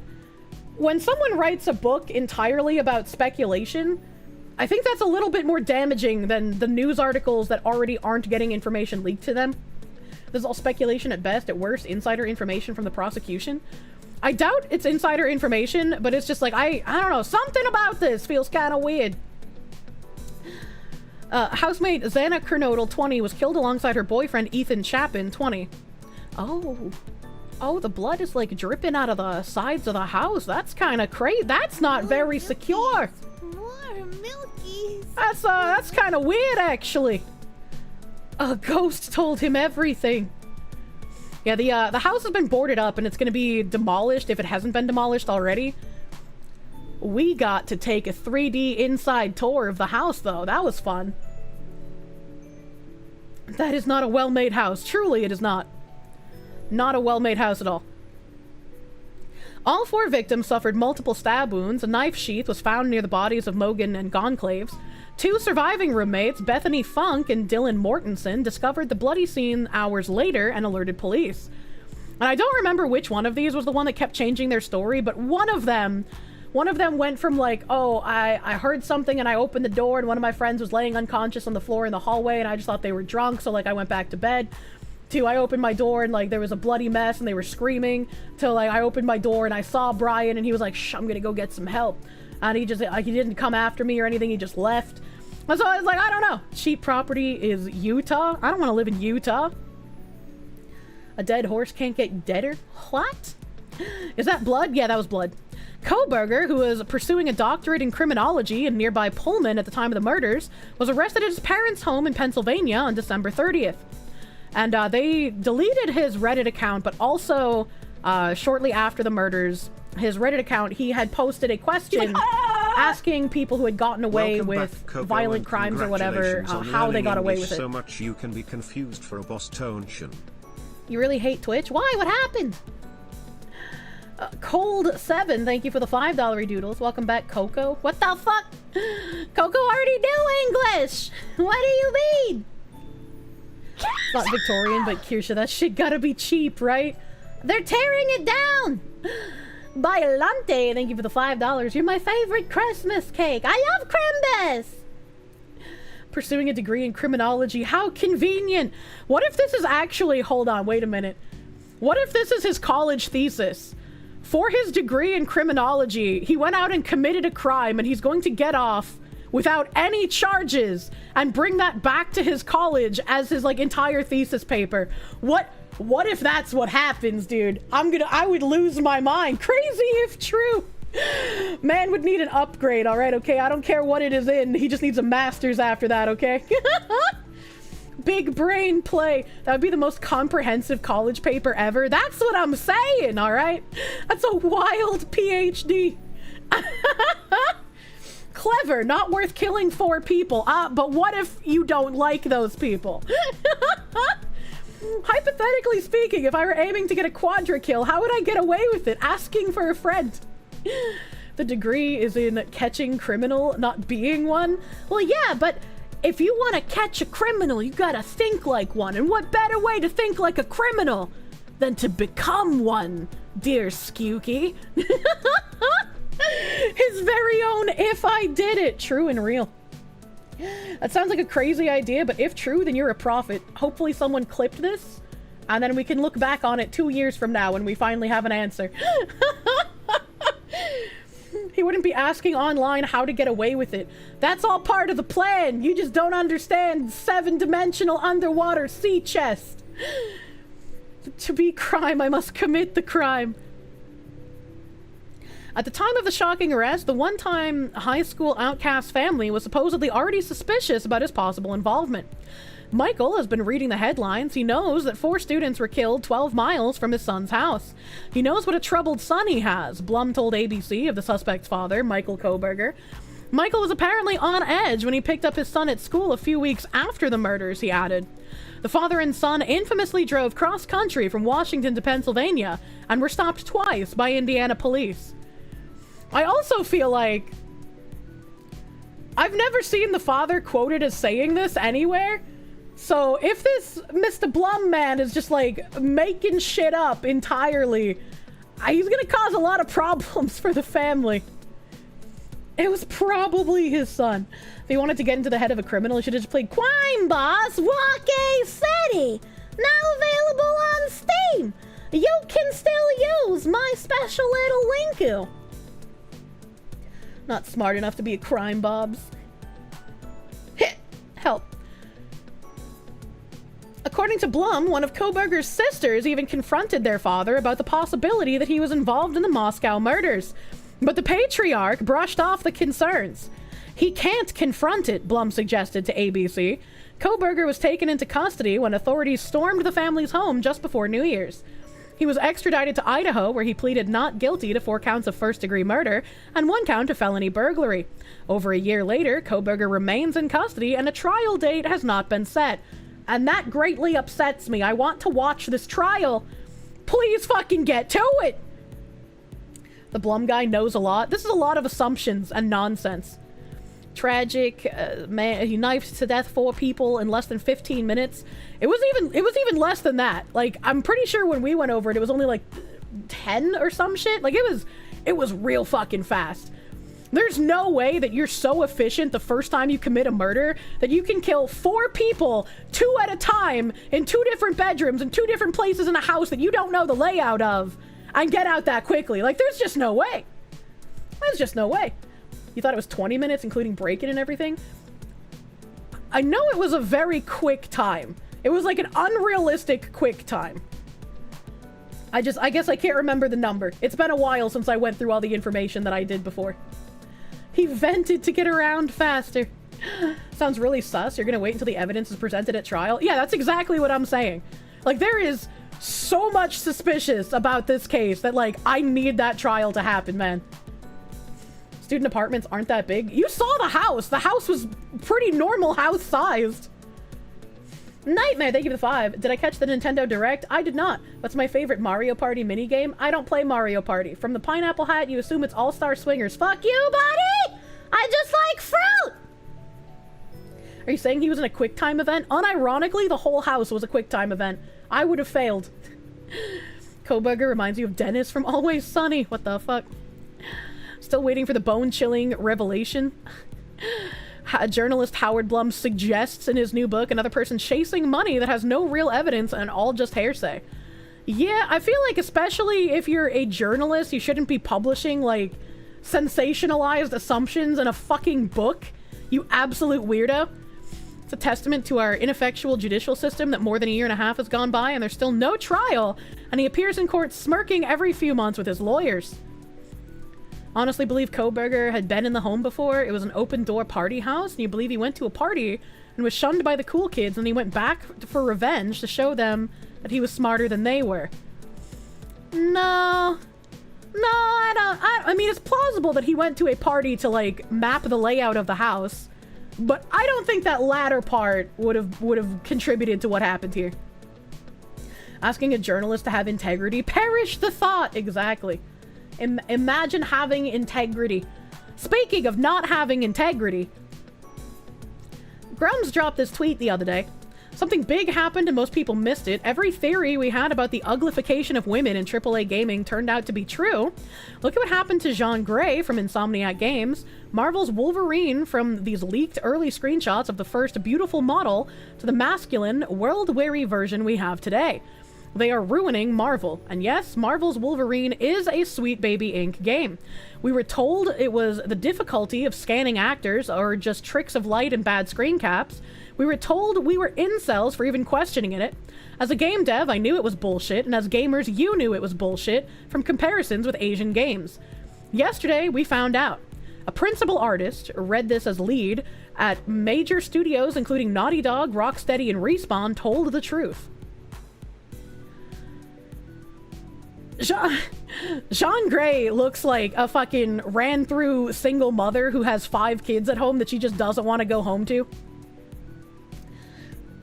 when someone writes a book entirely about speculation, I think that's a little bit more damaging than the news articles that already aren't getting information leaked to them. This is all speculation at best, at worst, insider information from the prosecution. I doubt it's insider information, but it's just like, I don't know, something about this feels kind of weird. Housemate Xana Kernodle, 20, was killed alongside her boyfriend Ethan Chapin, 20. Oh, the blood is like dripping out of the sides of the house. That's kind of crazy. That's not very secure. More milkies. That's kind of weird, actually. A ghost told him everything. Yeah, the house has been boarded up and it's gonna be demolished if it hasn't been demolished already. We got to take a 3D inside tour of the house, though. That was fun. That is not a well-made house. Truly, it is not. Not a well-made house at all. All 4 victims suffered multiple stab wounds. A knife sheath was found near the bodies of Mogan and Gonclaves. 2 surviving roommates, Bethany Funk and Dylan Mortensen, discovered the bloody scene hours later and alerted police. And I don't remember which one of these was the one that kept changing their story, but one of them went from like, oh, I heard something and I opened the door and one of my friends was laying unconscious on the floor in the hallway and I just thought they were drunk, so like I went back to bed. To I opened my door and like there was a bloody mess and they were screaming. To like I opened my door and I saw Brian and he was like, shh, I'm gonna go get some help. And he just, like, he didn't come after me or anything, he just left. And so I was like, I don't know. Cheap property is Utah. I don't want to live in Utah. A dead horse can't get deader? What? Is that blood? Yeah, that was blood. Koberger, who was pursuing a doctorate in criminology in nearby Pullman at the time of the murders, was arrested at his parents' home in Pennsylvania on December 30th. And they deleted his Reddit account, but also shortly after the murders, his Reddit account, he had posted a question asking people who had gotten away with violent crimes or whatever, how they got away with it. So much you can be confused for a Bostonian. You really hate Twitch? Why? What happened? Cold7, thank you for the $5 redoodles. Welcome back, Coco. What the fuck? Coco already knew English! What do you mean? It's not Victorian, but Kirsche, that shit gotta be cheap, right? They're tearing it down! Bailante, thank you for the $5. You're my favorite Christmas cake. I love Crimbus! Pursuing a degree in criminology. How convenient! What if this is actually... Hold on, wait a minute. What if this is his college thesis? For his degree in criminology, he went out and committed a crime and he's going to get off without any charges and bring that back to his college as his, like, entire thesis paper. What if that's what happens, dude? I would lose my mind. Crazy if true. Man would need an upgrade, all right, okay? I don't care what it is in. He just needs a master's after that, okay? Big brain play. That would be the most comprehensive college paper ever. That's what I'm saying, all right? That's a wild PhD. Clever, not worth killing 4 people. But what if you don't like those people? Hypothetically speaking, if I were aiming to get a quadra kill, how would I get away with it? Asking for a friend. The degree is in catching criminal, not being one. Well, yeah, but if you want to catch a criminal, you gotta think like one. And what better way to think like a criminal than to become one, dear Skewky? His very own if I did it. True and real. That sounds like a crazy idea, but if true, then you're a prophet. Hopefully someone clipped this, and then we can look back on it 2 years from now when we finally have an answer. He wouldn't be asking online how to get away with it. That's all part of the plan. You just don't understand 7-dimensional underwater sea chest. To be crime, I must commit the crime. At the time of the shocking arrest, the one-time high school outcast family was supposedly already suspicious about his possible involvement. Michael has been reading the headlines. He knows that 4 students were killed 12 miles from his son's house. He knows what a troubled son he has, Blum told ABC of the suspect's father, Michael Koberger. Michael was apparently on edge when he picked up his son at school a few weeks after the murders, he added. The father and son infamously drove cross-country from Washington to Pennsylvania and were stopped twice by Indiana police. I also feel like I've never seen the father quoted as saying this anywhere, So if this Mr. Blum man is just like making shit up entirely, he's gonna cause a lot of problems for the family. It was probably his son. If he wanted to get into the head of a criminal, he should have just played Crime Boss Rockay City. Now available on Steam. You can still use my special little linku. Not smart enough to be a crime bobs. Help. According to Blum, one of Kohberger's sisters even confronted their father about the possibility that he was involved in the Moscow murders. But the patriarch brushed off the concerns. He can't confront it, Blum suggested to ABC. Kohberger was taken into custody when authorities stormed the family's home just before New Year's. He was extradited to Idaho, where he pleaded not guilty to 4 counts of first-degree murder and 1 count of felony burglary. Over a year later, Kohberger remains in custody and a trial date has not been set. And that greatly upsets me. I want to watch this trial. Please fucking get to it! The Blum guy knows a lot. This is a lot of assumptions and nonsense. Tragic, man, he knifed to death 4 people in less than 15 minutes. It was even less than that. Like, I'm pretty sure when we went over it, it was only like 10 or some shit. Like, it was real fucking fast. There's no way that you're so efficient the first time you commit a murder that you can kill 4 people, 2 at a time, in 2 different bedrooms, in 2 different places in a house that you don't know the layout of, and get out that quickly. Like, there's just no way. There's just no way. You thought it was 20 minutes, including break-in and everything? I know it was a very quick time. It was like an unrealistic quick time. I guess I can't remember the number. It's been a while since I went through all the information that I did before. He vented to get around faster. Sounds really sus. You're gonna wait until the evidence is presented at trial? Yeah, that's exactly what I'm saying. Like, there is so much suspicious about this case that, like, I need that trial to happen, man. Student apartments aren't that big. You saw the house. The house was pretty normal house sized. Nightmare, thank you for the 5. Did I catch the Nintendo Direct? I did not. What's my favorite Mario Party minigame? I don't play Mario Party. From the pineapple hat, you assume it's All-Star Swingers. Fuck you, buddy! I just like fruit! Are you saying he was in a QuickTime event? Unironically, the whole house was a QuickTime event. I would have failed. Kohberger reminds you of Dennis from Always Sunny. What the fuck? Still waiting for the bone-chilling revelation. Journalist Howard Blum suggests in his new book another person chasing money that has no real evidence and all just hearsay. Yeah, I feel like especially if you're a journalist, you shouldn't be publishing, like, sensationalized assumptions in a fucking book. You absolute weirdo. It's a testament to our ineffectual judicial system that more than a year and a half has gone by and there's still no trial, and he appears in court smirking every few months with his lawyers. Honestly believe Kohberger had been in the home before. It was an open-door party house, and you believe he went to a party and was shunned by the cool kids, and he went back for revenge to show them that he was smarter than they were. No, I don't. I mean, it's plausible that he went to a party to, like, map the layout of the house, but I don't think that latter part would have contributed to what happened here. Asking a journalist to have integrity? Perish the thought! Exactly. Imagine having integrity. Speaking of not having integrity, Grums dropped this tweet the other day. Something big happened and most people missed it. Every theory we had about the uglification of women in AAA gaming turned out to be true. Look at what happened to Jean Grey from Insomniac Games, Marvel's Wolverine from these leaked early screenshots of the first beautiful model, to the masculine, world-weary version we have today. They are ruining Marvel. And yes, Marvel's Wolverine is a Sweet Baby Inc. game. We were told it was the difficulty of scanning actors or just tricks of light and bad screen caps. We were told we were incels for even questioning it. As a game dev, I knew it was bullshit, and as gamers, you knew it was bullshit from comparisons with Asian games. Yesterday, we found out. A principal artist read this as lead at major studios including Naughty Dog, Rocksteady, and Respawn told the truth. Jean Grey looks like a fucking ran-through single mother who has 5 kids at home that she just doesn't want to go home to.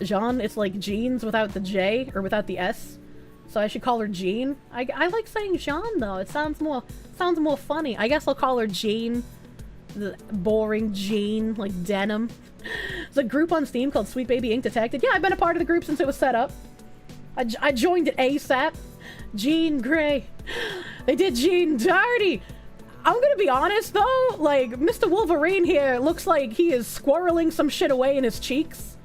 Jean, it's like jeans without the J, or without the S. So I should call her Jean. I like saying Jean, though. It sounds more funny. I guess I'll call her Jean. The boring Jean, like denim. There's a group on Steam called Sweet Baby Ink Detected. Yeah, I've been a part of the group since it was set up. I joined it ASAP. Jean Grey. They did Jean dirty. I'm gonna be honest though, like, Mr. Wolverine here looks like he is squirreling some shit away in his cheeks.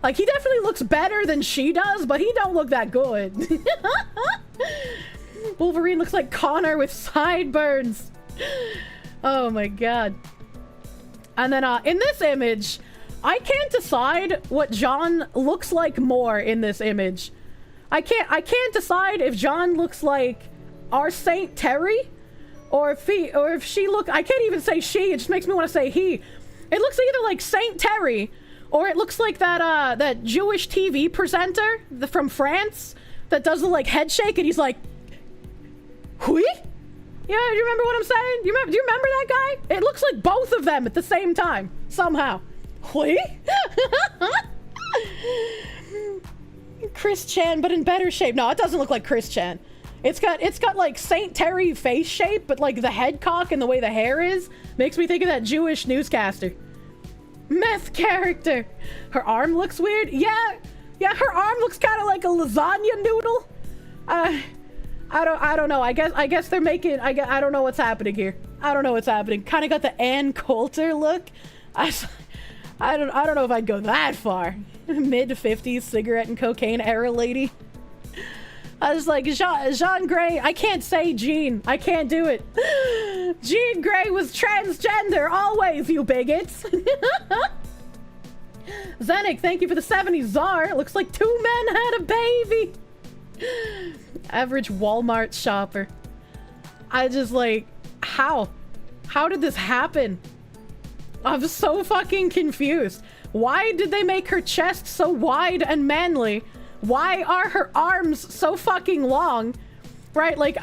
Like, he definitely looks better than she does, but he don't look that good. Wolverine looks like Connor with sideburns. Oh my god. And then in this image, I can't decide what John looks like more in this image. I can't decide if John looks like our Saint Terry, or if she look. I can't even say she. It just makes me want to say he. It looks either like Saint Terry, or it looks like that Jewish TV presenter from France that does the like head shake, and he's like, "Hui." Yeah, do you remember what I'm saying? Do you remember that guy? It looks like both of them at the same time somehow. Hui. Chris Chan, but in better shape. No, it doesn't look like Chris Chan. It's got like Saint Terry face shape, but like the head cock and the way the hair is makes me think of that Jewish newscaster. Meth character. Her arm looks weird. Yeah, her arm looks kind of like a lasagna noodle. I don't know. I guess they're making. I don't know what's happening here. I don't know what's happening. Kind of got the Ann Coulter look. I don't know if I'd go that far. Mid-50s cigarette and cocaine era lady. I was like, Jean Grey. I can't say Jean. I can't do it. Jean Grey was transgender always, you bigots. Zenik, thank you for the 70s czar. Looks like two men had a baby. Average Walmart shopper. I just like, how did this happen? I'm so fucking confused. Why did they make her chest so wide and manly? Why are her arms so fucking long? Right, like,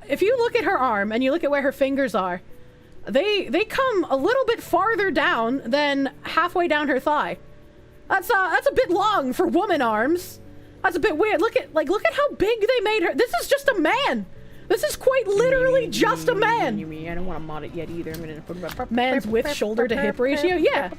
if you look at her arm and you look at where her fingers are, they come a little bit farther down than halfway down her thigh. That's a bit long for woman arms. That's a bit weird. Look at how big they made her. This is just a man. This is quite literally just a man. I don't want to mod it yet either. I'm gonna put man's width shoulder to hip ratio. Yeah,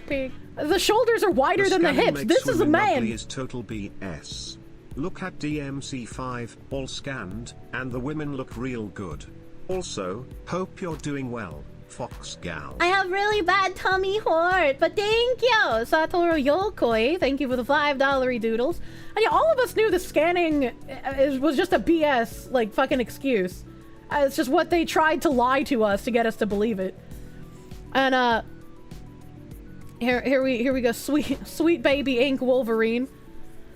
the shoulders are wider than the hips. This is a man. Is total BS. Look at DMC5, all scanned, and the women look real good. Also, hope you're doing well, Fox Gal. I have really bad tummy hort, but thank you, Satoru Yokoi. Thank you for the $5 doodles. And yeah, all of us knew the scanning was just a BS, like, fucking excuse. It's just what they tried to lie to us to get us to believe it. And, here we go. Sweet baby ink Wolverine.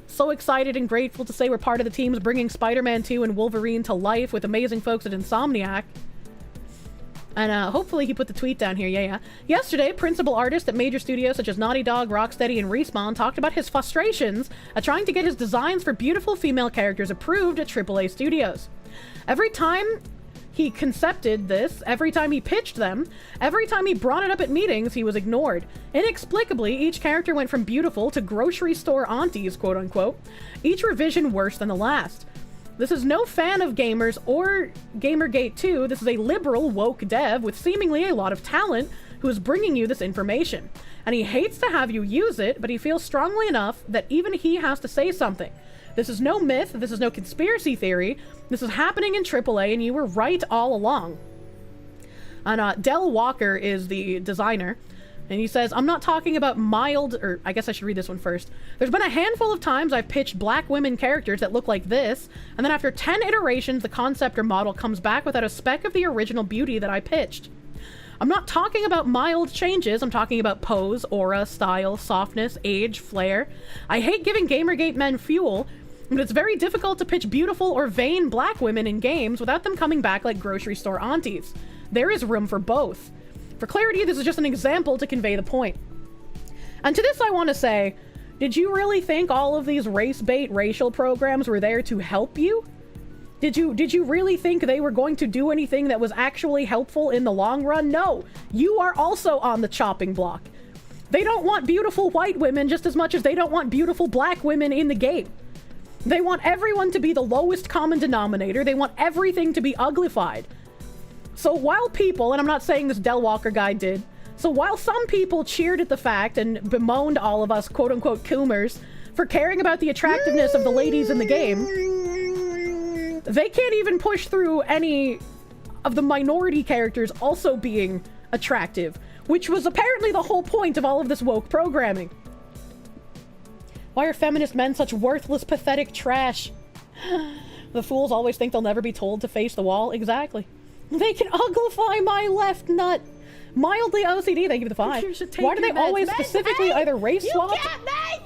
So excited and grateful to say we're part of the teams bringing Spider-Man 2 and Wolverine to life with amazing folks at Insomniac. And hopefully he put the tweet down here. Yeah. Yesterday, principal artists at major studios such as Naughty Dog, Rocksteady, and Respawn talked about his frustrations at trying to get his designs for beautiful female characters approved at AAA studios. Every time he concepted this, every time he pitched them, every time he brought it up at meetings, he was ignored. Inexplicably, each character went from beautiful to grocery store aunties, quote unquote, each revision worse than the last. This is no fan of gamers or Gamergate 2. This is a liberal, woke dev with seemingly a lot of talent who is bringing you this information. And he hates to have you use it, but he feels strongly enough that even he has to say something. This is no myth. This is no conspiracy theory. This is happening in AAA, and you were right all along. And Del Walker is the designer. And he says, I'm not talking about mild, or I guess I should read this one first. There's been a handful of times I've pitched black women characters that look like this, and then after 10 iterations, the concept or model comes back without a speck of the original beauty that I pitched. I'm not talking about mild changes. I'm talking about pose, aura, style, softness, age, flair. I hate giving Gamergate men fuel, but it's very difficult to pitch beautiful or vain black women in games without them coming back like grocery store aunties. There is room for both. For clarity, this is just an example to convey the point. And to this I want to say, did you really think all of these race bait racial programs were there to help you? Did you really think they were going to do anything that was actually helpful in the long run? No, you are also on the chopping block. They don't want beautiful white women just as much as they don't want beautiful black women in the game. They want everyone to be the lowest common denominator. They want everything to be uglified. So while people, and I'm not saying this Del Walker guy did, So while some people cheered at the fact and bemoaned all of us quote-unquote coomers for caring about the attractiveness of the ladies in the game, they can't even push through any of the minority characters also being attractive, which was apparently the whole point of all of this woke programming. Why are feminist men such worthless, pathetic trash? The fools always think they'll never be told to face the wall. Exactly. They can uglify my left nut. Mildly OCD, thank you for the 5. Why do they always specifically either race swap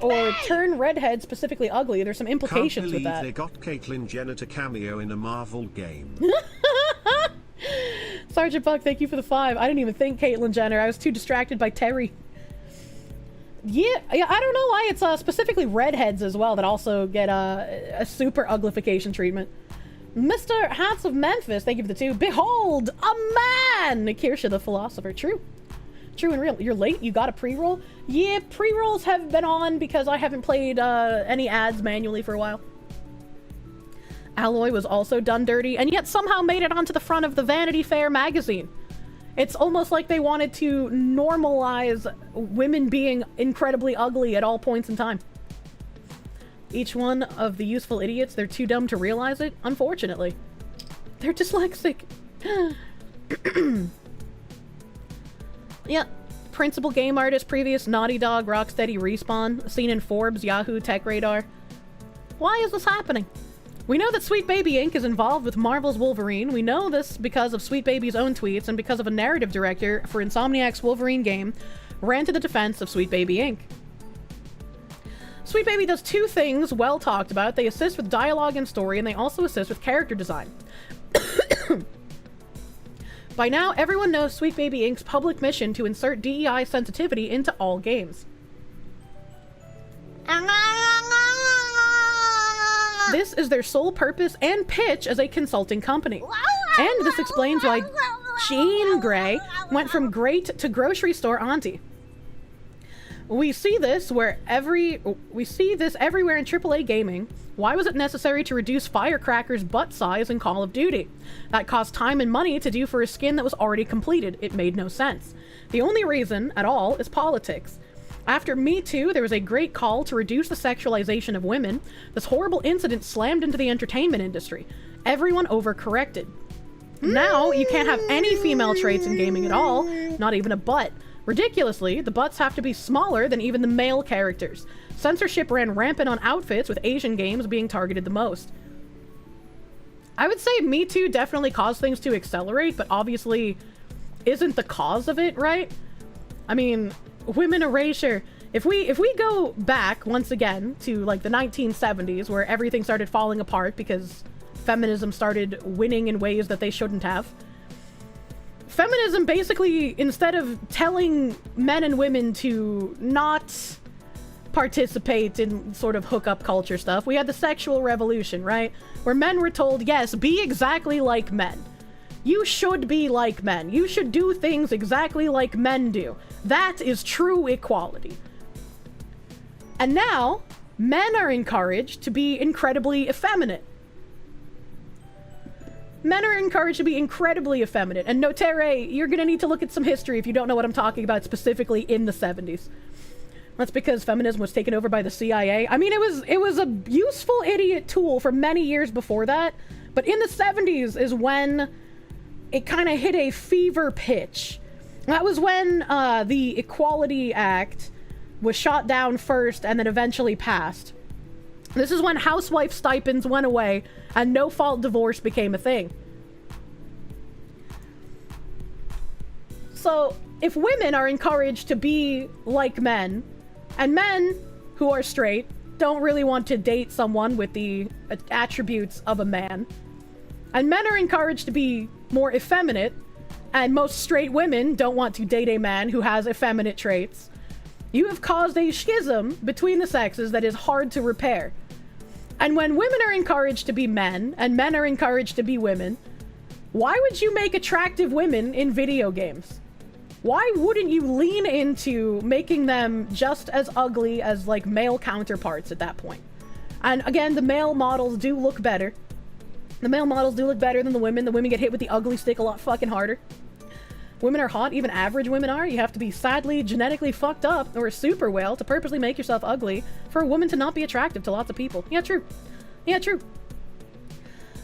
or turn redheads specifically ugly? There's some implications with that. They got Caitlyn Jenner to cameo in a Marvel game. Sergeant Buck, thank you for the 5. I didn't even think Caitlyn Jenner. I was too distracted by Terry. Yeah, I don't know why it's specifically redheads as well that also get a super uglification treatment. Mr. Hats of Memphis, thank you for the 2. Behold, a man! Kirsche the philosopher. True. True and real. You're late? You got a pre-roll? Yeah, pre-rolls have been on because I haven't played any ads manually for a while. Alloy was also done dirty, and yet somehow made it onto the front of the Vanity Fair magazine. It's almost like they wanted to normalize women being incredibly ugly at all points in time. Each one of the useful idiots, they're too dumb to realize it, unfortunately. They're dyslexic. Yeah. Principal game artist, previous Naughty Dog, Rocksteady, Respawn, seen in Forbes, Yahoo, Tech Radar. Why is this happening? We know that Sweet Baby Inc. is involved with Marvel's Wolverine. We know this because of Sweet Baby's own tweets and because of a narrative director for Insomniac's Wolverine game ran to the defense of Sweet Baby Inc. Sweet Baby does 2 things well talked about. They assist with dialogue and story, and they also assist with character design. By now, everyone knows Sweet Baby Inc.'s public mission to insert DEI sensitivity into all games. This is their sole purpose and pitch as a consulting company. And this explains why Jean Grey went from great to grocery store auntie. We see this everywhere in AAA gaming. Why was it necessary to reduce Firecracker's butt size in Call of Duty? That cost time and money to do for a skin that was already completed. It made no sense. The only reason at all is politics. After Me Too, there was a great call to reduce the sexualization of women. This horrible incident slammed into the entertainment industry. Everyone overcorrected. Now, you can't have any female traits in gaming at all, not even a butt. Ridiculously, the butts have to be smaller than even the male characters. Censorship ran rampant on outfits, with Asian games being targeted the most. I would say Me Too definitely caused things to accelerate, but obviously isn't the cause of it, right? I mean, women erasure. If we go back once again to like the 1970s, where everything started falling apart because feminism started winning in ways that they shouldn't have. Feminism basically, instead of telling men and women to not participate in sort of hookup culture stuff, we had the sexual revolution, right? Where men were told, yes, be exactly like men. You should be like men. You should do things exactly like men do. That is true equality. And now, men are encouraged to be incredibly effeminate. Men are encouraged to be incredibly effeminate. And Notere, you're gonna need to look at some history if you don't know what I'm talking about, specifically in the 70s. That's because feminism was taken over by the CIA. I mean, it was a useful idiot tool for many years before that, but in the 70s is when it kind of hit a fever pitch. That was when the Equality Act was shot down first and then eventually passed. This is when housewife stipends went away and no-fault divorce became a thing. So, if women are encouraged to be like men, and men who are straight don't really want to date someone with the attributes of a man, and men are encouraged to be more effeminate, and most straight women don't want to date a man who has effeminate traits, you have caused a schism between the sexes that is hard to repair. And when women are encouraged to be men, and men are encouraged to be women, why would you make attractive women in video games? Why wouldn't you lean into making them just as ugly as, like, male counterparts at that point? And again, the male models do look better. The male models do look better than the women. The women get hit with the ugly stick a lot fucking harder. Women are hot, even average women are. You have to be sadly genetically fucked up or a super whale to purposely make yourself ugly for a woman to not be attractive to lots of people. Yeah, true. Yeah, true.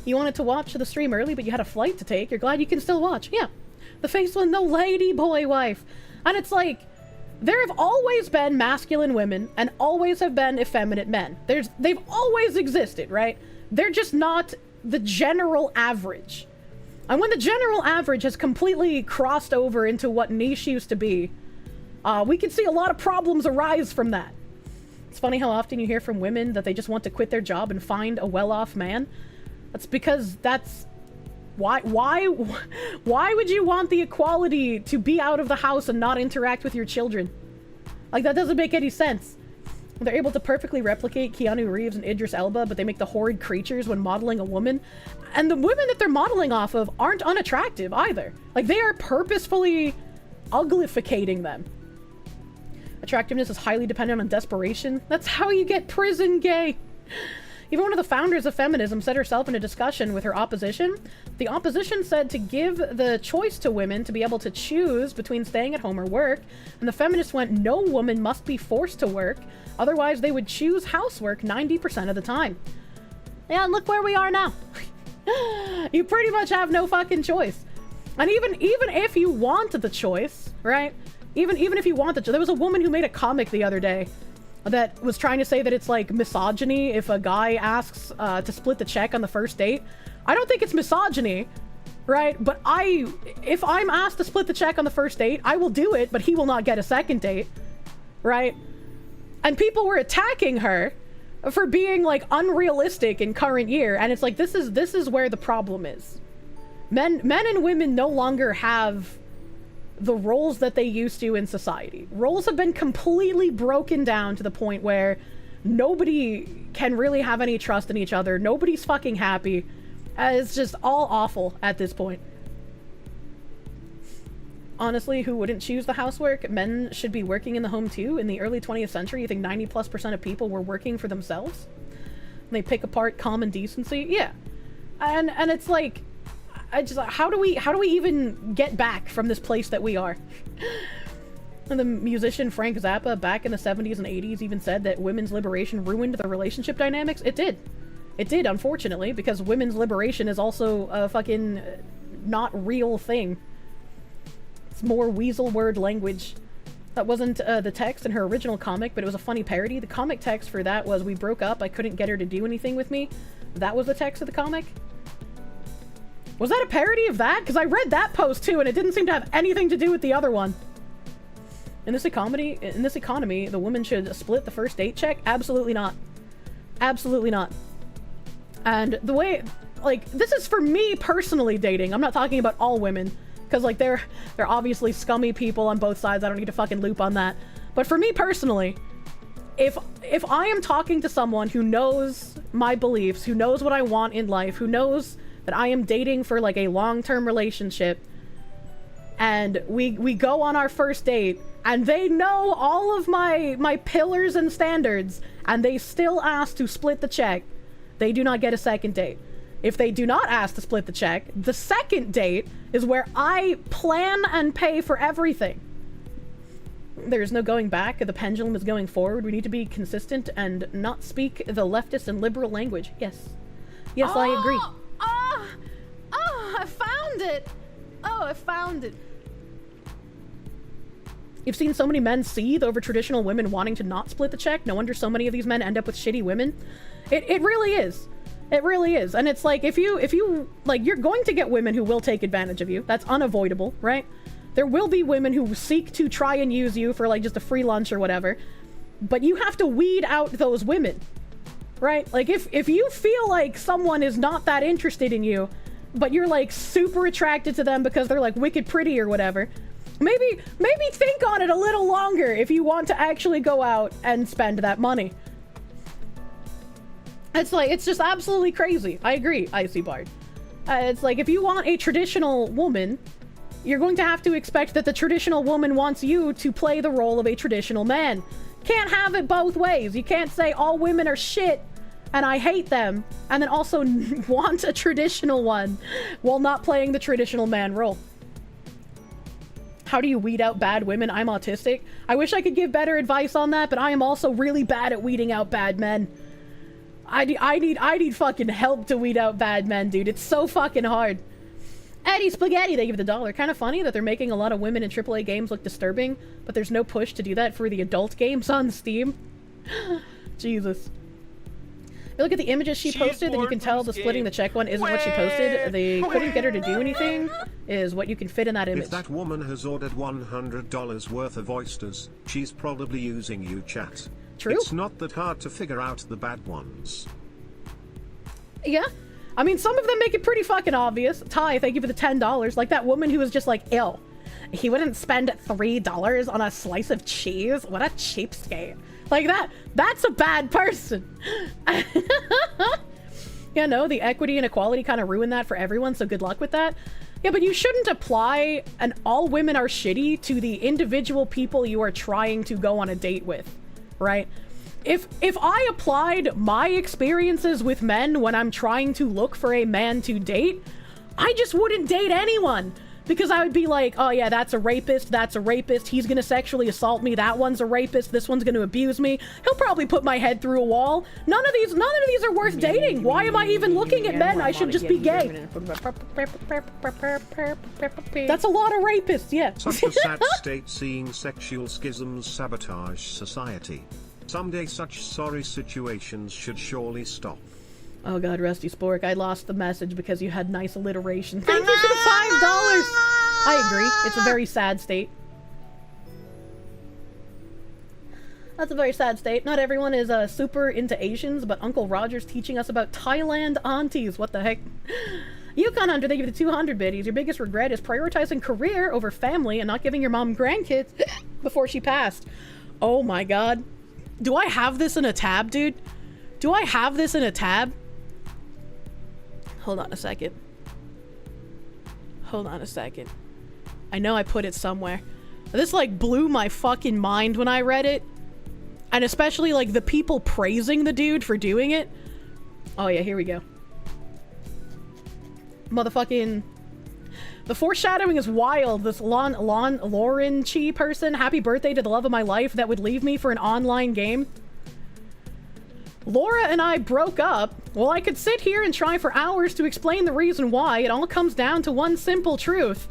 You wanted to watch the stream early, but you had a flight to take. You're glad you can still watch. Yeah. The faceless, no lady boy wife. And it's like, there have always been masculine women and always have been effeminate men. They've always existed, right? They're just not the general average. And when the general average has completely crossed over into what niche used to be, we can see a lot of problems arise from that. It's funny how often you hear from women that they just want to quit their job and find a well-off man. That's because that's... Why would you want the equality to be out of the house and not interact with your children? Like, that doesn't make any sense. They're able to perfectly replicate Keanu Reeves and Idris Elba, but they make the horrid creatures when modeling a woman. And the women that they're modeling off of aren't unattractive either. Like, they are purposefully uglificating them. Attractiveness is highly dependent on desperation. That's how you get prison gay. Even one of the founders of feminism said herself in a discussion with her opposition. The opposition said to give the choice to women to be able to choose between staying at home or work, and the feminists went, no woman must be forced to work, otherwise they would choose housework 90% of the time. Yeah, and look where we are now. You pretty much have no fucking choice. And even if you want the choice, right? Even if you want the choice, there was a woman who made a comic the other day that was trying to say that it's like misogyny if a guy asks to split the check on the first date. I don't think it's misogyny, right? But if I'm asked to split the check on the first date, I will do it, but he will not get a second date, right? And people were attacking her for being like unrealistic in current year, and it's like this is where the problem is. Men and women no longer have the roles that they used to in society. Roles have been completely broken down to the point where nobody can really have any trust in each other. Nobody's fucking happy. It's just all awful at this point. Honestly, who wouldn't choose the housework? Men should be working in the home too. In the early 20th century, you think 90+% of people were working for themselves? And they pick apart common decency? Yeah. And it's like, how do we even get back from this place that we are? And the musician Frank Zappa back in the 70s and 80s even said that women's liberation ruined the relationship dynamics. It did. It did, unfortunately, because women's liberation is also a fucking not real thing. It's more weasel word language. That wasn't the text in her original comic, but it was a funny parody. The comic text for that was, "We broke up, I couldn't get her to do anything with me." That was the text of the comic. Was that a parody of that? Because I read that post too, and it didn't seem to have anything to do with the other one. In this economy, the woman should split the first date check? Absolutely not. Absolutely not. And the way, like, this is for me personally dating. I'm not talking about all women, because like they're obviously scummy people on both sides. I don't need to fucking loop on that. But for me personally, if I am talking to someone who knows my beliefs, who knows what I want in life, who knows that I am dating for like a long-term relationship, and we go on our first date, and they know all of my pillars and standards, and they still ask to split the check, they do not get a second date. If they do not ask to split the check, the second date is where I plan and pay for everything. There's no going back. The pendulum is going forward. We need to be consistent and not speak the leftist and liberal language. Yes. Yes, I agree. I found it. Oh, I found it. You've seen so many men seethe over traditional women wanting to not split the check. No wonder so many of these men end up with shitty women. It really is. It really is. And it's like, if you like, you're going to get women who will take advantage of you. That's unavoidable, right? There will be women who seek to try and use you for like just a free lunch or whatever. But you have to weed out those women, right? Like if you feel like someone is not that interested in you, but you're like super attracted to them because they're like wicked pretty or whatever, maybe think on it a little longer if you want to actually go out and spend that money. It's like, it's just absolutely crazy. I agree, Icy Bard. It's like, if you want a traditional woman, you're going to have to expect that the traditional woman wants you to play the role of a traditional man. Can't have it both ways. You can't say all women are shit and I hate them, and then also want a traditional one while not playing the traditional man role. How do you weed out bad women? I'm autistic. I wish I could give better advice on that, but I am also really bad at weeding out bad men. I need fucking help to weed out bad men, dude. It's so fucking hard. Eddie Spaghetti, they give the $1. Kind of funny that they're making a lot of women in AAA games look disturbing, but there's no push to do that for the adult games on Steam. Jesus. You look at the images she posted, then you can tell the splitting the check one isn't what she posted. They couldn't get her to do anything, is what you can fit in that image. If that woman has ordered $100 worth of oysters, she's probably using UChat. True. It's not that hard to figure out the bad ones. Yeah. I mean, some of them make it pretty fucking obvious. Ty, thank you for the $10. Like that woman who was just like, ill. He wouldn't spend $3 on a slice of cheese? What a cheapskate. Like that's a bad person. Yeah, no, the equity and equality kind of ruined that for everyone, so good luck with that. Yeah, but you shouldn't apply an all women are shitty to the individual people you are trying to go on a date with, right? If I applied my experiences with men when I'm trying to look for a man to date, I just wouldn't date anyone. Because I would be like, oh yeah, that's a rapist, he's gonna sexually assault me, that one's a rapist, this one's gonna abuse me, he'll probably put my head through a wall. None of these are worth dating. Why am I even looking at men? I should just be gay. That's a lot of rapists, yeah. Such a sad state seeing sexual schisms sabotage society. Someday such sorry situations should surely stop. Oh god, Rusty Spork, I lost the message because you had nice alliteration. Thank you for the $5! I agree. It's a very sad state. That's a very sad state. Not everyone is super into Asians, but Uncle Roger's teaching us about Thailand aunties. What the heck? Yukon Hunter, thank you for the 200 biddies. Your biggest regret is prioritizing career over family and not giving your mom grandkids before she passed. Oh my god. Do I have this in a tab, dude? Do I have this in a tab? Hold on a second. Hold on a second. I know I put it somewhere. This like blew my fucking mind when I read it. And especially like the people praising the dude for doing it. Oh yeah, here we go. Motherfucking... The foreshadowing is wild. This Lauren Chi person. Happy birthday to the love of my life that would leave me for an online game. Laura and I broke up. Well, I could sit here and try for hours to explain the reason why. It all comes down to one simple truth.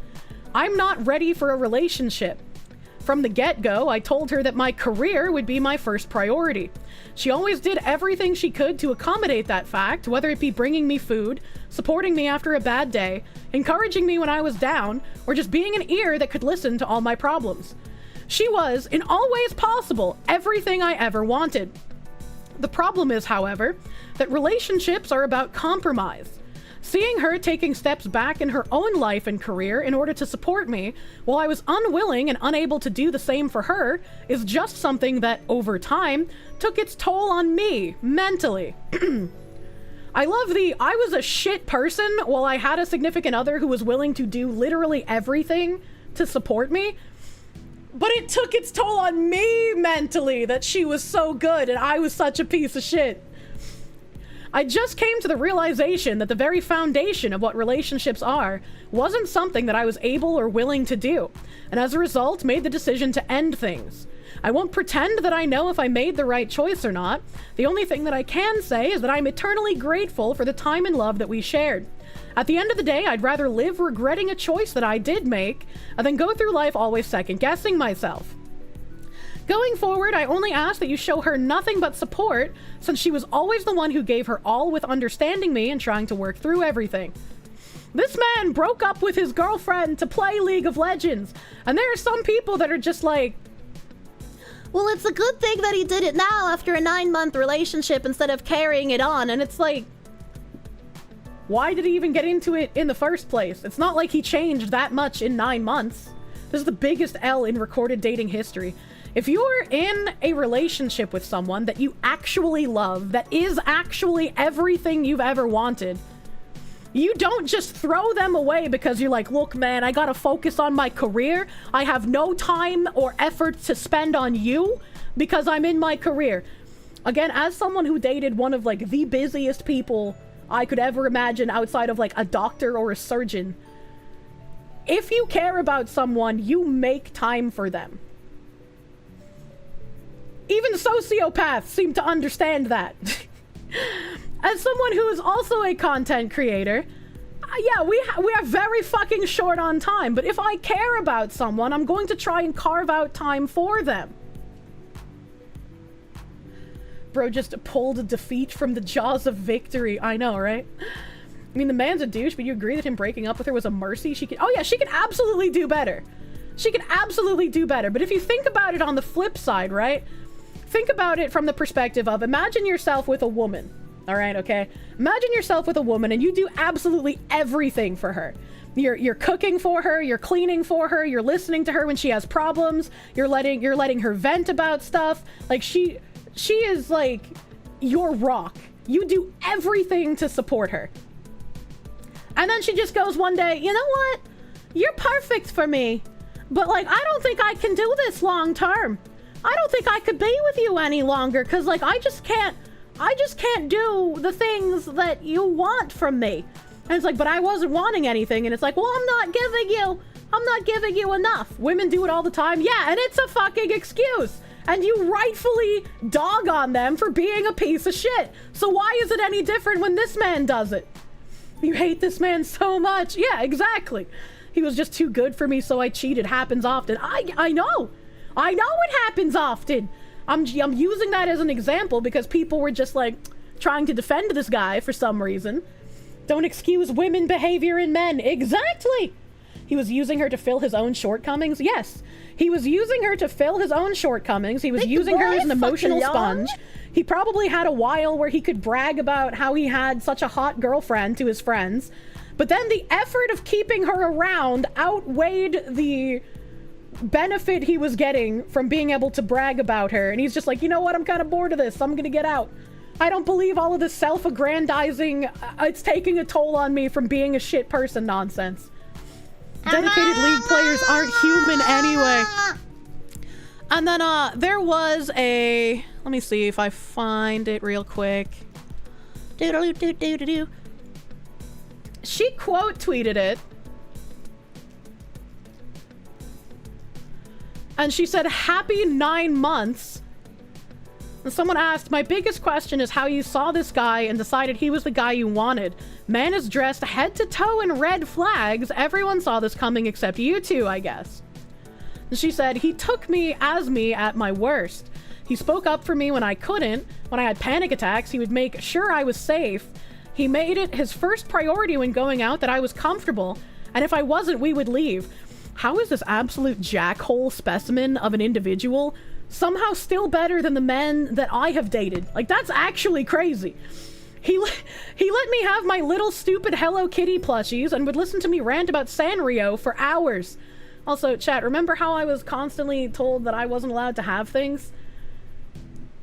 I'm not ready for a relationship. From the get-go, I told her that my career would be my first priority. She always did everything she could to accommodate that fact, whether it be bringing me food, supporting me after a bad day, encouraging me when I was down, or just being an ear that could listen to all my problems. She was, in all ways possible, everything I ever wanted. The problem is, however, that relationships are about compromise. Seeing her taking steps back in her own life and career in order to support me, while I was unwilling and unable to do the same for her, is just something that, over time, took its toll on me, mentally. I was a shit person while I had a significant other who was willing to do literally everything to support me. But it took its toll on me mentally that she was so good and I was such a piece of shit. I just came to the realization that the very foundation of what relationships are wasn't something that I was able or willing to do, and as a result made the decision to end things. I won't pretend that I know if I made the right choice or not. The only thing that I can say is that I'm eternally grateful for the time and love that we shared. At the end of the day, I'd rather live regretting a choice that I did make than go through life always second-guessing myself. Going forward, I only ask that you show her nothing but support, since she was always the one who gave her all with understanding me and trying to work through everything. This man broke up with his girlfriend to play League of Legends, and there are some people that are just like, well, it's a good thing that he did it now after a 9-month relationship instead of carrying it on, and it's like, why did he even get into it in the first place? It's not like he changed that much in 9 months. This is the biggest L in recorded dating history. If you're in a relationship with someone that you actually love, that is actually everything you've ever wanted, you don't just throw them away because you're like, look, man, I gotta focus on my career. I have no time or effort to spend on you because I'm in my career. Again, as someone who dated one of like the busiest people I could ever imagine outside of like a doctor or a surgeon, if you care about someone, you make time for them. Even sociopaths seem to understand that. As someone who is also a content creator, yeah, we are very fucking short on time, but if I care about someone, I'm going to try and carve out time for them. Bro just pulled a defeat from the jaws of victory. I know, right? I mean, the man's a douche, but you agree that him breaking up with her was a mercy? She could, oh yeah, she could absolutely do better. She could absolutely do better. But if you think about it on the flip side, right? Think about it from the perspective of, imagine yourself with a woman. All right, okay? Imagine yourself with a woman and you do absolutely everything for her. You're cooking for her, you're cleaning for her, you're listening to her when she has problems, you're letting her vent about stuff. Like she is like your rock. You do everything to support her. And then she just goes one day, you know what? You're perfect for me. But like, I don't think I can do this long term. I don't think I could be with you any longer, because like I just can't do the things that you want from me. And it's like, but I wasn't wanting anything. And it's like, well, I'm not giving you enough. Women do it all the time. Yeah, and it's a fucking excuse. And you rightfully dog on them for being a piece of shit. So why is it any different when this man does it? You hate this man so much. Yeah, exactly. He was just too good for me, so I cheated. Happens often. I know it happens often. I'm using that as an example because people were just like trying to defend this guy for some reason. Don't excuse women behavior in men. Exactly. He was using her to fill his own shortcomings. Yes, he was using her to fill his own shortcomings. He was using her as an emotional sponge. He probably had a while where he could brag about how he had such a hot girlfriend to his friends. But then the effort of keeping her around outweighed the benefit he was getting from being able to brag about her. And he's just like, you know what? I'm kind of bored of this. I'm going to get out. I don't believe all of this self-aggrandizing, it's taking a toll on me from being a shit person nonsense. Dedicated League players aren't human anyway. And then there was a, let me see if I find it real quick. Doodaloo-doo-doo-doo-doo. She quote tweeted it. And she said, happy 9 months. And someone asked, my biggest question is how you saw this guy and decided he was the guy you wanted. Man is dressed head to toe in red flags. Everyone saw this coming except you two, I guess. And she said, he took me at my worst. He spoke up for me when I couldn't. When I had panic attacks, he would make sure I was safe. He made it his first priority when going out that I was comfortable. And if I wasn't, we would leave. How is this absolute jackhole specimen of an individual somehow still better than the men that I have dated? Like, that's actually crazy. He let me have my little stupid Hello Kitty plushies and would listen to me rant about Sanrio for hours. Also, chat, remember how I was constantly told that I wasn't allowed to have things?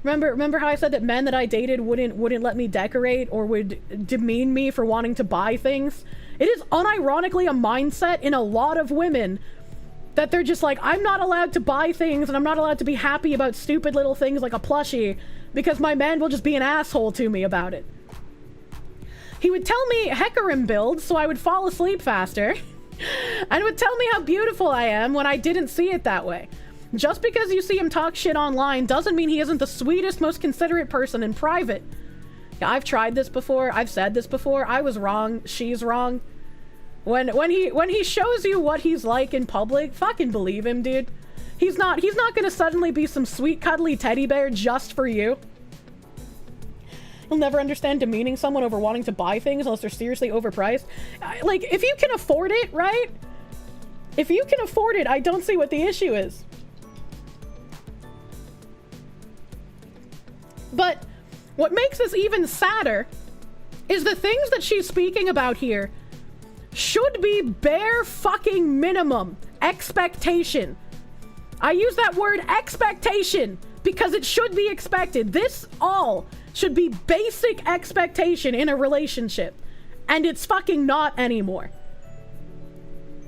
Remember how I said that men that I dated wouldn't let me decorate or would demean me for wanting to buy things? It is unironically a mindset in a lot of women that they're just like, I'm not allowed to buy things and I'm not allowed to be happy about stupid little things like a plushie because my man will just be an asshole to me about it. He would tell me Hecarim builds so I would fall asleep faster and would tell me how beautiful I am when I didn't see it that way. Just because you see him talk shit online doesn't mean he isn't the sweetest, most considerate person in private. Yeah, I've tried this before. I've said this before. I was wrong. She's wrong. When he shows you what he's like in public, fucking believe him, dude. He's not gonna suddenly be some sweet cuddly teddy bear just for you. You'll never understand demeaning someone over wanting to buy things unless they're seriously overpriced. Like, if you can afford it, right? If you can afford it, I don't see what the issue is. But what makes this even sadder is the things that she's speaking about here should be bare fucking minimum expectation. I use that word expectation because it should be expected. This all should be basic expectation in a relationship, and it's fucking not anymore.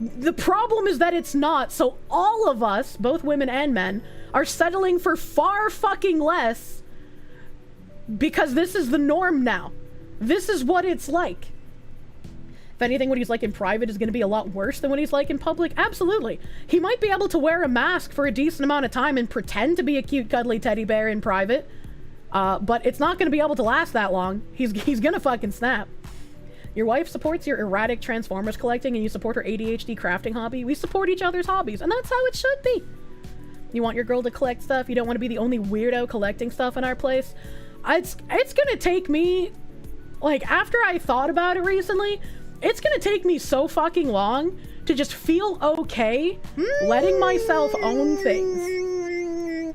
The problem is that it's not, so all of us, both women and men, are settling for far fucking less because this is the norm now. This is what it's like. If anything, what he's like in private is going to be a lot worse than what he's like in public. Absolutely. He might be able to wear a mask for a decent amount of time and pretend to be a cute, cuddly teddy bear in private. But it's not going to be able to last that long. He's going to fucking snap. Your wife supports your erratic Transformers collecting and you support her ADHD crafting hobby. We support each other's hobbies, and that's how it should be. You want your girl to collect stuff. You don't want to be the only weirdo collecting stuff in our place. It's gonna take me, like, after I thought about it recently, it's gonna take me so fucking long to just feel okay letting myself own things.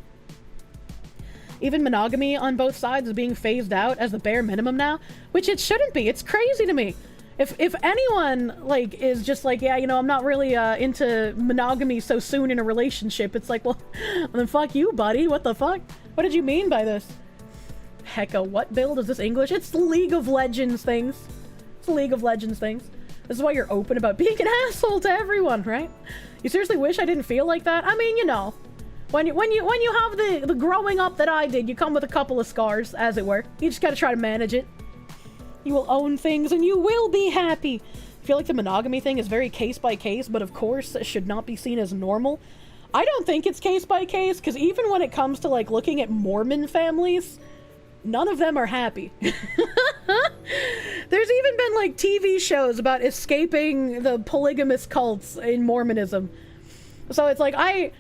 Even monogamy on both sides is being phased out as the bare minimum now, which it shouldn't be. It's crazy to me. If anyone, like, is just like, yeah, you know, I'm not really into monogamy so soon in a relationship, it's like, well, then fuck you, buddy. What the fuck? What did you mean by this? Hecka, what build? Is this English? It's the League of Legends things. It's the League of Legends things. This is why you're open about being an asshole to everyone, right? You seriously wish I didn't feel like that? I mean, you know, when you have the growing up that I did, you come with a couple of scars, as it were. You just gotta try to manage it. You will own things and you will be happy. I feel like the monogamy thing is very case by case, but of course it should not be seen as normal. I don't think it's case by case, because even when it comes to, like, looking at Mormon families, none of them are happy. There's even been, like, TV shows about escaping the polygamous cults in Mormonism. So it's like, I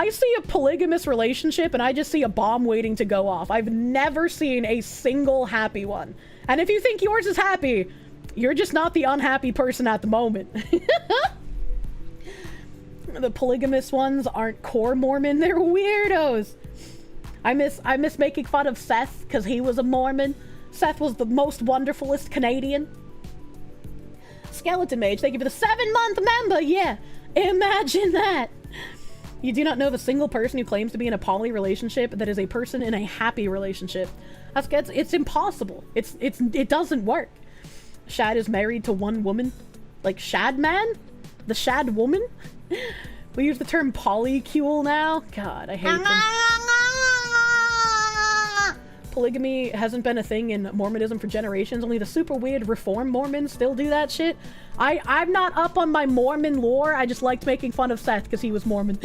see a polygamous relationship and I just see a bomb waiting to go off. I've never seen a single happy one. And if you think yours is happy, you're just not the unhappy person at the moment. The polygamous ones aren't core Mormon, they're weirdos. I miss making fun of Seth because he was a Mormon. Seth was the most wonderfulest Canadian. Skeleton Mage, thank you for the 7-month member. Yeah, imagine that. You do not know of a single person who claims to be in a poly relationship that is a person in a happy relationship. It's impossible. It doesn't work. Shad is married to one woman. Like Shad Man? The Shad woman? We use the term polycule now. God, I hate them. Polygamy hasn't been a thing in Mormonism for generations. Only the super weird reform Mormons still do that shit. I'm not up on my Mormon lore. I just liked making fun of Seth because he was Mormon.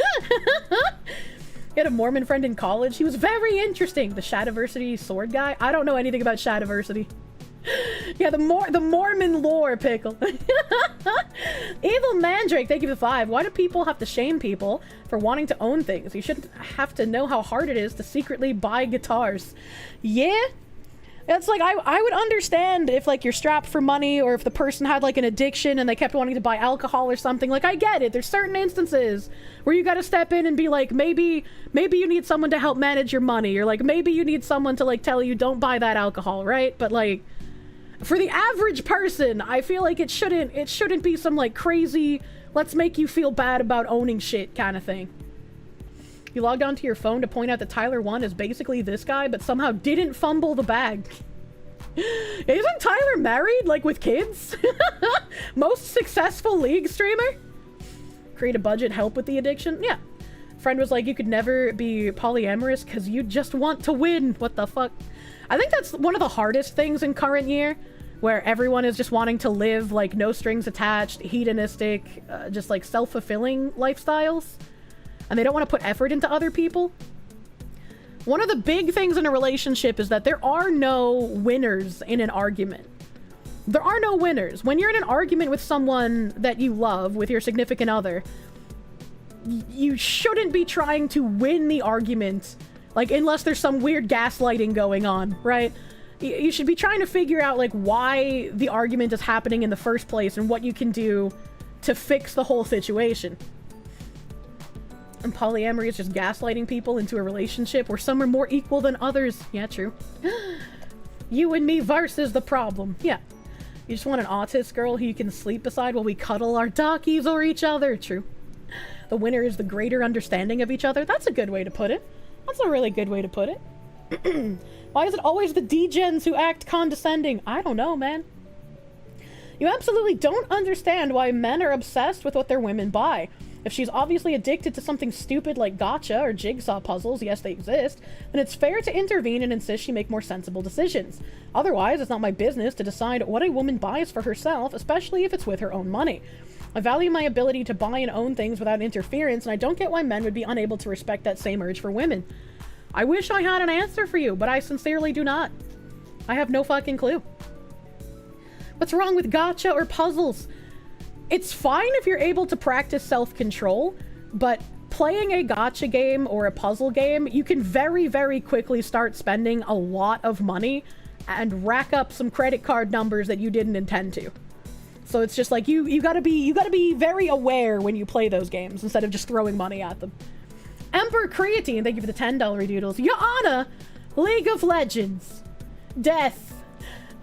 He had a Mormon friend in college. He was very interesting. The Shadiversity sword guy. I don't know anything about Shadiversity. Yeah, the Mormon lore, Pickle. Evil Mandrake, thank you for the 5. Why do people have to shame people for wanting to own things? You shouldn't have to know how hard it is to secretly buy guitars. Yeah? It's like, I would understand if, like, you're strapped for money, or if the person had, like, an addiction and they kept wanting to buy alcohol or something. Like, I get it. There's certain instances where you gotta step in and be like, maybe you need someone to help manage your money, or, like, maybe you need someone to, like, tell you don't buy that alcohol, right? But, like, for the average person, I feel like it shouldn't be some, like, crazy, let's make you feel bad about owning shit kind of thing. You logged onto your phone to point out that Tyler 1 is basically this guy, but somehow didn't fumble the bag. Isn't Tyler married, like, with kids? Most successful League streamer? Create a budget, help with the addiction? Yeah. Friend was like, you could never be polyamorous because you just want to win. What the fuck? I think that's one of the hardest things in current year, where everyone is just wanting to live, like, no strings attached, hedonistic, just, like, self-fulfilling lifestyles. And they don't want to put effort into other people. One of the big things in a relationship is that there are no winners in an argument. There are no winners. When you're in an argument with someone that you love, with your significant other, you shouldn't be trying to win the argument, like, unless there's some weird gaslighting going on, right? You should be trying to figure out, like, why the argument is happening in the first place and what you can do to fix the whole situation. And polyamory is just gaslighting people into a relationship where some are more equal than others. Yeah, true. You and me versus the problem. Yeah. You just want an autist girl who you can sleep beside while we cuddle our doggies or each other. True. The winner is the greater understanding of each other. That's a good way to put it. That's a really good way to put it. Why is it always the degens who act condescending? I don't know, man. You absolutely don't understand why men are obsessed with what their women buy. If she's obviously addicted to something stupid like gacha or jigsaw puzzles, yes, they exist, then it's fair to intervene and insist she make more sensible decisions. Otherwise, it's not my business to decide what a woman buys for herself, especially if it's with her own money. I value my ability to buy and own things without interference, and I don't get why men would be unable to respect that same urge for women. I wish I had an answer for you, but I sincerely do not. I have no fucking clue. What's wrong with gacha or puzzles? It's fine if you're able to practice self-control, but playing a gacha game or a puzzle game, you can very, very quickly start spending a lot of money and rack up some credit card numbers that you didn't intend to. So it's just like you gotta be very aware when you play those games instead of just throwing money at them. Emperor Creatine, thank you for the $10 doodles. Yana, League of Legends, Death.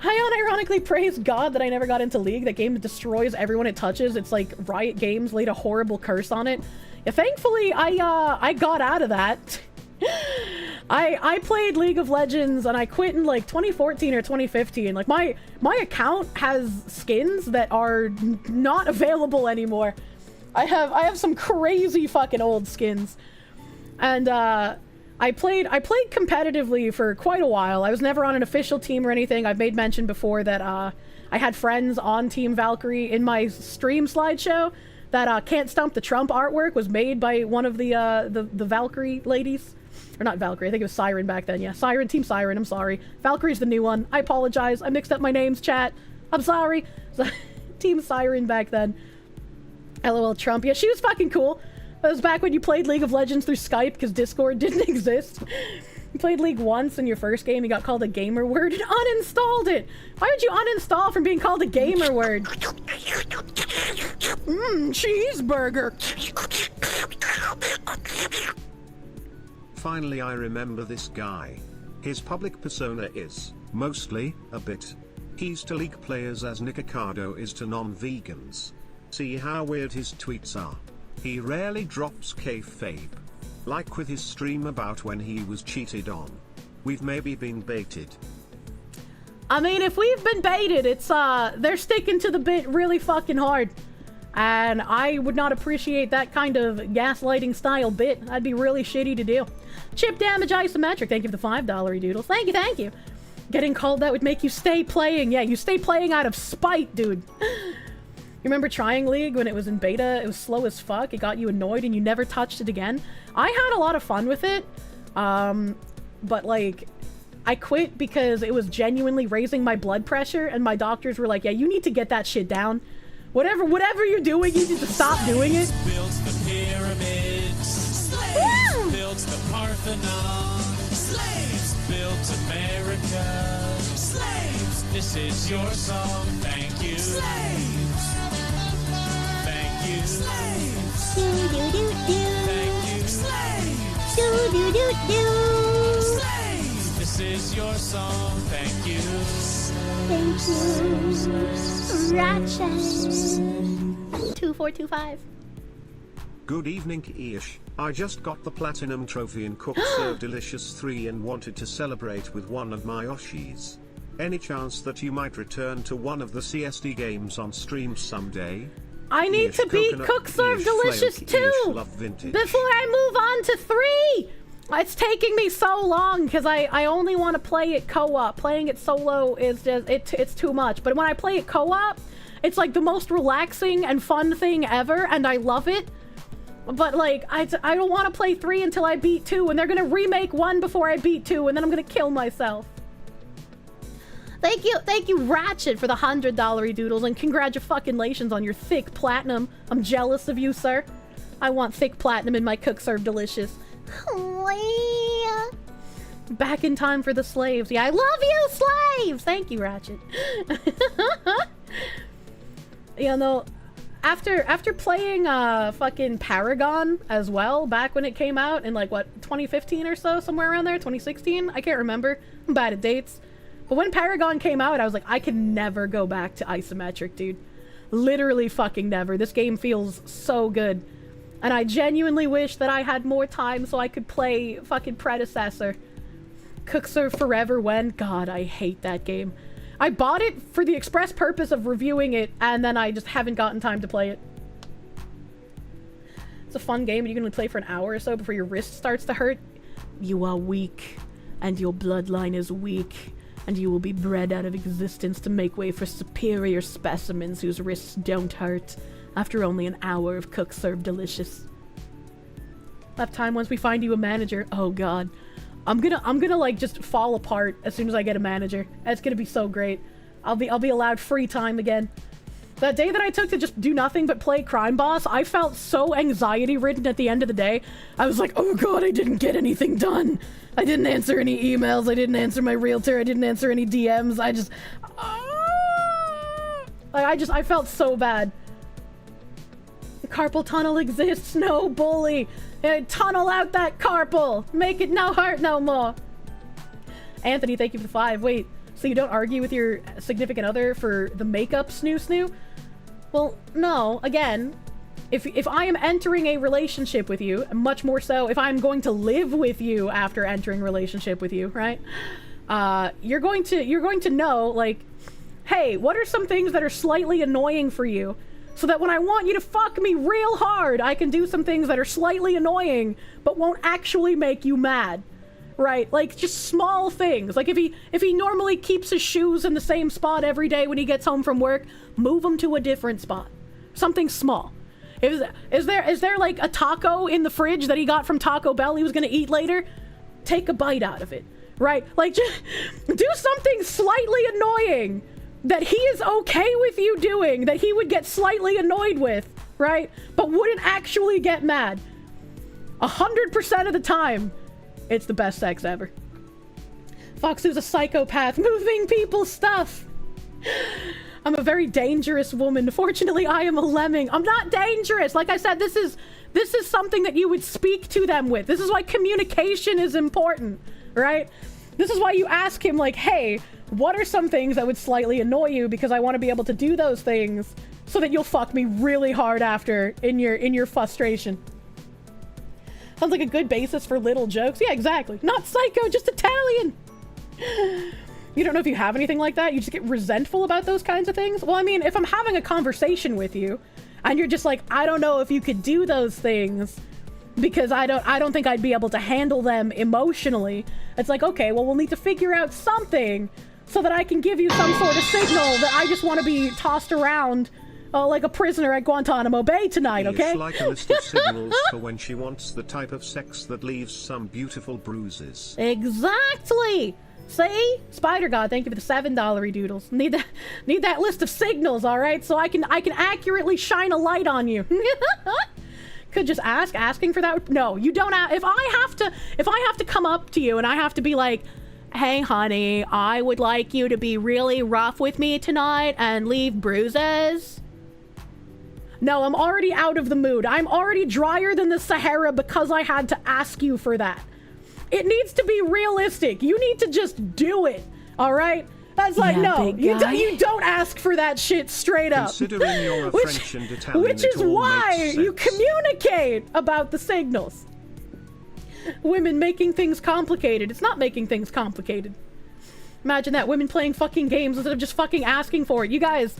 I unironically praise God that I never got into League. That game destroys everyone it touches. It's like Riot Games laid a horrible curse on it. Yeah, thankfully, I got out of that. I played League of Legends and I quit in like 2014 or 2015. Like my account has skins that are not available anymore. I have some crazy fucking old skins. And I played competitively for quite a while. I was never on an official team or anything. I've made mention before that I had friends on Team Valkyrie. In my stream slideshow, that Can't Stump the Trump artwork was made by one of the Valkyrie ladies. Or not Valkyrie, I think it was Siren back then. Yeah, Siren, Team Siren, I'm sorry. Valkyrie's the new one. I apologize. I mixed up my names, chat. I'm sorry. Team Siren back then. LOL Trump. Yeah, she was fucking cool. That was back when you played League of Legends through Skype because Discord didn't exist. You played League once in your first game, you got called a gamer word and uninstalled it. Why would you uninstall from being called a gamer word? Cheeseburger. Finally, I remember this guy. His public persona is, mostly, a bit. He's to League players as Nikocado is to non-vegans. See how weird his tweets are. He rarely drops kayfabe. Like with his stream about when he was cheated on. We've maybe been baited. I mean, if we've been baited, it's, they're sticking to the bit really fucking hard. And I would not appreciate that kind of gaslighting style bit. That'd be really shitty to do. Chip Damage Isometric, thank you for the $5 doodles. Thank you, thank you. Getting called that would make you stay playing. Yeah, you stay playing out of spite, dude. You remember trying League when it was in beta? It was slow as fuck. It got you annoyed and you never touched it again. I had a lot of fun with it. But like, I quit because it was genuinely raising my blood pressure and my doctors were like, yeah, you need to get that shit down. Whatever you're doing, you need to stop doing it. Builds the pyramids. Slaves builds the Parthenon. Slaves built America. Slaves, this is your song. Thank you. Slaves. Thank you. Slaves. Thank you. Slaves. Slaves, this is your song. Thank you. Thank you. Ratchet. 2425. Good evening, Ish. I just got the Platinum Trophy in Cook Serve Delicious 3 and wanted to celebrate with one of my Oshis. Any chance that you might return to one of the CSD games on stream someday? I need to beat Cook Serve Delicious 2 before I move on to 3! It's taking me so long because I only want to play it co-op. Playing it solo is just, it's too much. But when I play it co-op, it's like the most relaxing and fun thing ever, and I love it. But like, I don't want to play 3 until I beat 2, and they're gonna remake 1 before I beat 2, and then I'm gonna kill myself. Thank you, Ratchet, for the $100 doodles, and congratulations on your thick platinum. I'm jealous of you, sir. I want thick platinum in my Cook Serve Delicious. Back in time for the slaves. Yeah, I love you, slaves! Thank you, Ratchet. You know, after playing fucking Paragon as well, back when it came out in like, what, 2015 or so? Somewhere around there? 2016? I can't remember. I'm bad at dates. But when Paragon came out, I was like, I can never go back to isometric, dude. Literally fucking never. This game feels so good. And I genuinely wish that I had more time so I could play fucking Predecessor. Cook Serve Forever when? God, I hate that game. I bought it for the express purpose of reviewing it, and then I just haven't gotten time to play it. It's a fun game, and you can only play for an hour or so before your wrist starts to hurt. You are weak, and your bloodline is weak, and you will be bred out of existence to make way for superior specimens whose wrists don't hurt after only an hour of cook served delicious. That time once we find you a manager, oh god. I'm gonna like just fall apart as soon as I get a manager. It's gonna be so great. I'll be allowed free time again. That day that I took to just do nothing but play Crime Boss, I felt so anxiety-ridden at the end of the day. I was like, oh god, I didn't get anything done. I didn't answer any emails, I didn't answer my realtor, I didn't answer any DMs, I felt so bad. The carpal tunnel exists, no bully. Tunnel out that carpal, make it no hurt no more. Anthony, thank you for the 5. Wait, so you don't argue with your significant other for the makeup snoo? Well, no, again, if I am entering a relationship with you, much more so if I'm going to live with you after entering a relationship with you, right? You're going to know, like, hey, what are some things that are slightly annoying for you? So that when I want you to fuck me real hard, I can do some things that are slightly annoying, but won't actually make you mad. Right? Like, just small things. Like, if he normally keeps his shoes in the same spot every day when he gets home from work, move them to a different spot. Something small. Is there like a taco in the fridge that he got from Taco Bell he was gonna eat later? Take a bite out of it. Right? Like, just do something slightly annoying that he is okay with you doing, that he would get slightly annoyed with, right? But wouldn't actually get mad. 100% of the time, it's the best sex ever. Foxu's a psychopath, moving people's stuff. I'm a very dangerous woman. Fortunately, I am a lemming. I'm not dangerous. Like I said, this is something that you would speak to them with. This is why communication is important, right? This is why you ask him, like, hey, what are some things that would slightly annoy you, because I want to be able to do those things so that you'll fuck me really hard after in your frustration. Sounds like a good basis for little jokes. Yeah, exactly. Not psycho, just Italian. You don't know if you have anything like that? You just get resentful about those kinds of things? Well, I mean, if I'm having a conversation with you and you're just like, I don't know if you could do those things because I don't think I'd be able to handle them emotionally. It's like, okay, well, we'll need to figure out something so that I can give you some sort of signal that I just want to be tossed around like a prisoner at Guantanamo Bay tonight, okay? It's like a list of signals for when she wants the type of sex that leaves some beautiful bruises. Exactly! See? Spider God, thank you for the $7 doodles. Need that list of signals, alright? So I can accurately shine a light on you. Could just asking for that. No, you don't. If I have to come up to you and I have to be like, hey honey, I would like you to be really rough with me tonight and leave bruises. No, I'm already out of the mood. I'm already drier than the Sahara because I had to ask you for that. It needs to be realistic. You need to just do it. All right? That's like, yeah, no, you don't ask for that shit straight up. Considering you're a French and Italian, which is why you communicate about the signals. Women making things complicated. It's not making things complicated. Imagine that. Women playing fucking games instead of just fucking asking for it. You guys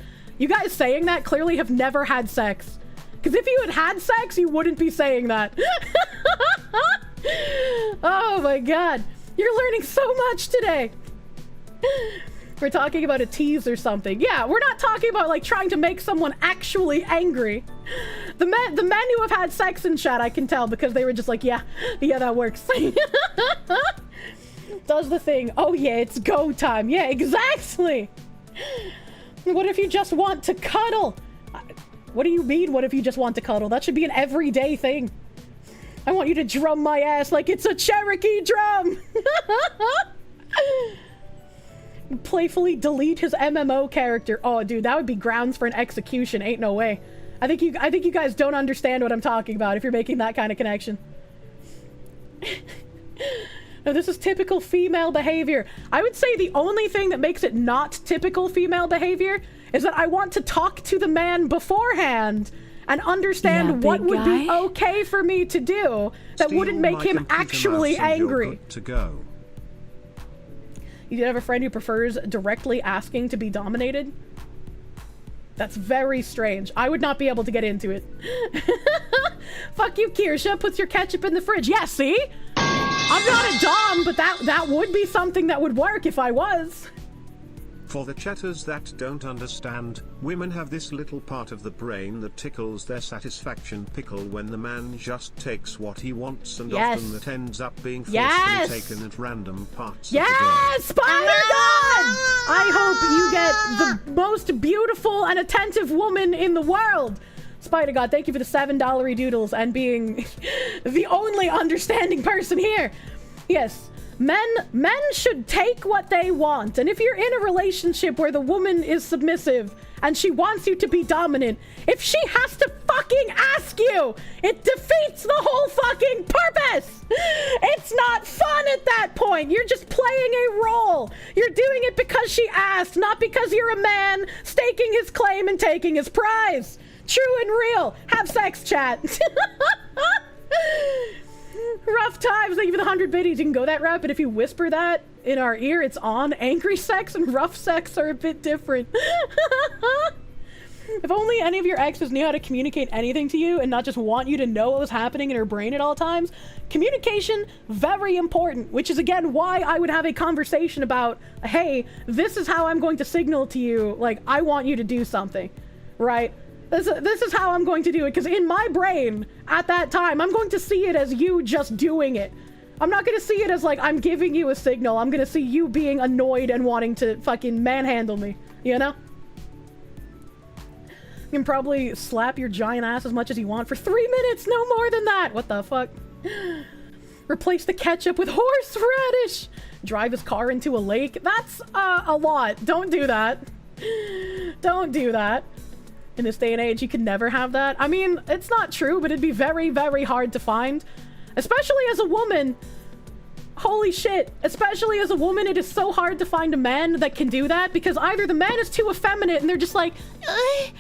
saying that clearly have never had sex. Because if you had sex, you wouldn't be saying that. Oh my god. You're learning so much today. We're talking about a tease or something. Yeah, we're not talking about like trying to make someone actually angry. The men who have had sex in chat, I can tell because they were just like, yeah, that works. Does the thing. Oh yeah, it's go time. Yeah, exactly. What if you just want to cuddle? What do you mean, what if you just want to cuddle? That should be an everyday thing. I want you to drum my ass like it's a Cherokee drum. Playfully delete his MMO character. Oh, dude, that would be grounds for an execution. Ain't no way. I think you guys don't understand what I'm talking about if you're making that kind of connection. No, this is typical female behavior. I would say the only thing that makes it not typical female behavior is that I want to talk to the man beforehand and understand what would be okay for me to do that wouldn't make him actually angry. To go. You do have a friend who prefers directly asking to be dominated? That's very strange. I would not be able to get into it. Fuck you, Kirsche. Puts your ketchup in the fridge. Yeah, see? I'm not a dom, but that would be something that would work if I was. For the chatters that don't understand, women have this little part of the brain that tickles their satisfaction pickle when the man just takes what he wants, and often that ends up being forcefully taken at random parts of the day. Spider-God! I hope you get the most beautiful and attentive woman in the world. Spider-God, thank you for the $7 doodles and being the only understanding person here. Yes. Men should take what they want, and if you're in a relationship where the woman is submissive and she wants you to be dominant, if she has to fucking ask you, it defeats the whole fucking purpose! It's not fun at that point! You're just playing a role! You're doing it because she asked, not because you're a man staking his claim and taking his prize! True and real! Have sex, chat! Rough times, thank you for the 100 biddies. You can go that route, but if you whisper that in our ear, it's on. Angry sex and rough sex are a bit different. If only any of your exes knew how to communicate anything to you and not just want you to know what was happening in her brain at all times. Communication, very important, which is again why I would have a conversation about, hey, this is how I'm going to signal to you, like, I want you to do something, right? This is how I'm going to do it, because in my brain, at that time, I'm going to see it as you just doing it. I'm not going to see it as, like, I'm giving you a signal. I'm going to see you being annoyed and wanting to fucking manhandle me, you know? You can probably slap your giant ass as much as you want for 3 minutes, no more than that! What the fuck? Replace the ketchup with horseradish! Drive his car into a lake? That's, a lot. Don't do that. Don't do that. In this day and age, you could never have that. I mean, it's not true, but it'd be very, very hard to find. Especially as a woman. Holy shit. Especially as a woman, it is so hard to find a man that can do that, because either the man is too effeminate and they're just like, I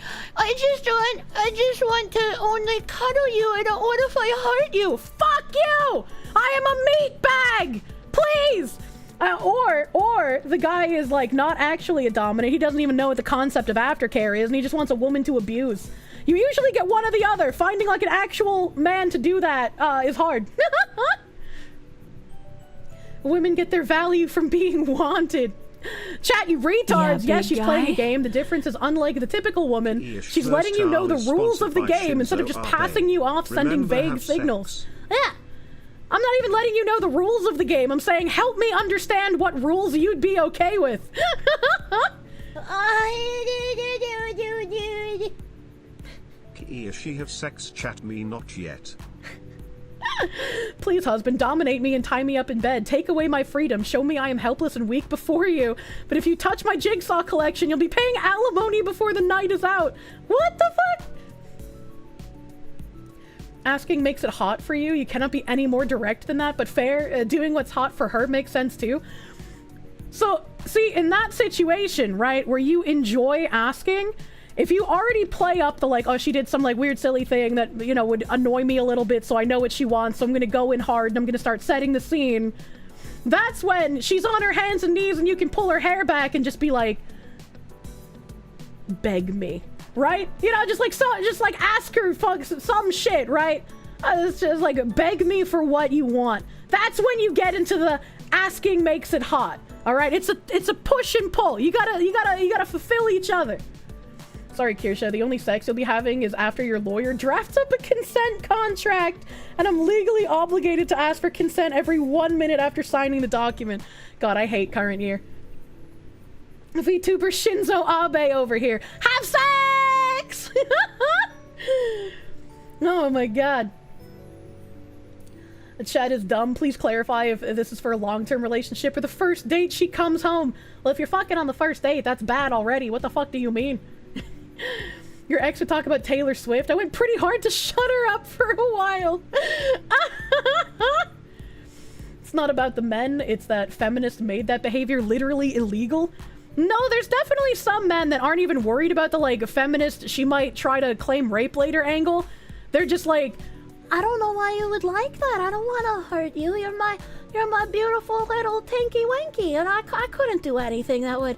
just want to only cuddle you. I don't want to hurt you. Fuck you! I am a meat bag! Please! Or the guy is like not actually a dominant. He doesn't even know what the concept of aftercare is, and he just wants a woman to abuse. You usually get one or the other. Finding like an actual man to do that is hard. Women get their value from being wanted. Chat, you retards! Yeah, yes, she's playing a game. The difference is, unlike the typical woman, she's letting you know the rules of the game instead of just passing you off, sending vague signals. Yeah. I'm not even letting you know the rules of the game. I'm saying, help me understand what rules you'd be okay with. She have sex chat me not yet. Please, husband, dominate me and tie me up in bed. Take away my freedom. Show me I am helpless and weak before you. But if you touch my jigsaw collection, you'll be paying alimony before the night is out. What the fuck? Asking makes it hot for you. You cannot be any more direct than that, but fair. Doing what's hot for her makes sense too. So, see, in that situation, right, where you enjoy asking, if you already play up the, like, oh, she did some, like, weird, silly thing that, you know, would annoy me a little bit, so I know what she wants, so I'm gonna go in hard, and I'm gonna start setting the scene, that's when she's on her hands and knees, and you can pull her hair back and just be like, beg me. Right? You know, just like ask her some shit, right? It's just like, beg me for what you want. That's when you get into the asking makes it hot. All right? It's a push and pull. You gotta fulfill each other. Sorry, Kirsche, the only sex you'll be having is after your lawyer drafts up a consent contract, and I'm legally obligated to ask for consent every 1 minute after signing the document. God, I hate current year. VTuber Shinzo Abe over here. Have sex! Oh my god. The chat is dumb. Please clarify if this is for a long-term relationship or the first date she comes home. Well, if you're fucking on the first date, that's bad already. What the fuck do you mean? Your ex would talk about Taylor Swift. I went pretty hard to shut her up for a while. It's not about the men. It's that feminists made that behavior literally illegal. No, there's definitely some men that aren't even worried about the, like, feminist, she might try to claim rape later angle. They're just like, I don't know why you would like that. I don't want to hurt you. You're my beautiful little tinky winky, and I couldn't do anything that would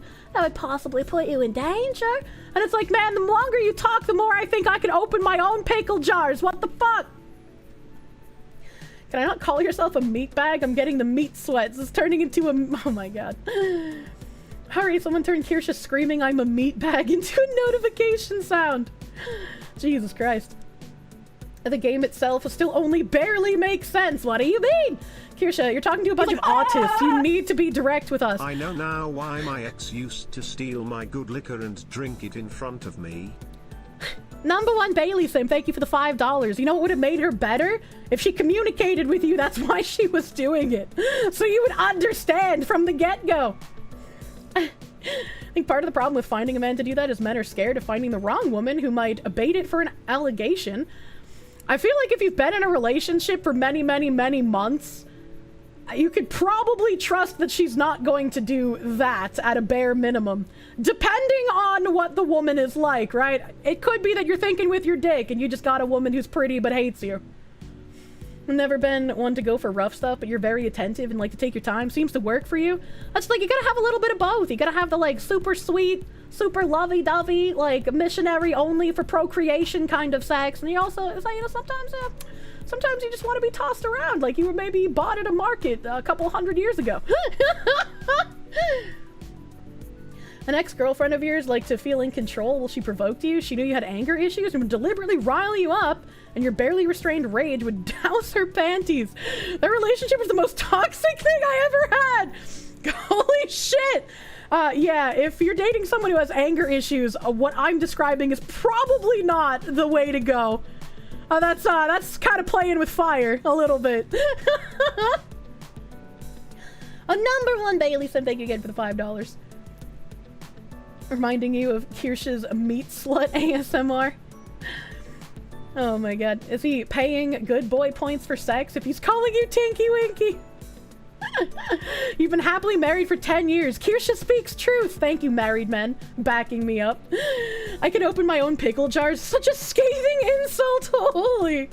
possibly put you in danger. And it's like, man, the longer you talk, the more I think I can open my own pickle jars. What the fuck? Can I not call yourself a meat bag? I'm getting the meat sweats. It's turning into a... Oh my god. Hurry, someone turned Kirsche screaming I'm a meat bag into a notification sound. Jesus Christ. The game itself still only barely makes sense. What do you mean? Kirsche, you're talking to a bunch of autists. You need to be direct with us. I know now why my ex used to steal my good liquor and drink it in front of me. Number one Bailey Sim, thank you for the $5. You know what would have made her better? If she communicated with you, that's why she was doing it. So you would understand from the get-go. I think part of the problem with finding a man to do that is men are scared of finding the wrong woman who might abate it for an allegation. I feel like if you've been in a relationship for many, many, many months, you could probably trust that she's not going to do that at a bare minimum. Depending on what the woman is like, right? It could be that you're thinking with your dick and you just got a woman who's pretty but hates you. Never been one to go for rough stuff, but you're very attentive and like to take your time. Seems to work for you. That's like, you gotta have a little bit of both. You gotta have the like super sweet, super lovey-dovey, like missionary only for procreation kind of sex. And you also, it's like, you know, sometimes you just want to be tossed around like you were maybe bought at a market a couple hundred years ago. An ex-girlfriend of yours liked to feel in control while she provoked you. She knew you had anger issues and would deliberately rile you up, and your barely restrained rage would douse her panties. That relationship was the most toxic thing I ever had. Holy shit. Yeah, if you're dating someone who has anger issues, what I'm describing is probably not the way to go. That's kind of playing with fire a little bit. A number one Bailey said thank you again for the $5. Reminding you of Kirsche's meat slut ASMR. Oh my god. Is he paying good boy points for sex if he's calling you Tinky Winky? You've been happily married for 10 years. Kirsche speaks truth. Thank you, married men, backing me up. I can open my own pickle jars. Such a scathing insult. Holy.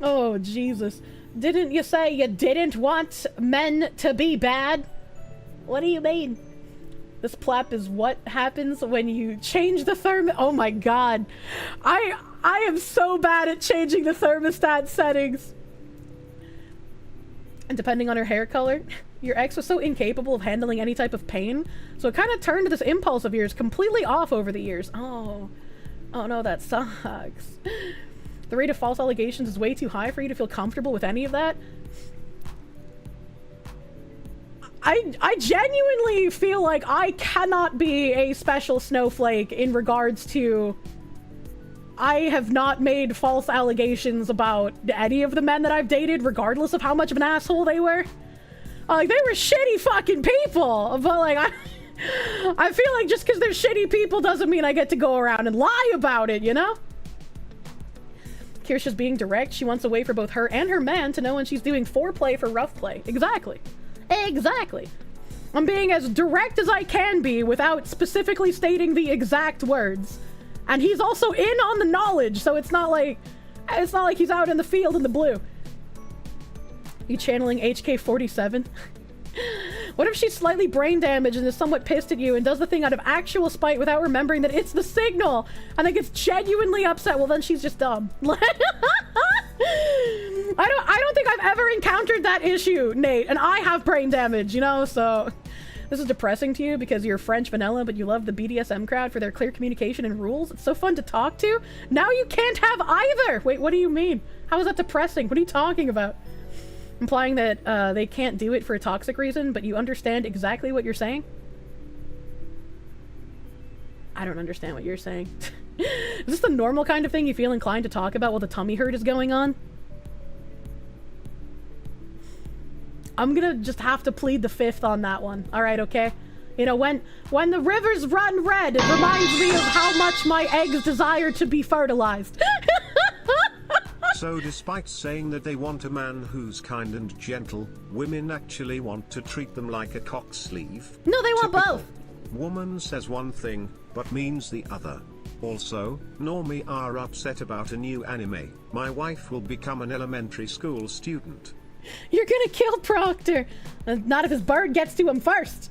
Oh, Jesus. Didn't you say you didn't want men to be bad? What do you mean? This plap is what happens when you change the thermostat. Oh my god. I am so bad at changing the thermostat settings. And depending on her hair color, your ex was so incapable of handling any type of pain, so it kind of turned this impulse of yours completely off over the years. Oh no, that sucks. The rate of false allegations is way too high for you to feel comfortable with any of that. I genuinely feel like I cannot be a special snowflake in regards to... I have not made false allegations about any of the men that I've dated, regardless of how much of an asshole they were. Like, they were shitty fucking people, but like, I feel like just because they're shitty people doesn't mean I get to go around and lie about it, you know? Kirsche's being direct. She wants a way for both her and her man to know when she's doing foreplay for rough play. Exactly. Exactly. I'm being as direct as I can be without specifically stating the exact words. And he's also in on the knowledge, so it's not like he's out in the field in the blue. You channeling HK-47? What if she's slightly brain damaged and is somewhat pissed at you and does the thing out of actual spite without remembering that it's the signal and then gets genuinely upset? Well, then she's just dumb. I don't think I've ever encountered that issue, Nate, and I have brain damage, you know, so... This is depressing to you because you're French vanilla, but you love the BDSM crowd for their clear communication and rules. It's so fun to talk to. Now you can't have either! Wait, what do you mean? How is that depressing? What are you talking about? Implying that they can't do it for a toxic reason, but you understand exactly what you're saying? I don't understand what you're saying. Is this the normal kind of thing you feel inclined to talk about while the tummy hurt is going on? I'm gonna just have to plead the fifth on that one. Alright, okay? You know, when the rivers run red, it reminds me of how much my eggs desire to be fertilized. So despite saying that they want a man who's kind and gentle, women actually want to treat them like a cock sleeve? No, they want Typical. both. Woman says one thing, but means the other. Also, Normie are upset about a new anime. My wife will become an elementary school student. You're gonna kill Proctor! Not if his bird gets to him first!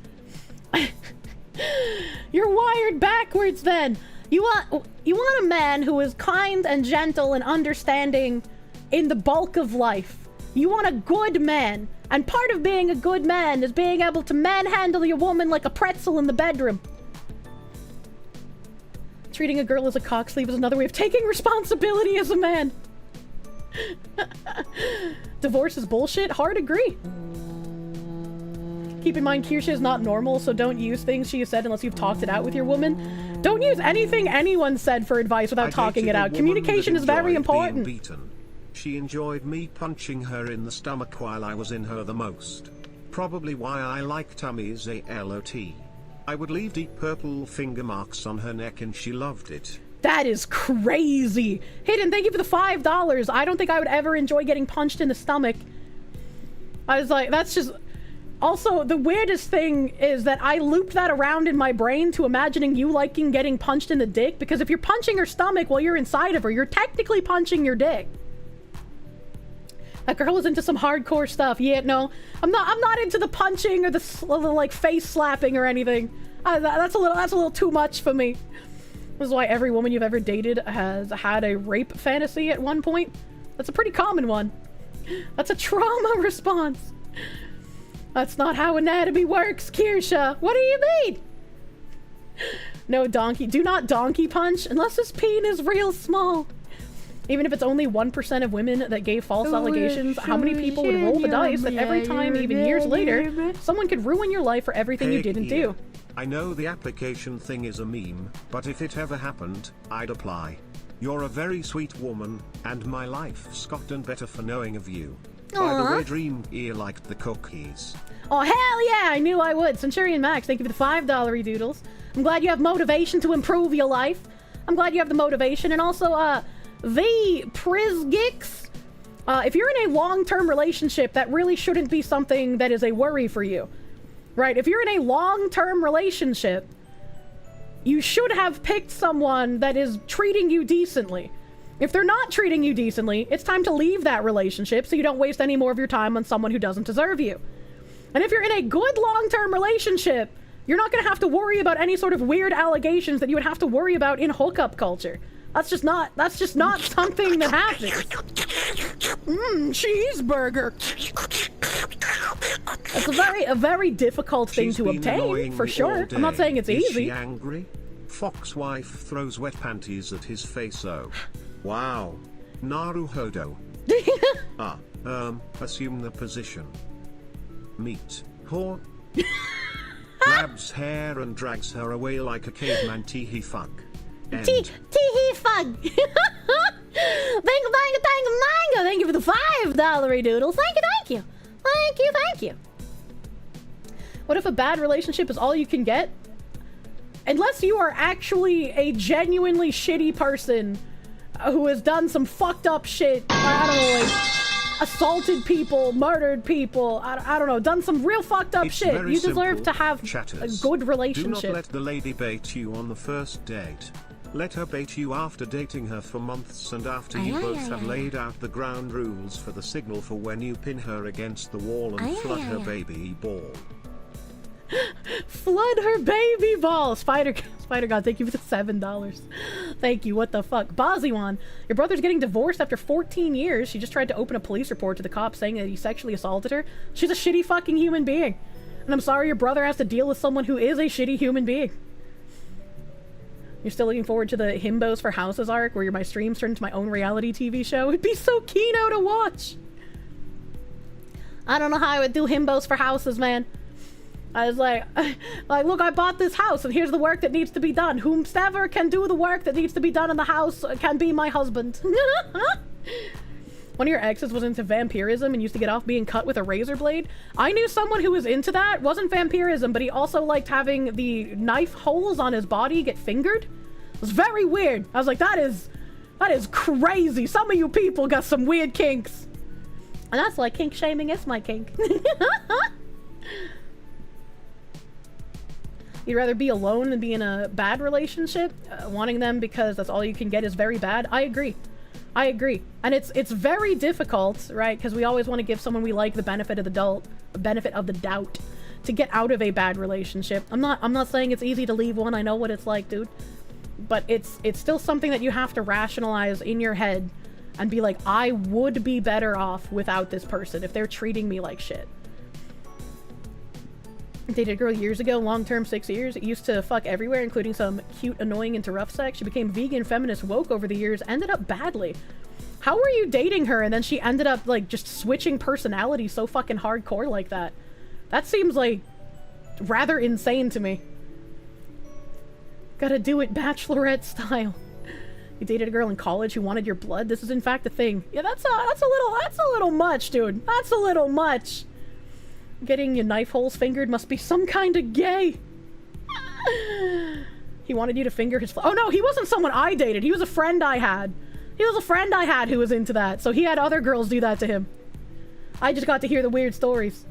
You're wired backwards then! You want a man who is kind and gentle and understanding in the bulk of life. You want a good man. And part of being a good man is being able to manhandle your woman like a pretzel in the bedroom. Treating a girl as a cock sleeve is another way of taking responsibility as a man. Divorce is bullshit. Hard agree. Keep in mind, Kirsche is not normal, so don't use things she has said unless you've talked it out with your woman. Don't use anything anyone said for advice without talking it out. Communication is very important. Beaten. She enjoyed me punching her in the stomach while I was in her the most. Probably why I like tummies a-lot. I would leave deep purple finger marks on her neck and she loved it. That is crazy. Hidden, thank you for the $5. I don't think I would ever enjoy getting punched in the stomach. I was like, that's just... Also, the weirdest thing is that I looped that around in my brain to imagining you liking getting punched in the dick, because if you're punching her stomach while you're inside of her, you're technically punching your dick. That girl is into some hardcore stuff. Yeah, no, I'm not into the punching or the like face slapping or anything. That's a little too much for me. This is why every woman you've ever dated has had a rape fantasy at one point. That's a pretty common one. That's a trauma response. That's not how anatomy works, Kirsche. What do you mean? No donkey. Do not donkey punch unless his peen is real small. Even if it's only 1% of women that gave false allegations, how many people would roll the dice that every time, even years later, someone could ruin your life for everything you didn't do? I know the application thing is a meme, but if it ever happened, I'd apply. You're a very sweet woman, and my life's gotten better for knowing of you. By the way, Dream Ear liked the cookies. Oh, hell yeah, I knew I would. Centurion Max, thank you for the $5 doodles. I'm glad you have motivation to improve your life. I'm glad you have the motivation. And also, the Prizgix, if you're in a long-term relationship, that really shouldn't be something that is a worry for you. Right? If you're in a long-term relationship, you should have picked someone that is treating you decently. If they're not treating you decently, it's time to leave that relationship so you don't waste any more of your time on someone who doesn't deserve you. And if you're in a good long-term relationship, you're not going to have to worry about any sort of weird allegations that you would have to worry about in hookup culture. That's just not something that happens. Cheeseburger. That's a very difficult thing to obtain, for sure. I'm not saying it's easy. Is she angry? Fox wife throws wet panties at his face. Oh. Wow. Naruhodo. Assume the position. Meet. Hort. Grabs hair and drags her away like a caveman. Tee-hee fuck. Tee-hee fuck. Thank you for the $5 doodles. Thank you. What if a bad relationship is all you can get? Unless you are actually a genuinely shitty person who has done some fucked up shit, I don't know, like assaulted people, murdered people, I don't know, done some real fucked up shit. You deserve to have a good relationship. Do not let the lady bait you on the first date. Let her bait you after dating her for months and after you both have laid out the ground rules for the signal for when you pin her against the wall and flood her baby ball. Flood her baby ball. Spider God, thank you for the $7. Thank you. What the fuck? Baziwan, your brother's getting divorced after 14 years. She just tried to open a police report to the cops saying that he sexually assaulted her. She's a shitty fucking human being. And I'm sorry your brother has to deal with someone who is a shitty human being. You're still looking forward to the Himbos for Houses arc where my streams turn into my own reality TV show? It'd be so keynote to watch. I don't know how I would do Himbos for Houses, man. I was like, look, I bought this house, and here's the work that needs to be done. Whomsoever can do the work that needs to be done in the house can be my husband. One of your exes was into vampirism and used to get off being cut with a razor blade. I knew someone who was into that. It wasn't vampirism, but he also liked having the knife holes on his body get fingered. It was very weird. I was like, that is crazy. Some of you people got some weird kinks. And that's like kink shaming is my kink. You'd rather be alone than be in a bad relationship? Wanting them because that's all you can get is very bad? I agree. And it's very difficult, right? Because we always want to give someone we like the benefit of the doubt to get out of a bad relationship. I'm not saying it's easy to leave one. I know what it's like, dude. But it's still something that you have to rationalize in your head and be like, I would be better off without this person if they're treating me like shit. Dated a girl years ago, long-term 6 years. Used to fuck everywhere, including some cute, annoying into rough sex. She became vegan, feminist, woke over the years, ended up badly. How were you dating her and then she ended up like just switching personality so fucking hardcore like that? That seems like rather insane to me. Gotta do it bachelorette style. You dated a girl in college who wanted your blood. This is in fact a thing. Yeah, that's a little much, dude. That's a little much. Getting your knife holes fingered must be some kind of gay. He wanted you to finger his... Oh no, he wasn't someone I dated. He was a friend I had. He was a friend I had who was into that. So he had other girls do that to him. I just got to hear the weird stories.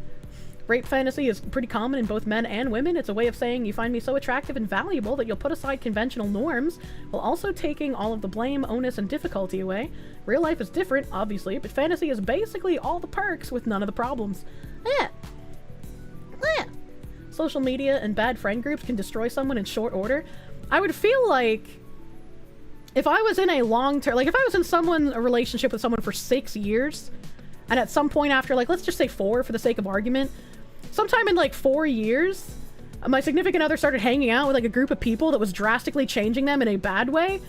Rape fantasy is pretty common in both men and women. It's a way of saying you find me so attractive and valuable that you'll put aside conventional norms while also taking all of the blame, onus, and difficulty away. Real life is different, obviously, but fantasy is basically all the perks with none of the problems. Yeah. Yeah. Social media and bad friend groups can destroy someone in short order. I would feel like if I was in a long-term, like if I was in a relationship with someone for 6 years, and at some point after, like, let's just say 4 for the sake of argument, sometime in like 4 years, my significant other started hanging out with like a group of people that was drastically changing them in a bad way.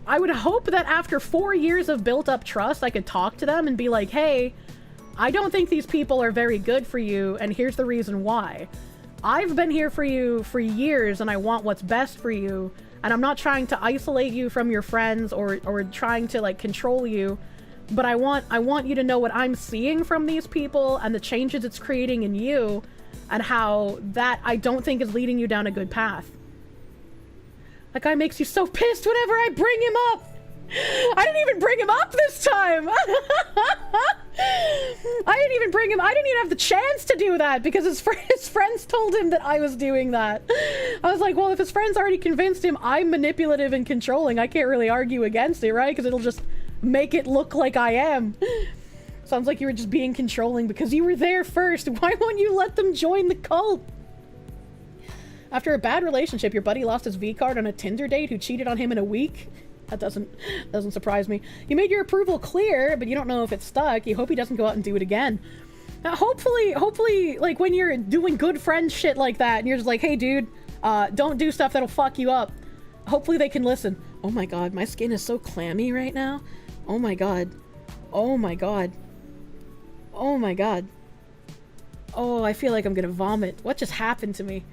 I would hope that after 4 years of built up trust, I could talk to them and be like, hey, I don't think these people are very good for you, and here's the reason why. I've been here for you for years, and I want what's best for you, and I'm not trying to isolate you from your friends or trying to like control you, but I want you to know what I'm seeing from these people and the changes it's creating in you, and how that I don't think is leading you down a good path. That guy makes you so pissed whenever I bring him up. I didn't even bring him up this time. I didn't even have the chance to do that because his friends told him that I was doing that. I was like, well, if his friends already convinced him I'm manipulative and controlling, I can't really argue against it, right? Because it'll just make it look like I am. Sounds like you were just being controlling because you were there first. Why won't you let them join the cult? After a bad relationship, your buddy lost his V-card on a Tinder date who cheated on him in a week. That doesn't surprise me. You made your approval clear, but you don't know if it's stuck. You hope he doesn't go out and do it again. Now, hopefully, like when you're doing good friend shit like that, and you're just like, hey, dude, don't do stuff that'll fuck you up. Hopefully they can listen. Oh my god, my skin is so clammy right now. Oh my god. Oh my god. Oh my god. Oh, I feel like I'm gonna vomit. What just happened to me?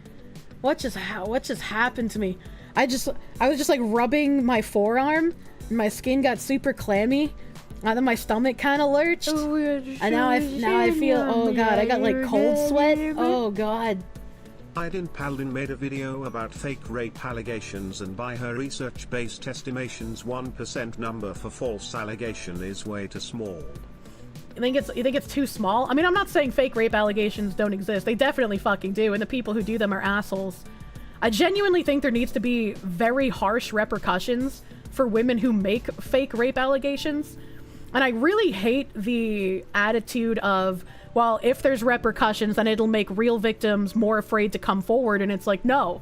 What just happened to me? I was just like rubbing my forearm, and my skin got super clammy, and then my stomach kind of lurched, and now I feel, oh god, I got like cold sweat. Oh god. Aiden Paladin made a video about fake rape allegations, and by her research-based estimations 1% number for false allegation is way too small. You think it's too small? I mean, I'm not saying fake rape allegations don't exist. They definitely fucking do, and the people who do them are assholes. I genuinely think there needs to be very harsh repercussions for women who make fake rape allegations. And I really hate the attitude of, well, if there's repercussions, then it'll make real victims more afraid to come forward. And it's like, no,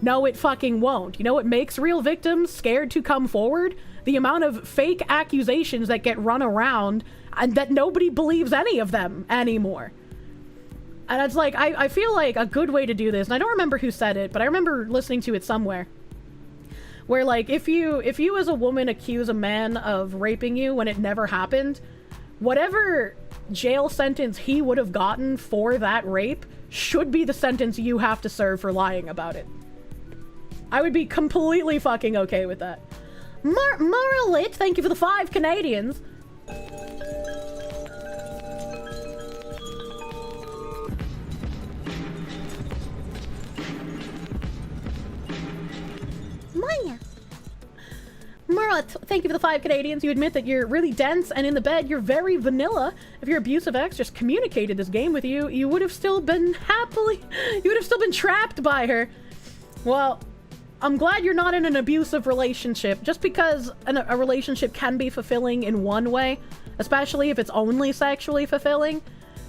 it fucking won't. You know what makes real victims scared to come forward? The amount of fake accusations that get run around and that nobody believes any of them anymore. And it's like, I feel like a good way to do this, and I don't remember who said it, but I remember listening to it somewhere, where like, if you as a woman accuse a man of raping you when it never happened, whatever jail sentence he would have gotten for that rape should be the sentence you have to serve for lying about it. I would be completely fucking okay with that. Maralit, thank you for the 5 Canadians. Maya. Murat, thank you for the 5 Canadians. You admit that you're really dense, and in the bed, you're very vanilla. If your abusive ex just communicated this game with you, you would have still been trapped by her. Well, I'm glad you're not in an abusive relationship. Just because a relationship can be fulfilling in one way, especially if it's only sexually fulfilling,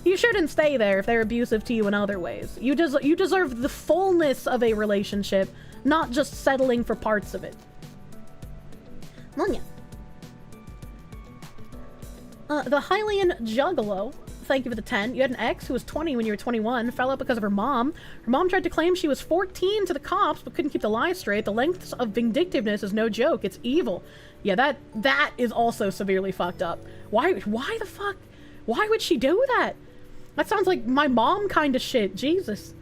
you shouldn't stay there if they're abusive to you in other ways. You deserve the fullness of a relationship, not just settling for parts of it. Monya. The Hylian Juggalo, thank you for the 10. You had an ex who was 20 when you were 21, fell out because of her mom. Her mom tried to claim she was 14 to the cops, but couldn't keep the lie straight. The lengths of vindictiveness is no joke. It's evil. Yeah, that is also severely fucked up. Why the fuck? Why would she do that? That sounds like my mom kind of shit. Jesus.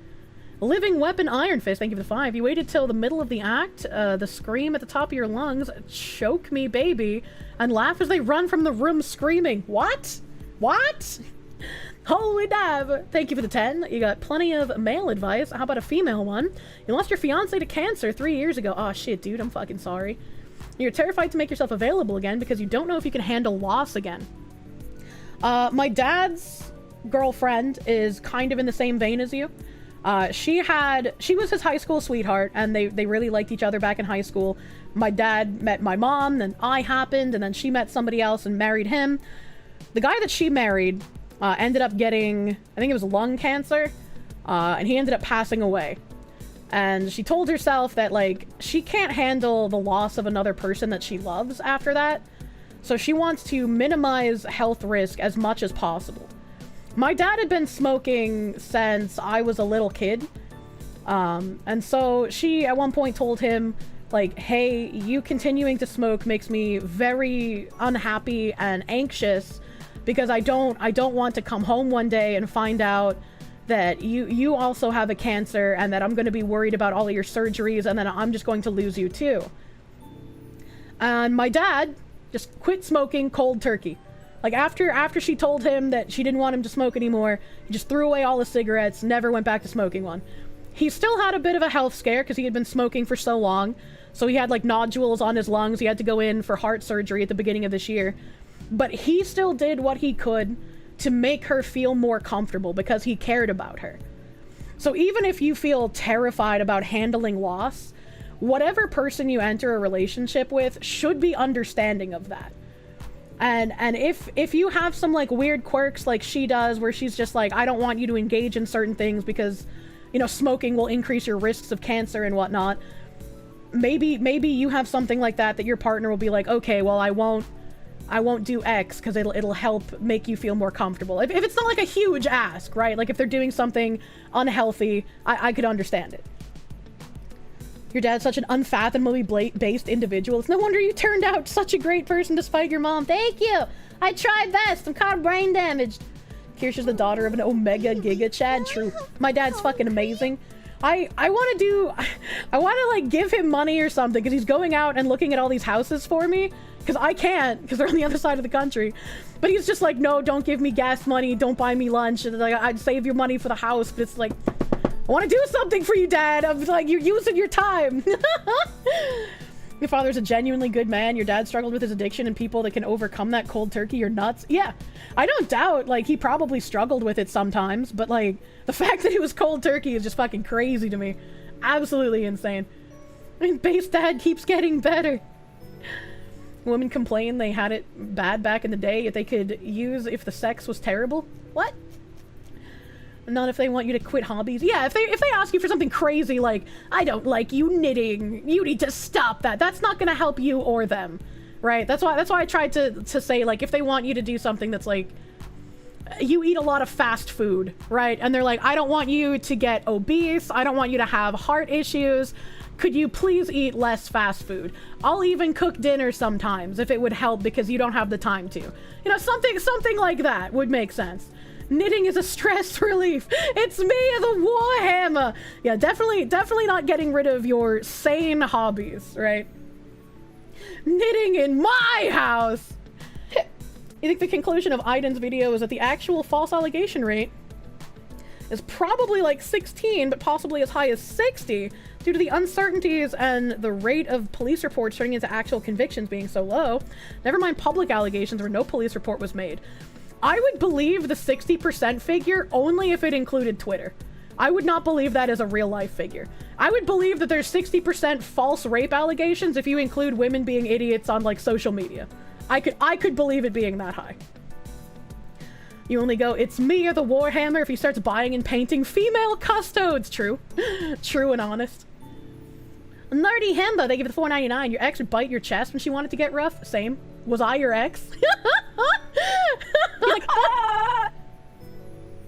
Living Weapon Iron Fist, thank you for the 5. You waited till the middle of the act, the scream at the top of your lungs, choke me baby, and laugh as they run from the room screaming. What? What? Holy dab! Thank you for the 10. You got plenty of male advice. How about a female one? You lost your fiance to cancer 3 years ago. Oh shit, dude, I'm fucking sorry. You're terrified to make yourself available again because you don't know if you can handle loss again. My dad's girlfriend is kind of in the same vein as you. She was his high school sweetheart, and they really liked each other back in high school. My dad met my mom, then I happened, and then she met somebody else and married him. The guy that she married ended up getting, I think it was lung cancer, and he ended up passing away. And she told herself that, like, she can't handle the loss of another person that she loves after that. So she wants to minimize health risk as much as possible. My dad had been smoking since I was a little kid. And so she at one point told him, like, hey, you continuing to smoke makes me very unhappy and anxious because I don't want to come home one day and find out that you also have a cancer and that I'm going to be worried about all of your surgeries and then I'm just going to lose you too. And my dad just quit smoking cold turkey. Like, after she told him that she didn't want him to smoke anymore, he just threw away all the cigarettes, never went back to smoking one. He still had a bit of a health scare because he had been smoking for so long. So he had, like, nodules on his lungs. He had to go in for heart surgery at the beginning of this year. But he still did what he could to make her feel more comfortable because he cared about her. So even if you feel terrified about handling loss, whatever person you enter a relationship with should be understanding of that. And if you have some, like, weird quirks like she does, where she's just like, I don't want you to engage in certain things because, you know, smoking will increase your risks of cancer and whatnot, maybe you have something like that your partner will be like, okay, well, I won't do X because it'll help make you feel more comfortable. If it's not like a huge ask, right? Like if they're doing something unhealthy, I could understand it. Your dad's such an unfathomably based individual. It's no wonder you turned out such a great person despite your mom. Thank you! I tried best. I'm kind of brain damaged. Kirsche's the daughter of an Omega Giga Chad. True. My dad's fucking amazing. I want to like give him money or something because he's going out and looking at all these houses for me because I can't because they're on the other side of the country. But he's just like, no, don't give me gas money, don't buy me lunch. And like, I'd save your money for the house. But it's like, I want to do something for you, Dad. I'm like, you're using your time. Your father's a genuinely good man. Your dad struggled with his addiction, and people that can overcome that cold turkey, you're nuts. Yeah, I don't doubt, like, he probably struggled with it sometimes, but, like, the fact that it was cold turkey is just fucking crazy to me. Absolutely insane. I mean, base dad keeps getting better. Women complain they had it bad back in the day, yet they could use if the sex was terrible. What? Not if they want you to quit hobbies. Yeah, if they ask you for something crazy like, I don't like you knitting, you need to stop that. That's not gonna help you or them, right? That's why I tried to say, like, if they want you to do something that's like, you eat a lot of fast food, right? And they're like, I don't want you to get obese, I don't want you to have heart issues, could you please eat less fast food? I'll even cook dinner sometimes if it would help because you don't have the time to. You know, something like that would make sense. Knitting is a stress relief. It's me, the Warhammer. Yeah, definitely not getting rid of your sane hobbies, right? Knitting in my house. You think the conclusion of Aiden's video is that the actual false allegation rate is probably like 16, but possibly as high as 60 due to the uncertainties and the rate of police reports turning into actual convictions being so low. Never mind public allegations where no police report was made. I would believe the 60% figure only if it included Twitter. I would not believe that as a real life figure. I would believe that there's 60% false rape allegations if you include women being idiots on, like, social media. I could believe it being that high. You only go, it's me or the Warhammer if he starts buying and painting female custodes. True. True and honest. Nerdy Hemba, thank you for the $4.99. Your ex would bite your chest when she wanted to get rough? Same. Was I your ex?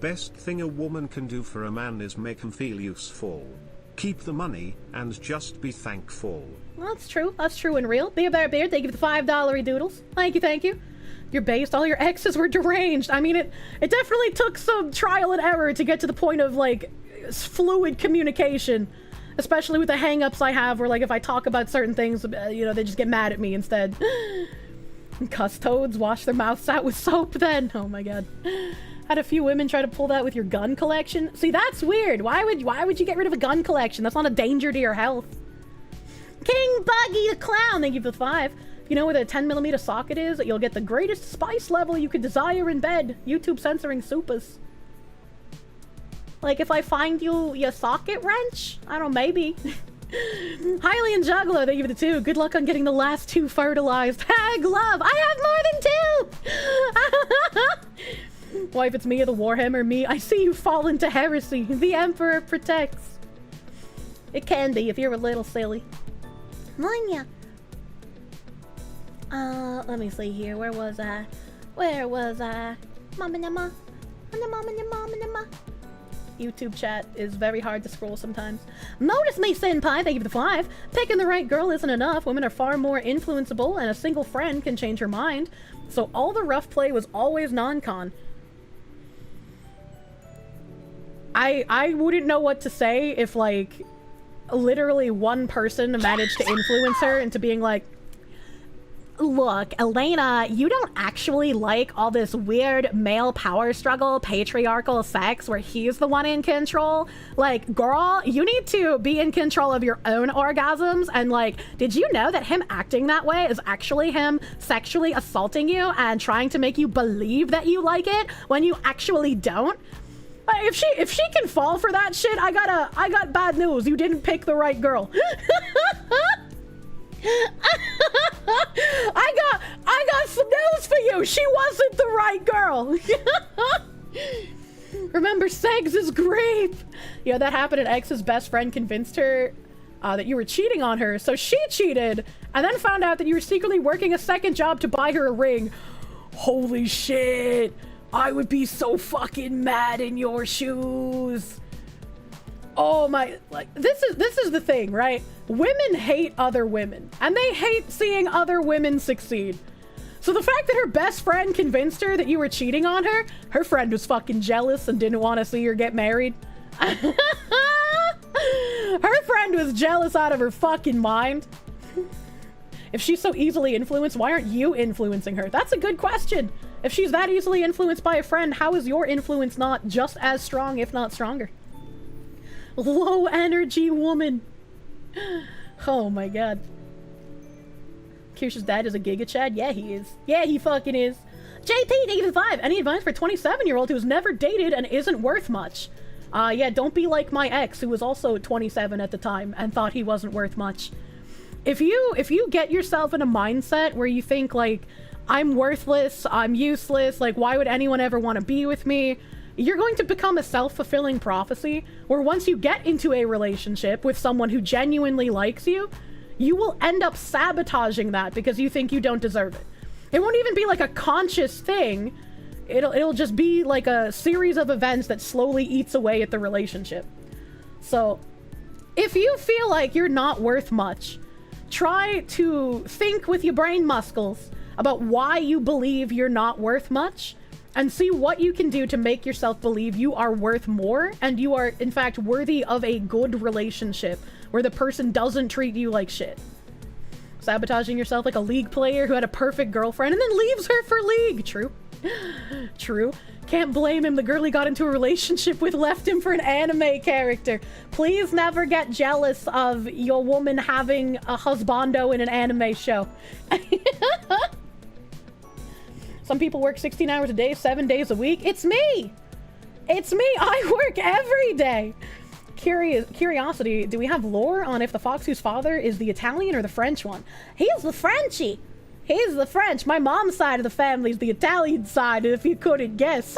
Best thing a woman can do for a man is make him feel useful. Keep the money, and just be thankful. Well, that's true. That's true and real. Be a better beard. Thank you for the $5 doodles. Thank you, thank you. You're based. All your exes were deranged. I mean, it definitely took some trial and error to get to the point of, like, fluid communication. Especially with the hang-ups I have where, like, if I talk about certain things, you know, they just get mad at me instead. Cuss toads wash their mouths out with soap then. Oh my god. Had a few women try to pull that with your gun collection. See, that's weird. Why would you get rid of a gun collection? That's not a danger to your health. King Buggy the Clown, thank you for the 5. If you know where the 10mm socket is, you'll get the greatest spice level you could desire in bed. YouTube censoring supers. Like, if I find you your socket wrench? I don't know, maybe. Hylian Juggalo, thank you for the 2. Good luck on getting the last 2 fertilized. Hag love, I have more than 2! Why, if it's me or the Warhammer, me, I see you fall into heresy. The Emperor protects. It can be if you're a little silly. Monya. Let me see here. Where was I? Mama nama. YouTube chat is very hard to scroll sometimes. Notice me, Senpai, thank you for the 5. Picking the right girl isn't enough. Women are far more influenceable, and a single friend can change her mind. So all the rough play was always non-con. I wouldn't know what to say if, like, literally one person managed to influence her into being like, look, Elena, you don't actually like all this weird male power struggle, patriarchal sex where he's the one in control. Like, girl, you need to be in control of your own orgasms. And, like, did you know that him acting that way is actually him sexually assaulting you and trying to make you believe that you like it when you actually don't? If she can fall for that shit, I got bad news. You didn't pick the right girl. I got some news for you. She wasn't the right girl. Remember, sex is grape. Yeah, that happened, and X's best friend convinced her that you were cheating on her, so she cheated, and then found out that you were secretly working a second job to buy her a ring. Holy shit. I would be so fucking mad in your shoes. Oh my, like, this is the thing, right? Women hate other women, and they hate seeing other women succeed. So the fact that her best friend convinced her that you were cheating on her, her friend was fucking jealous and didn't want to see her get married. Her friend was jealous out of her fucking mind. If she's so easily influenced, why aren't you influencing her? That's a good question. If she's that easily influenced by a friend, how is your influence not just as strong, if not stronger? Low energy woman. Oh my god. Kirsche's dad is a Giga Chad? Yeah, he is. Yeah, he fucking is. JP, thank you for the 5. Any advice for a 27-year-old who's never dated and isn't worth much? Yeah, don't be like my ex, who was also 27 at the time and thought he wasn't worth much. If you get yourself in a mindset where you think, like, I'm worthless, I'm useless, like, why would anyone ever want to be with me? You're going to become a self-fulfilling prophecy where once you get into a relationship with someone who genuinely likes you, you will end up sabotaging that because you think you don't deserve it. It won't even be like a conscious thing. It'll just be like a series of events that slowly eats away at the relationship. So, if you feel like you're not worth much, try to think with your brain muscles about why you believe you're not worth much, and see what you can do to make yourself believe you are worth more, and you are, in fact, worthy of a good relationship where the person doesn't treat you like shit. Sabotaging yourself like a League player who had a perfect girlfriend and then leaves her for League. True. True. Can't blame him. The girl he got into a relationship with left him for an anime character. Please never get jealous of your woman having a husbando in an anime show. Some people work 16 hours a day, 7 days a week. It's me! It's me! I work every day! Curiosity, do we have lore on if the foxu's father is the Italian or the French one? He's the Frenchie! He's the French. My mom's side of the family is the Italian side, if you couldn't guess.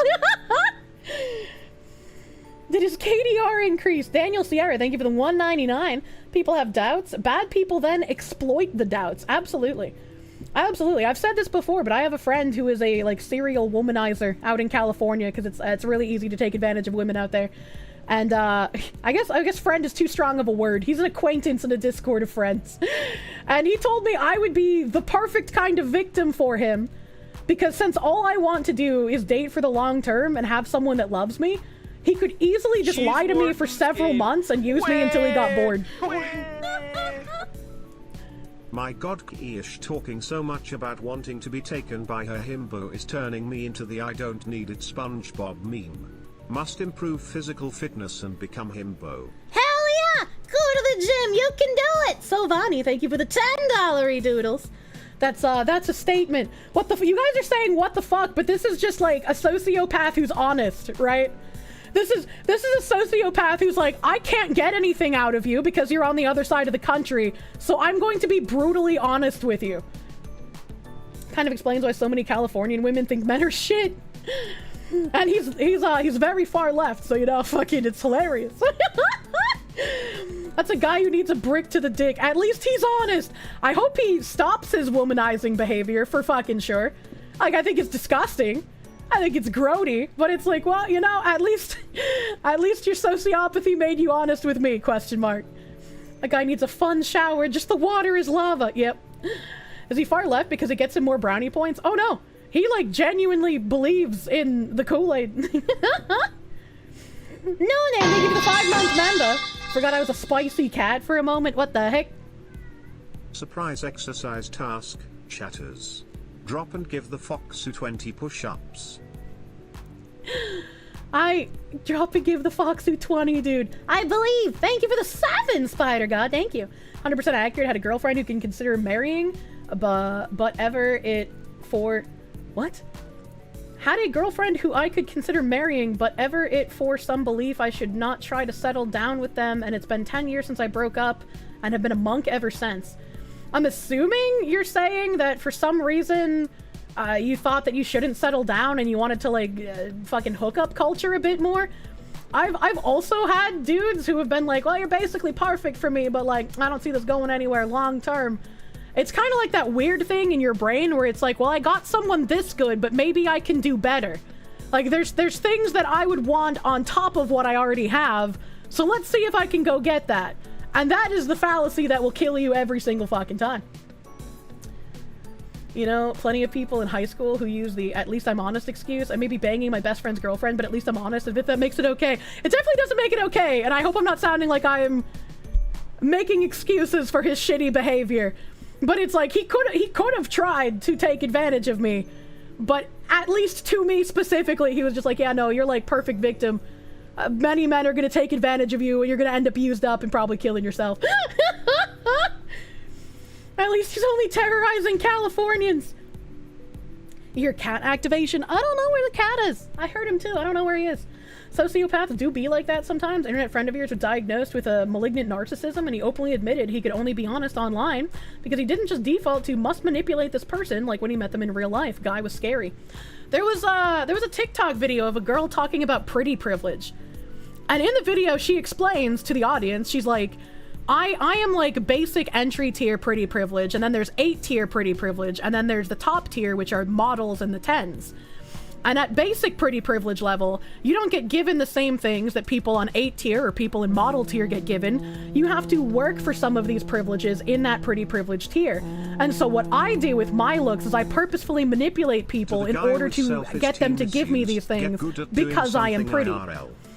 Did his KDR increase? Daniel Sierra, thank you for the $1.99. People have doubts. Bad people then exploit the doubts. Absolutely. Absolutely. I've said this before, but I have a friend who is a like serial womanizer out in California because it's really easy to take advantage of women out there. And I guess friend is too strong of a word. He's an acquaintance in a Discord of friends. And he told me I would be the perfect kind of victim for him because since all I want to do is date for the long term and have someone that loves me, he could easily just lie to me for several months and use me until he got bored. My god, Kirsche talking so much about wanting to be taken by her himbo is turning me into the I don't need it SpongeBob meme. Must improve physical fitness and become himbo. Hell yeah! Go to the gym, you can do it! Sovani, thank you for the $10 doodles. That's a statement. What the you guys are saying what the fuck, but this is just like a sociopath who's honest, right? This is a sociopath who's like, I can't get anything out of you because you're on the other side of the country, so I'm going to be brutally honest with you. Kind of explains why so many Californian women think men are shit. And he's very far left, so you know, fucking it's hilarious. That's a guy who needs a brick to the dick. At least he's honest. I hope he stops his womanizing behavior for fucking sure. Like, I think it's disgusting. I think it's grody, but it's like, well, you know, at least your sociopathy made you honest with me, question mark. A guy needs a fun shower, just the water is lava. Yep. Is he far left because it gets him more brownie points? Oh no, he like genuinely believes in the Kool-Aid. No name, they give you the 5-month member. Forgot I was a spicy cat for a moment, what the heck? Surprise exercise task, chatters. Drop and give the foxu 20 push-ups. I drop and give the foxu 20, dude. I believe. Thank you for the 7, Spider God. Thank you. 100% accurate. Had a girlfriend who can consider marrying, but ever it for... What? Had a girlfriend who I could consider marrying, but ever it for some belief I should not try to settle down with them, and it's been 10 years since I broke up, and have been a monk ever since. I'm assuming you're saying that for some reason you thought that you shouldn't settle down and you wanted to like fucking hookup culture a bit more. I've also had dudes who have been like, well, you're basically perfect for me, but like I don't see this going anywhere long term. It's kind of like that weird thing in your brain where it's like, well, I got someone this good, but maybe I can do better. Like there's things that I would want on top of what I already have, so let's see if I can go get that. And that is the fallacy that will kill you every single fucking time. You know, plenty of people in high school who use the at least I'm honest excuse. I may be banging my best friend's girlfriend, but at least I'm honest, as if that makes it okay. It definitely doesn't make it okay, and I hope I'm not sounding like I am making excuses for his shitty behavior. But it's like, he could have tried to take advantage of me. But at least to me specifically, he was just like, yeah, no, you're like perfect victim. Many men are going to take advantage of you and you're going to end up used up and probably killing yourself. At least he's only terrorizing Californians. Your cat activation? I don't know where the cat is. I heard him too. I don't know where he is. Sociopaths do be like that sometimes. Internet friend of yours was diagnosed with a malignant narcissism and he openly admitted he could only be honest online because he didn't just default to must manipulate this person like when he met them in real life. Guy was scary. There was a TikTok video of a girl talking about pretty privilege. And in the video, she explains to the audience, she's like, I am like basic entry tier pretty privilege, and then there's 8 tier pretty privilege, and then there's the top tier, which are models and the 10s. And at basic pretty privilege level, you don't get given the same things that people on 8 tier or people in model tier get given. You have to work for some of these privileges in that pretty privilege tier. And so what I do with my looks is I purposefully manipulate people in order to get them to give me these things because I am pretty.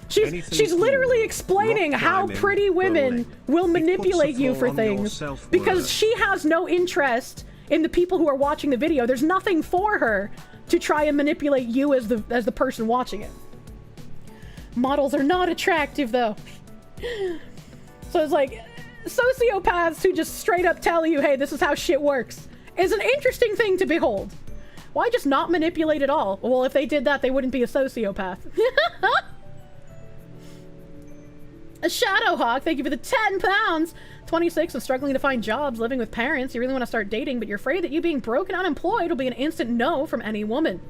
She's literally explaining how pretty women will manipulate you for things because she has no interest in the people who are watching the video. There's nothing for her to try and manipulate you as the person watching it. Models are not attractive though. So it's like sociopaths who just straight up tell you, hey, this is how shit works, is an interesting thing to behold. Why just not manipulate at all? Well, if they did that, they wouldn't be a sociopath. A Shadowhawk, thank you for the 10 pounds. 26 and struggling to find jobs, living with parents. You really want to start dating, but you're afraid that you being broke and unemployed will be an instant no from any woman.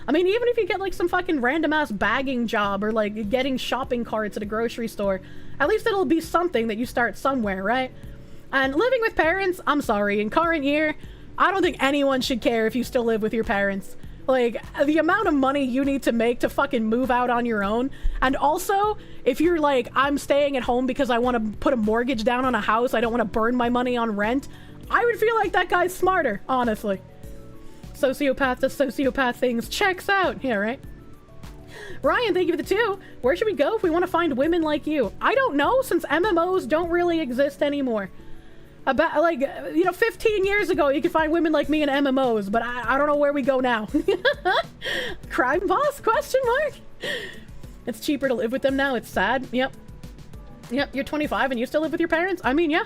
I mean, even if you get like some fucking random ass bagging job or like getting shopping carts at a grocery store, at least it'll be something that you start somewhere, right? And living with parents, I'm sorry, in current year, I don't think anyone should care if you still live with your parents. Like, the amount of money you need to make to fucking move out on your own. And also, if you're like, I'm staying at home because I want to put a mortgage down on a house, I don't want to burn my money on rent, I would feel like that guy's smarter, honestly. Sociopath does sociopath things. Checks out. Yeah, right? Ryan, thank you for the 2. Where should we go if we want to find women like you? I don't know, since MMOs don't really exist anymore. About, like, you know, 15 years ago, you could find women like me in MMOs, but I don't know where we go now. Crime Boss? Question mark? It's cheaper to live with them now. It's sad. Yep. Yep, you're 25 and you still live with your parents? I mean, yeah.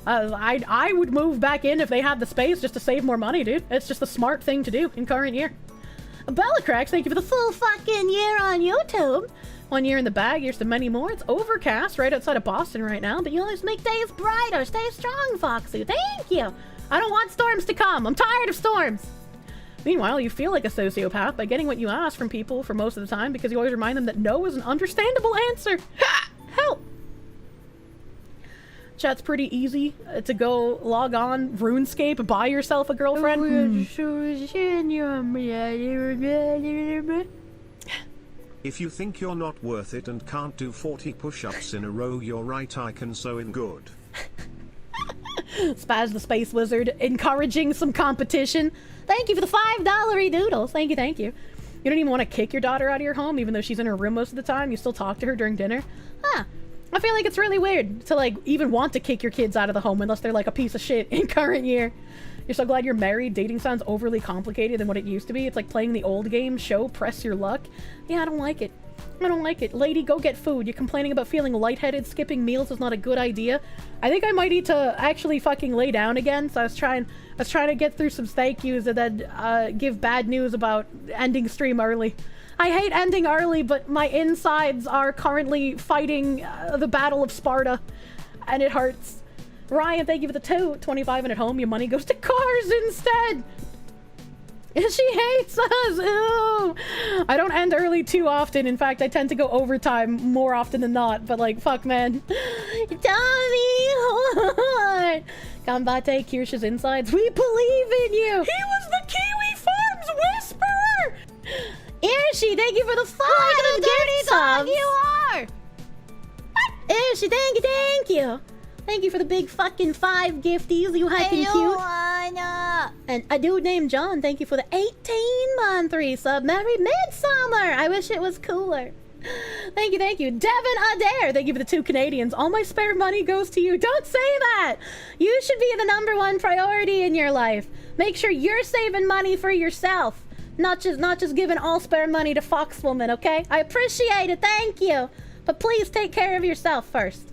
I would move back in if they had the space just to save more money, dude. It's just the smart thing to do in current year. Bellacrax, thank you for the full fucking year on YouTube. 1 year in the bag, here's to many more. It's overcast right outside of Boston right now, but you always make days brighter. Stay strong, foxu. Thank you. I don't want storms to come. I'm tired of storms. Meanwhile, you feel like a sociopath by getting what you ask from people for most of the time because you always remind them that no is an understandable answer. Ha! Help! Chat's pretty easy to go log on RuneScape, buy yourself a girlfriend. If you think you're not worth it and can't do 40 push-ups in a row, you're right, I can sew in good. Spaz the Space Wizard, encouraging some competition. Thank you for the $5 doodles. Thank you, thank you. You don't even want to kick your daughter out of your home, even though she's in her room most of the time. You still talk to her during dinner. Huh. I feel like it's really weird to, like, even want to kick your kids out of the home unless they're, like, a piece of shit in current year. You're so glad you're married. Dating sounds overly complicated than what it used to be. It's like playing the old game, show, press your luck. Yeah, I don't like it. I don't like it. Lady, go get food. You're complaining about feeling lightheaded. Skipping meals is not a good idea. I think I might need to actually fucking lay down again. So I was trying to get through some thank yous and then give bad news about ending stream early. I hate ending early, but my insides are currently fighting the Battle of Sparta, and it hurts. Ryan, thank you for the 2. 25 and at home, your money goes to cars instead. She hates us. Ew. I don't end early too often. In fact, I tend to go overtime more often than not. But like, fuck, man. Tommy, hort. Combate Kirsche's insides. We believe in you. He was the Kiwi Farms Whisperer. Irshi, thank you for the 5 gift subs. You are. Irshi, thank you. Thank you for the big fucking 5 gifties, you heckin' cute. And a dude named John, thank you for the 18-month resub. Merry Midsummer! I wish it was cooler. Thank you, thank you. Devin Adair, thank you for the 2 Canadians. All my spare money goes to you. Don't say that! You should be the #1 priority in your life. Make sure you're saving money for yourself. Not just giving all spare money to Foxwoman, okay? I appreciate it, thank you. But please take care of yourself first.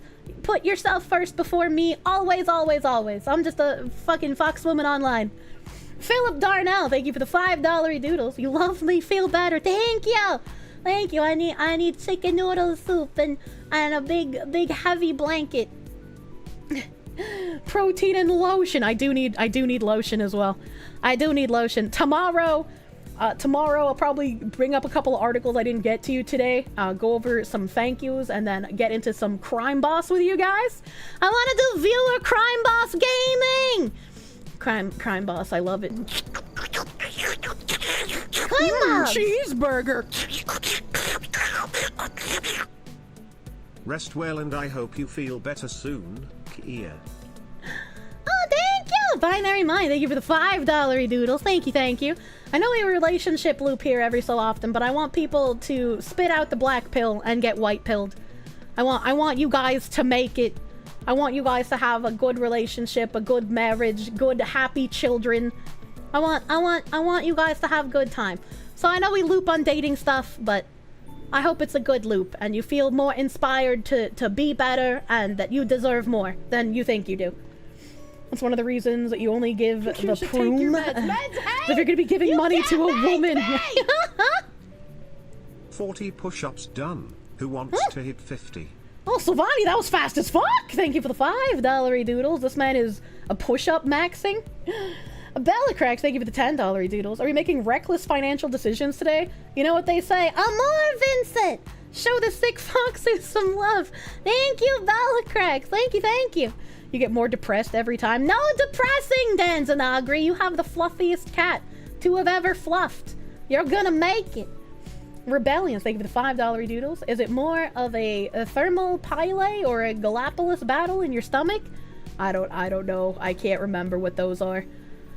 Put yourself first before me. Always, always, always. I'm just a fucking Foxwoman online. Philip Darnell, thank you for the $5 doodles. You love me, feel better. Thank you. Thank you. I need chicken noodle soup and a big heavy blanket. Protein and lotion. I do need lotion as well. I do need lotion. Tomorrow I'll probably bring up a couple of articles I didn't get to today, go over some thank yous, and then get into some Crime Boss with you guys. I want to do viewer Crime Boss gaming! Crime Boss, I love it. Cheeseburger! Rest well and I hope you feel better soon, Kia. Oh, thank you! Binary Mind, thank you for the $5 doodles. Thank you. I know we relationship loop here every so often, but I want people to spit out the black pill and get white pilled. I want you guys to make it. I want you guys to have a good relationship, a good marriage, good happy children. I want you guys to have a good time. So I know we loop on dating stuff, but I hope it's a good loop and you feel more inspired to be better and that you deserve more than you think you do. That's one of the reasons that you only give the proom. If you're going to be giving money to a woman. 40 push-ups done. Who wants to hit 50? Oh, Silvani, that was fast as fuck. Thank you for the $5 doodles. This man is a push-up maxing. Bellacrax, thank you for the $10 doodles. Are we making reckless financial decisions today? You know what they say? Amor Vincent! Show the sick foxes some love. Thank you, Bellacrax. Thank you. You get more depressed every time. No depressing, Danzanagri. You have the fluffiest cat to have ever fluffed. You're gonna make it. Rebellions, thank you for the $5 doodles. Is it more of a thermopyle or a Galapagos battle in your stomach? I don't know. I can't remember what those are.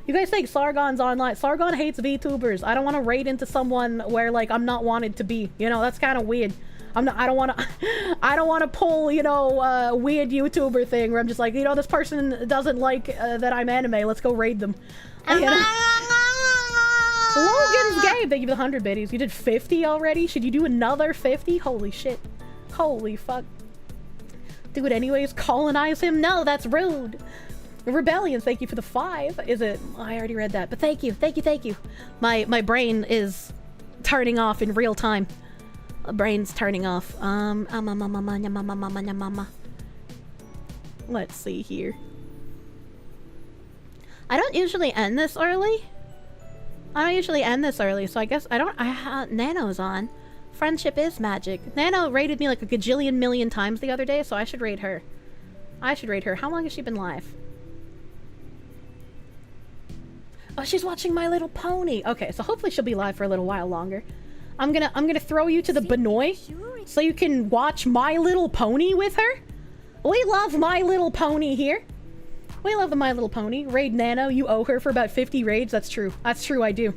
You guys think Sargon's online? Sargon hates VTubers. I don't want to raid into someone where like I'm not wanted to be. You know, that's kind of weird. I don't want to pull, you know, a weird YouTuber thing where I'm just like, you know, this person doesn't like that I'm anime. Let's go raid them. You know? Logan's game. Thank you for the 100 biddies. You did 50 already? Should you do another 50? Holy shit. Holy fuck. Do it anyways. Colonize him? No, that's rude. Rebellions, thank you for the 5. Is it? I already read that, but thank you. Thank you. My brain is turning off in real time. Brain's turning off. Let's see here. I don't usually end this early. So I guess Nano's on. Friendship is magic. Nano rated me like a gajillion million times the other day, so I should raid her. How long has she been live? Oh, she's watching My Little Pony. Okay, so hopefully she'll be live for a little while longer. I'm gonna throw you to the Benoy so you can watch My Little Pony with her. We love My Little Pony here. We love the My Little Pony. Raid Nano, you owe her for about 50 raids. That's true. I do.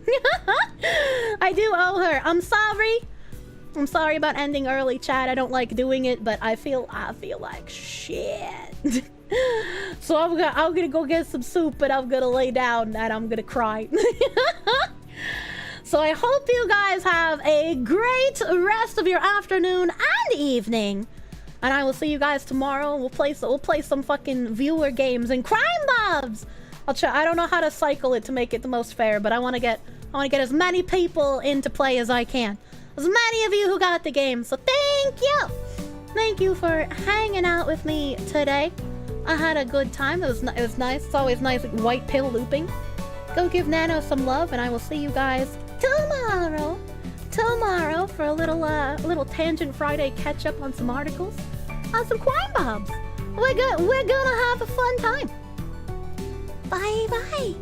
I do owe her. I'm sorry about ending early, chat. I don't like doing it, but I feel like shit. So I'm gonna go get some soup and I'm gonna lay down and I'm gonna cry. So I hope you guys have a great rest of your afternoon and evening. And I will see you guys tomorrow. We'll play some fucking viewer games and Crime Bobs. I'll try. I don't know how to cycle it to make it the most fair, but I want to get as many people into play as I can. As many of you who got the game. So thank you. Thank you for hanging out with me today. I had a good time. It was nice. It's always nice, like, white pill looping. Go give Nano some love, and I will see you guys tomorrow for a little Tangent Friday catch up on some articles, on some Crime Bobs. We're gonna have a fun time. Bye bye.